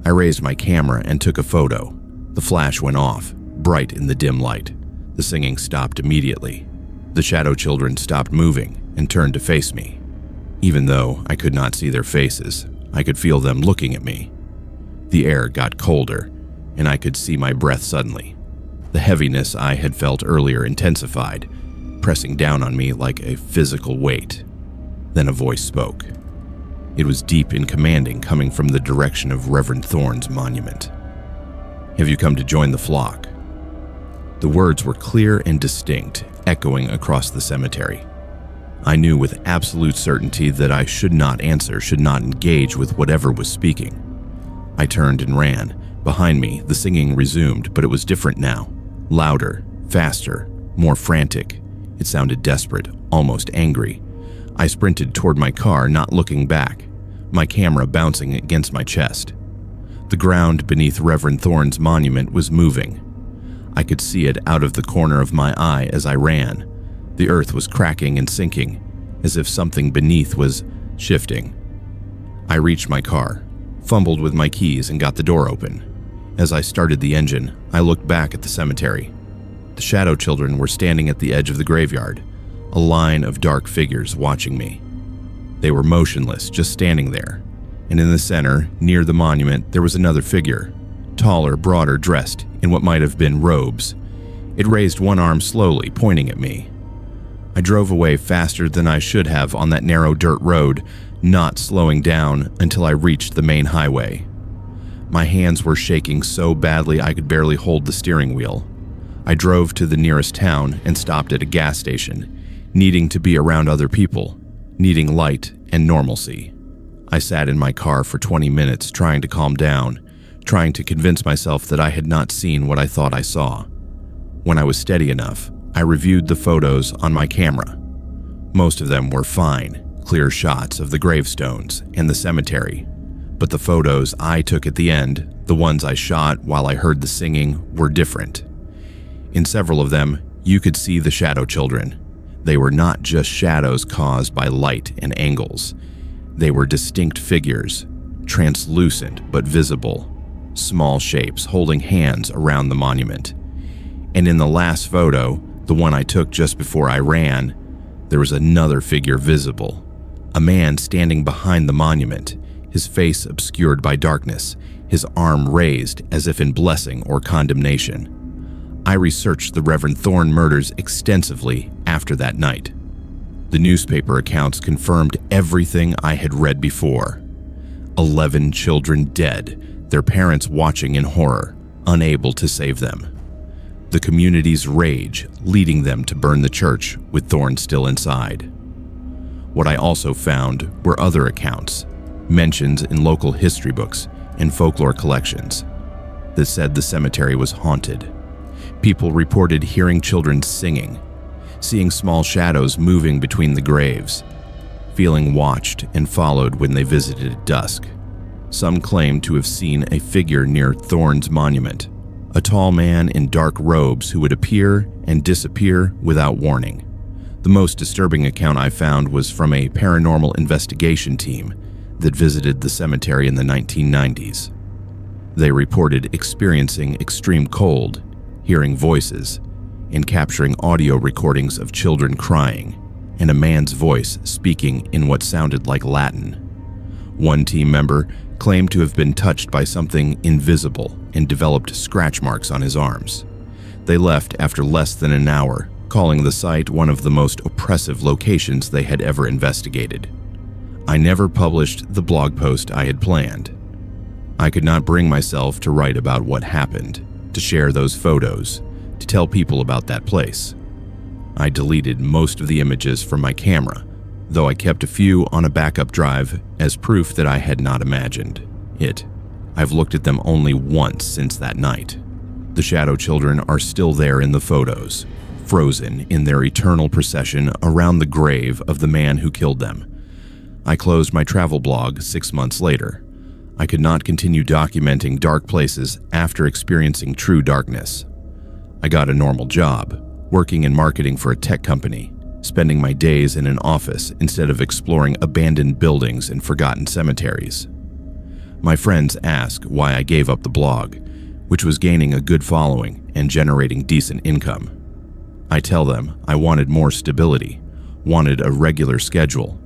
I raised my camera and took a photo. The flash went off, bright in the dim light. The singing stopped immediately. The shadow children stopped moving and turned to face me. Even though I could not see their faces, I could feel them looking at me. The air got colder, and I could see my breath suddenly. The heaviness I had felt earlier intensified, pressing down on me like a physical weight. Then a voice spoke. It was deep and commanding, coming from the direction of Reverend Thorne's monument. "Have you come to join the flock?" The words were clear and distinct, echoing across the cemetery. I knew with absolute certainty that I should not answer, should not engage with whatever was speaking. I turned and ran. Behind me, the singing resumed, but it was different now. Louder, faster, more frantic. It sounded desperate, almost angry. I sprinted toward my car, not looking back, my camera bouncing against my chest. The ground beneath Reverend Thorne's monument was moving. I could see it out of the corner of my eye as I ran. The earth was cracking and sinking, as if something beneath was shifting. I reached my car, fumbled with my keys, and got the door open. As I started the engine, I looked back at the cemetery. The shadow children were standing at the edge of the graveyard, a line of dark figures watching me. They were motionless, just standing there. And in the center, near the monument, there was another figure, taller, broader, dressed in what might have been robes. It raised one arm slowly, pointing at me. I drove away faster than I should have on that narrow dirt road, not slowing down until I reached the main highway. My hands were shaking so badly I could barely hold the steering wheel. I drove to the nearest town and stopped at a gas station, needing to be around other people, needing light and normalcy. I sat in my car for 20 minutes trying to calm down, trying to convince myself that I had not seen what I thought I saw. When I was steady enough, I reviewed the photos on my camera. Most of them were fine, clear shots of the gravestones and the cemetery. But the photos I took at the end, the ones I shot while I heard the singing, were different. In several of them, you could see the shadow children. They were not just shadows caused by light and angles. They were distinct figures, translucent but visible, small shapes holding hands around the monument. And in the last photo, the one I took just before I ran, there was another figure visible, a man standing behind the monument, his face obscured by darkness, his arm raised as if in blessing or condemnation. I researched the Reverend Thorne murders extensively after that night. The newspaper accounts confirmed everything I had read before. 11 children dead, their parents watching in horror, unable to save them. The community's rage leading them to burn the church with Thorne still inside. What I also found were other accounts, mentions in local history books and folklore collections, that said the cemetery was haunted. People reported hearing children singing, seeing small shadows moving between the graves, feeling watched and followed when they visited at dusk. Some claimed to have seen a figure near Thorne's monument, a tall man in dark robes who would appear and disappear without warning. The most disturbing account I found was from a paranormal investigation team that visited the cemetery in the 1990s. They reported experiencing extreme cold, hearing voices, and capturing audio recordings of children crying, and a man's voice speaking in what sounded like Latin. One team member claimed to have been touched by something invisible and developed scratch marks on his arms. They left after less than an hour, calling the site one of the most oppressive locations they had ever investigated. I never published the blog post I had planned. I could not bring myself to write about what happened, to share those photos, to tell people about that place. I deleted most of the images from my camera, though I kept a few on a backup drive as proof that I had not imagined it. I've looked at them only once since that night. The shadow children are still there in the photos, frozen in their eternal procession around the grave of the man who killed them. I closed my travel blog 6 months later. I could not continue documenting dark places after experiencing true darkness. I got a normal job, working in marketing for a tech company, spending my days in an office instead of exploring abandoned buildings and forgotten cemeteries. My friends ask why I gave up the blog, which was gaining a good following and generating decent income. I tell them I wanted more stability, wanted a regular schedule.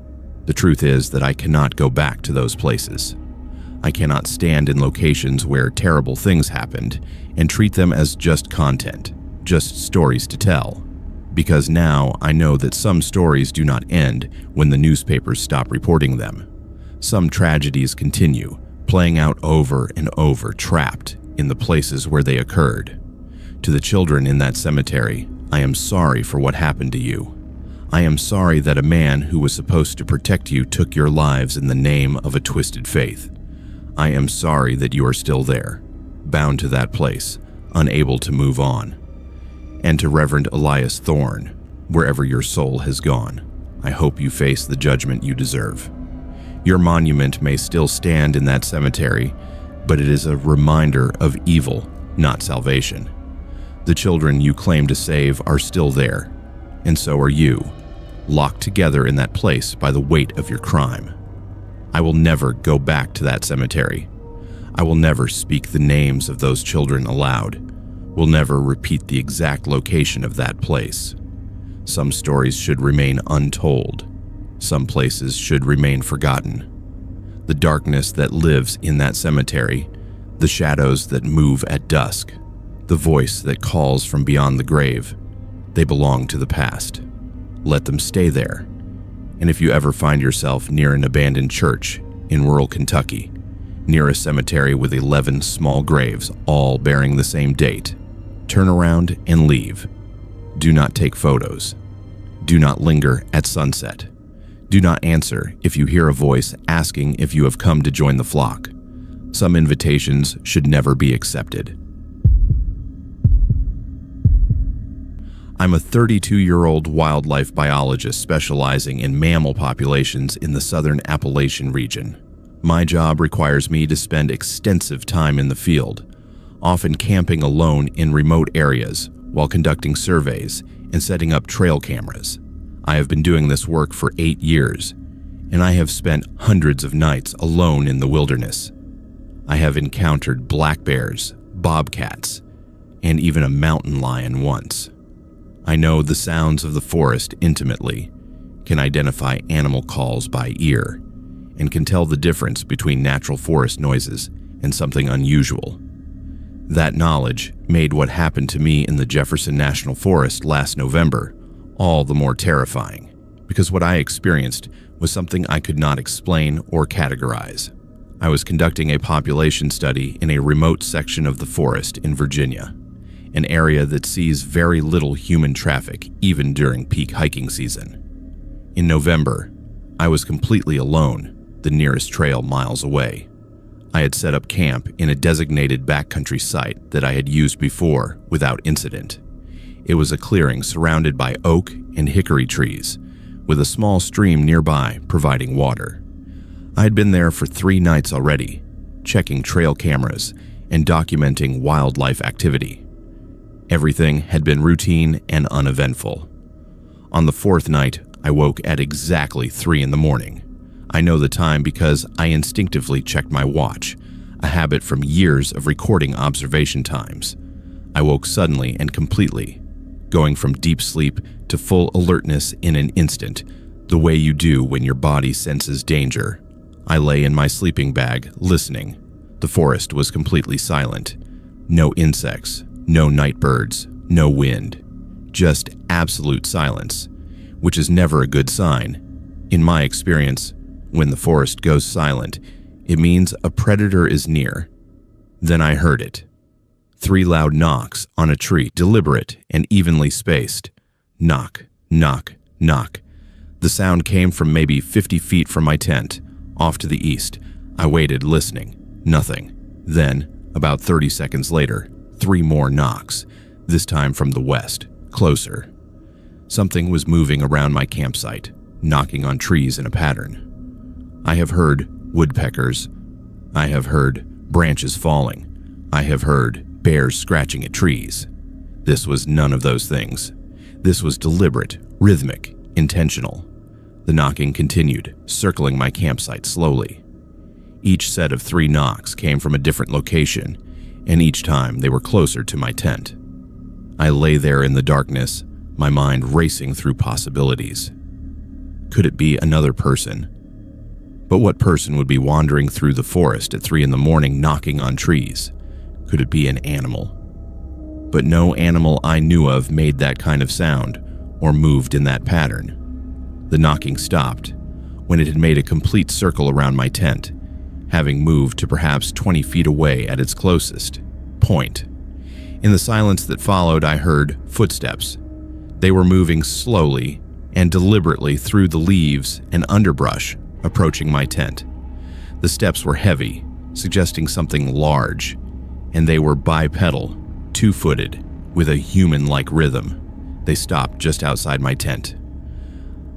The truth is that I cannot go back to those places. I cannot stand in locations where terrible things happened and treat them as just content, just stories to tell. Because now I know that some stories do not end when the newspapers stop reporting them. Some tragedies continue, playing out over and over, trapped in the places where they occurred. To the children in that cemetery, I am sorry for what happened to you. I am sorry that a man who was supposed to protect you took your lives in the name of a twisted faith. I am sorry that you are still there, bound to that place, unable to move on. And to Reverend Elias Thorne, wherever your soul has gone, I hope you face the judgment you deserve. Your monument may still stand in that cemetery, but it is a reminder of evil, not salvation. The children you claim to save are still there, and so are you, locked together in that place by the weight of your crime. I will never go back to that cemetery. I will never speak the names of those children aloud. Will never repeat the exact location of that place. Some stories should remain untold. Some places should remain forgotten. The darkness that lives in that cemetery, the shadows that move at dusk, the voice that calls from beyond the grave, they belong to the past. Let them stay there. And if you ever find yourself near an abandoned church in rural Kentucky, near a cemetery with 11 small graves, all bearing the same date, turn around and leave. Do not take photos. Do not linger at sunset. Do not answer if you hear a voice asking if you have come to join the flock. Some invitations should never be accepted. I'm a 32-year-old wildlife biologist specializing in mammal populations in the southern Appalachian region. My job requires me to spend extensive time in the field, often camping alone in remote areas while conducting surveys and setting up trail cameras. I have been doing this work for 8 years, and I have spent hundreds of nights alone in the wilderness. I have encountered black bears, bobcats, and even a mountain lion once. I know the sounds of the forest intimately, can identify animal calls by ear, and can tell the difference between natural forest noises and something unusual. That knowledge made what happened to me in the Jefferson National Forest last November all the more terrifying, because what I experienced was something I could not explain or categorize. I was conducting a population study in a remote section of the forest in Virginia, an area that sees very little human traffic even during peak hiking season. In November, I was completely alone, the nearest trail miles away. I had set up camp in a designated backcountry site that I had used before without incident. It was a clearing surrounded by oak and hickory trees, with a small stream nearby providing water. I had been there for 3 nights already, checking trail cameras and documenting wildlife activity. Everything had been routine and uneventful. On the 4th night, I woke at exactly 3 in the morning. I know the time because I instinctively checked my watch, a habit from years of recording observation times. I woke suddenly and completely, going from deep sleep to full alertness in an instant, the way you do when your body senses danger. I lay in my sleeping bag, listening. The forest was completely silent. No insects, no night birds, no wind. Just absolute silence, which is never a good sign. In my experience, when the forest goes silent, it means a predator is near. Then I heard it. 3 loud knocks on a tree, deliberate and evenly spaced. Knock, knock, knock. The sound came from maybe 50 feet from my tent, off to the east. I waited, listening. Nothing. Then, about 30 seconds later, 3 more knocks, this time from the west, closer. Something was moving around my campsite, knocking on trees in a pattern. I have heard woodpeckers. I have heard branches falling. I have heard bears scratching at trees. This was none of those things. This was deliberate, rhythmic, intentional. The knocking continued, circling my campsite slowly. Each set of 3 knocks came from a different location, and each time they were closer to my tent. I lay there in the darkness, my mind racing through possibilities. Could it be another person? But what person would be wandering through the forest at 3 a.m. knocking on trees? Could it be an animal? But no animal I knew of made that kind of sound or moved in that pattern. The knocking stopped when it had made a complete circle around my tent, having moved to perhaps 20 feet away at its closest point. In the silence that followed, I heard footsteps. They were moving slowly and deliberately through the leaves and underbrush, approaching my tent. The steps were heavy, suggesting something large, and they were bipedal, 2-footed, with a human-like rhythm. They stopped just outside my tent.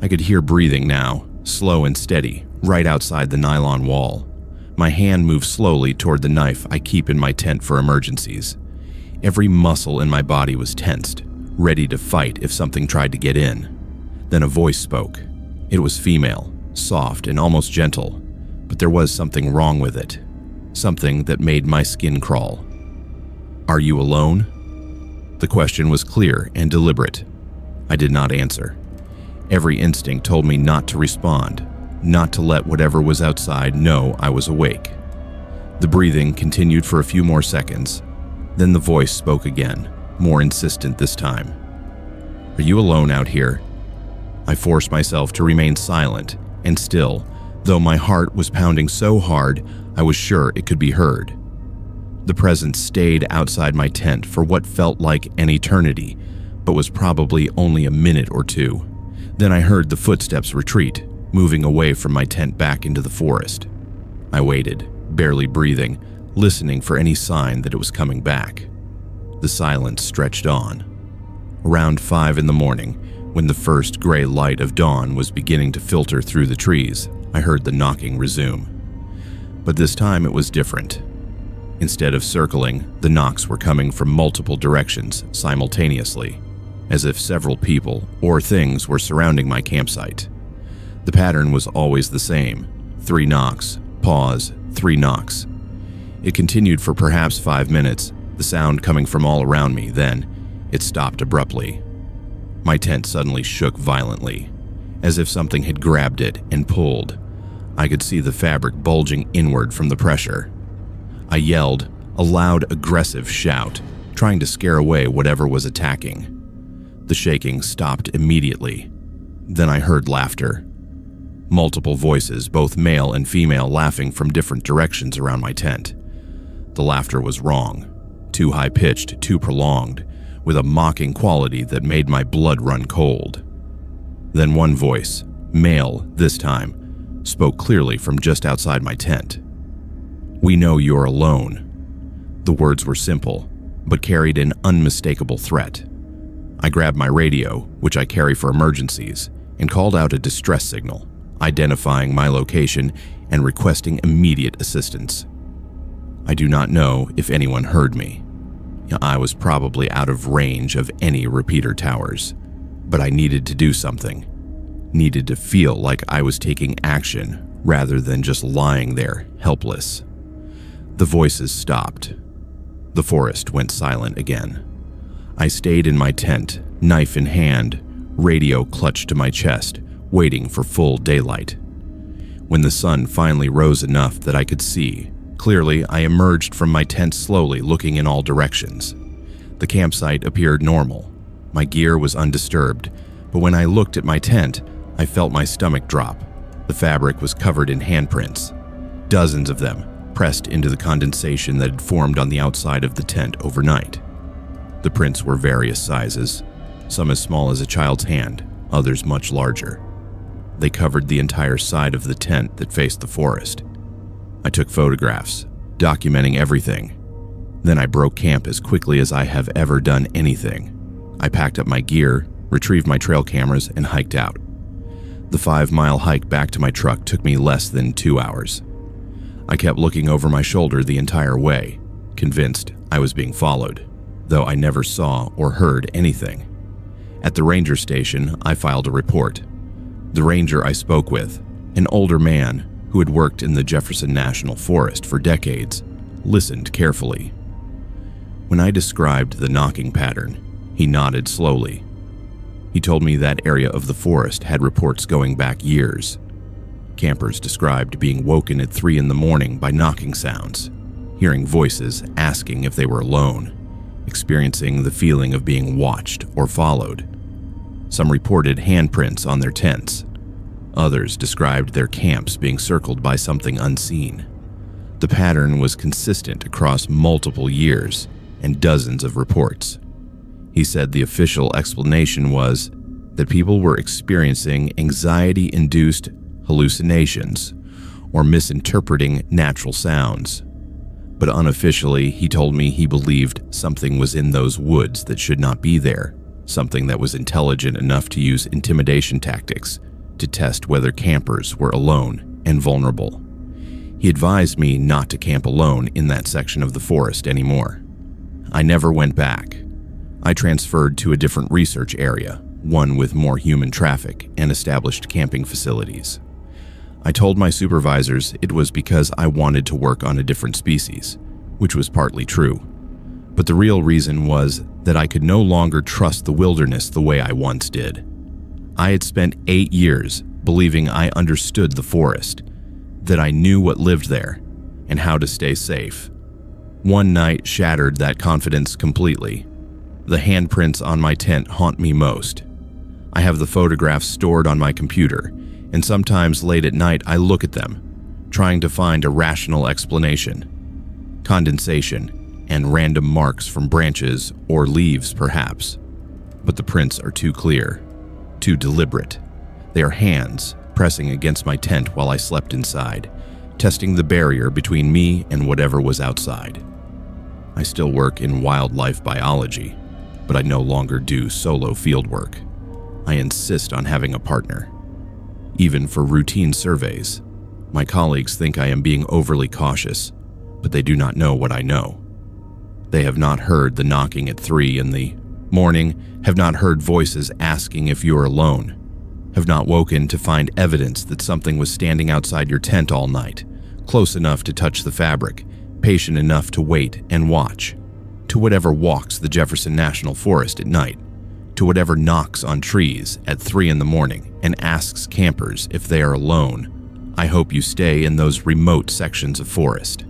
I could hear breathing now, slow and steady, right outside the nylon wall. My hand moved slowly toward the knife I keep in my tent for emergencies. Every muscle in my body was tensed, ready to fight if something tried to get in. Then a voice spoke. It was female, soft and almost gentle, but there was something wrong with it. Something that made my skin crawl. "Are you alone?" The question was clear and deliberate. I did not answer. Every instinct told me not to respond, not to let whatever was outside know I was awake. The breathing continued for a few more seconds. Then the voice spoke again, more insistent this time. "Are you alone out here?" I forced myself to remain silent and still, though my heart was pounding so hard I was sure it could be heard. The presence stayed outside my tent for what felt like an eternity, but was probably only a minute or two. Then I heard the footsteps retreat, moving away from my tent back into the forest. I waited, barely breathing, listening for any sign that it was coming back. The silence stretched on. Around 5 a.m, when the first gray light of dawn was beginning to filter through the trees, I heard the knocking resume. But this time it was different. Instead of circling, the knocks were coming from multiple directions simultaneously, as if several people or things were surrounding my campsite. The pattern was always the same: 3 knocks, pause, 3 knocks. It continued for perhaps 5 minutes, the sound coming from all around me. Then it stopped abruptly. My tent suddenly shook violently, as if something had grabbed it and pulled. I could see the fabric bulging inward from the pressure. I yelled, a loud, aggressive shout, trying to scare away whatever was attacking. The shaking stopped immediately. Then I heard laughter. Multiple voices, both male and female, laughing from different directions around my tent. The laughter was wrong, too high-pitched, too prolonged, with a mocking quality that made my blood run cold. Then one voice, male this time, spoke clearly from just outside my tent. "We know you're alone." The words were simple, but carried an unmistakable threat. I grabbed my radio, which I carry for emergencies, and called out a distress signal, identifying my location and requesting immediate assistance. I do not know if anyone heard me. I was probably out of range of any repeater towers, but I needed to do something. Needed to feel like I was taking action rather than just lying there, helpless. The voices stopped. The forest went silent again. I stayed in my tent, knife in hand, radio clutched to my chest, waiting for full daylight. When the sun finally rose enough that I could see, clearly I emerged from my tent slowly, looking in all directions. The campsite appeared normal. My gear was undisturbed, but when I looked at my tent, I felt my stomach drop. The fabric was covered in handprints, dozens of them, pressed into the condensation that had formed on the outside of the tent overnight. The prints were various sizes, some as small as a child's hand, others much larger. They covered the entire side of the tent that faced the forest. I took photographs, documenting everything. Then I broke camp as quickly as I have ever done anything. I packed up my gear, retrieved my trail cameras, and hiked out. The 5-mile hike back to my truck took me less than 2 hours. I kept looking over my shoulder the entire way, convinced I was being followed, though I never saw or heard anything. At the ranger station, I filed a report. The ranger I spoke with, an older man who had worked in the Jefferson National Forest for decades, listened carefully. When I described the knocking pattern, He nodded slowly. He told me that area of the forest had reports going back years. Campers described being woken at 3 in the morning by knocking sounds, hearing voices asking if they were alone, experiencing the feeling of being watched or followed. Some reported handprints on their tents. Others described their camps being circled by something unseen. The pattern was consistent across multiple years and dozens of reports. He said the official explanation was that people were experiencing anxiety-induced hallucinations or misinterpreting natural sounds. But unofficially, he told me he believed something was in those woods that should not be there, something that was intelligent enough to use intimidation tactics to test whether campers were alone and vulnerable. He advised me not to camp alone in that section of the forest anymore. I never went back. I transferred to a different research area, one with more human traffic and established camping facilities. I told my supervisors it was because I wanted to work on a different species, which was partly true. But the real reason was that I could no longer trust the wilderness the way I once did. I had spent 8 years believing I understood the forest, that I knew what lived there and how to stay safe. One night shattered that confidence completely. The handprints on my tent haunt me most. I have the photographs stored on my computer, and sometimes late at night I look at them, trying to find a rational explanation. Condensation and random marks from branches or leaves, perhaps. But the prints are too clear, too deliberate. They are hands pressing against my tent while I slept inside, testing the barrier between me and whatever was outside. I still work in wildlife biology, but I no longer do solo fieldwork. I insist on having a partner. Even for routine surveys, my colleagues think I am being overly cautious, but they do not know what I know. They have not heard the knocking at 3 in the morning, have not heard voices asking if you are alone, have not woken to find evidence that something was standing outside your tent all night, close enough to touch the fabric, patient enough to wait and watch, to whatever walks the Jefferson National Forest at night, to whatever knocks on trees at 3 in the morning and asks campers if they are alone. I hope you stay in those remote sections of forest.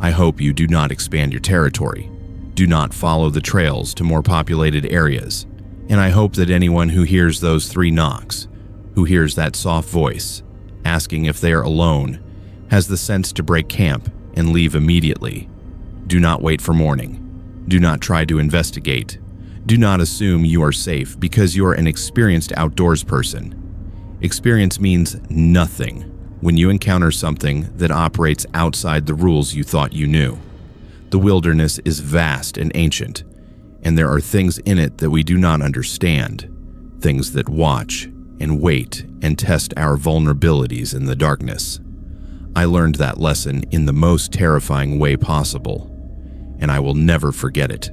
I hope you do not expand your territory, do not follow the trails to more populated areas, and I hope that anyone who hears those 3 knocks, who hears that soft voice, asking if they are alone, has the sense to break camp and leave immediately. Do not wait for morning. Do not try to investigate. Do not assume you are safe because you are an experienced outdoors person. Experience means nothing when you encounter something that operates outside the rules you thought you knew. The wilderness is vast and ancient, and there are things in it that we do not understand, things that watch and wait and test our vulnerabilities in the darkness. I learned that lesson in the most terrifying way possible, and I will never forget it.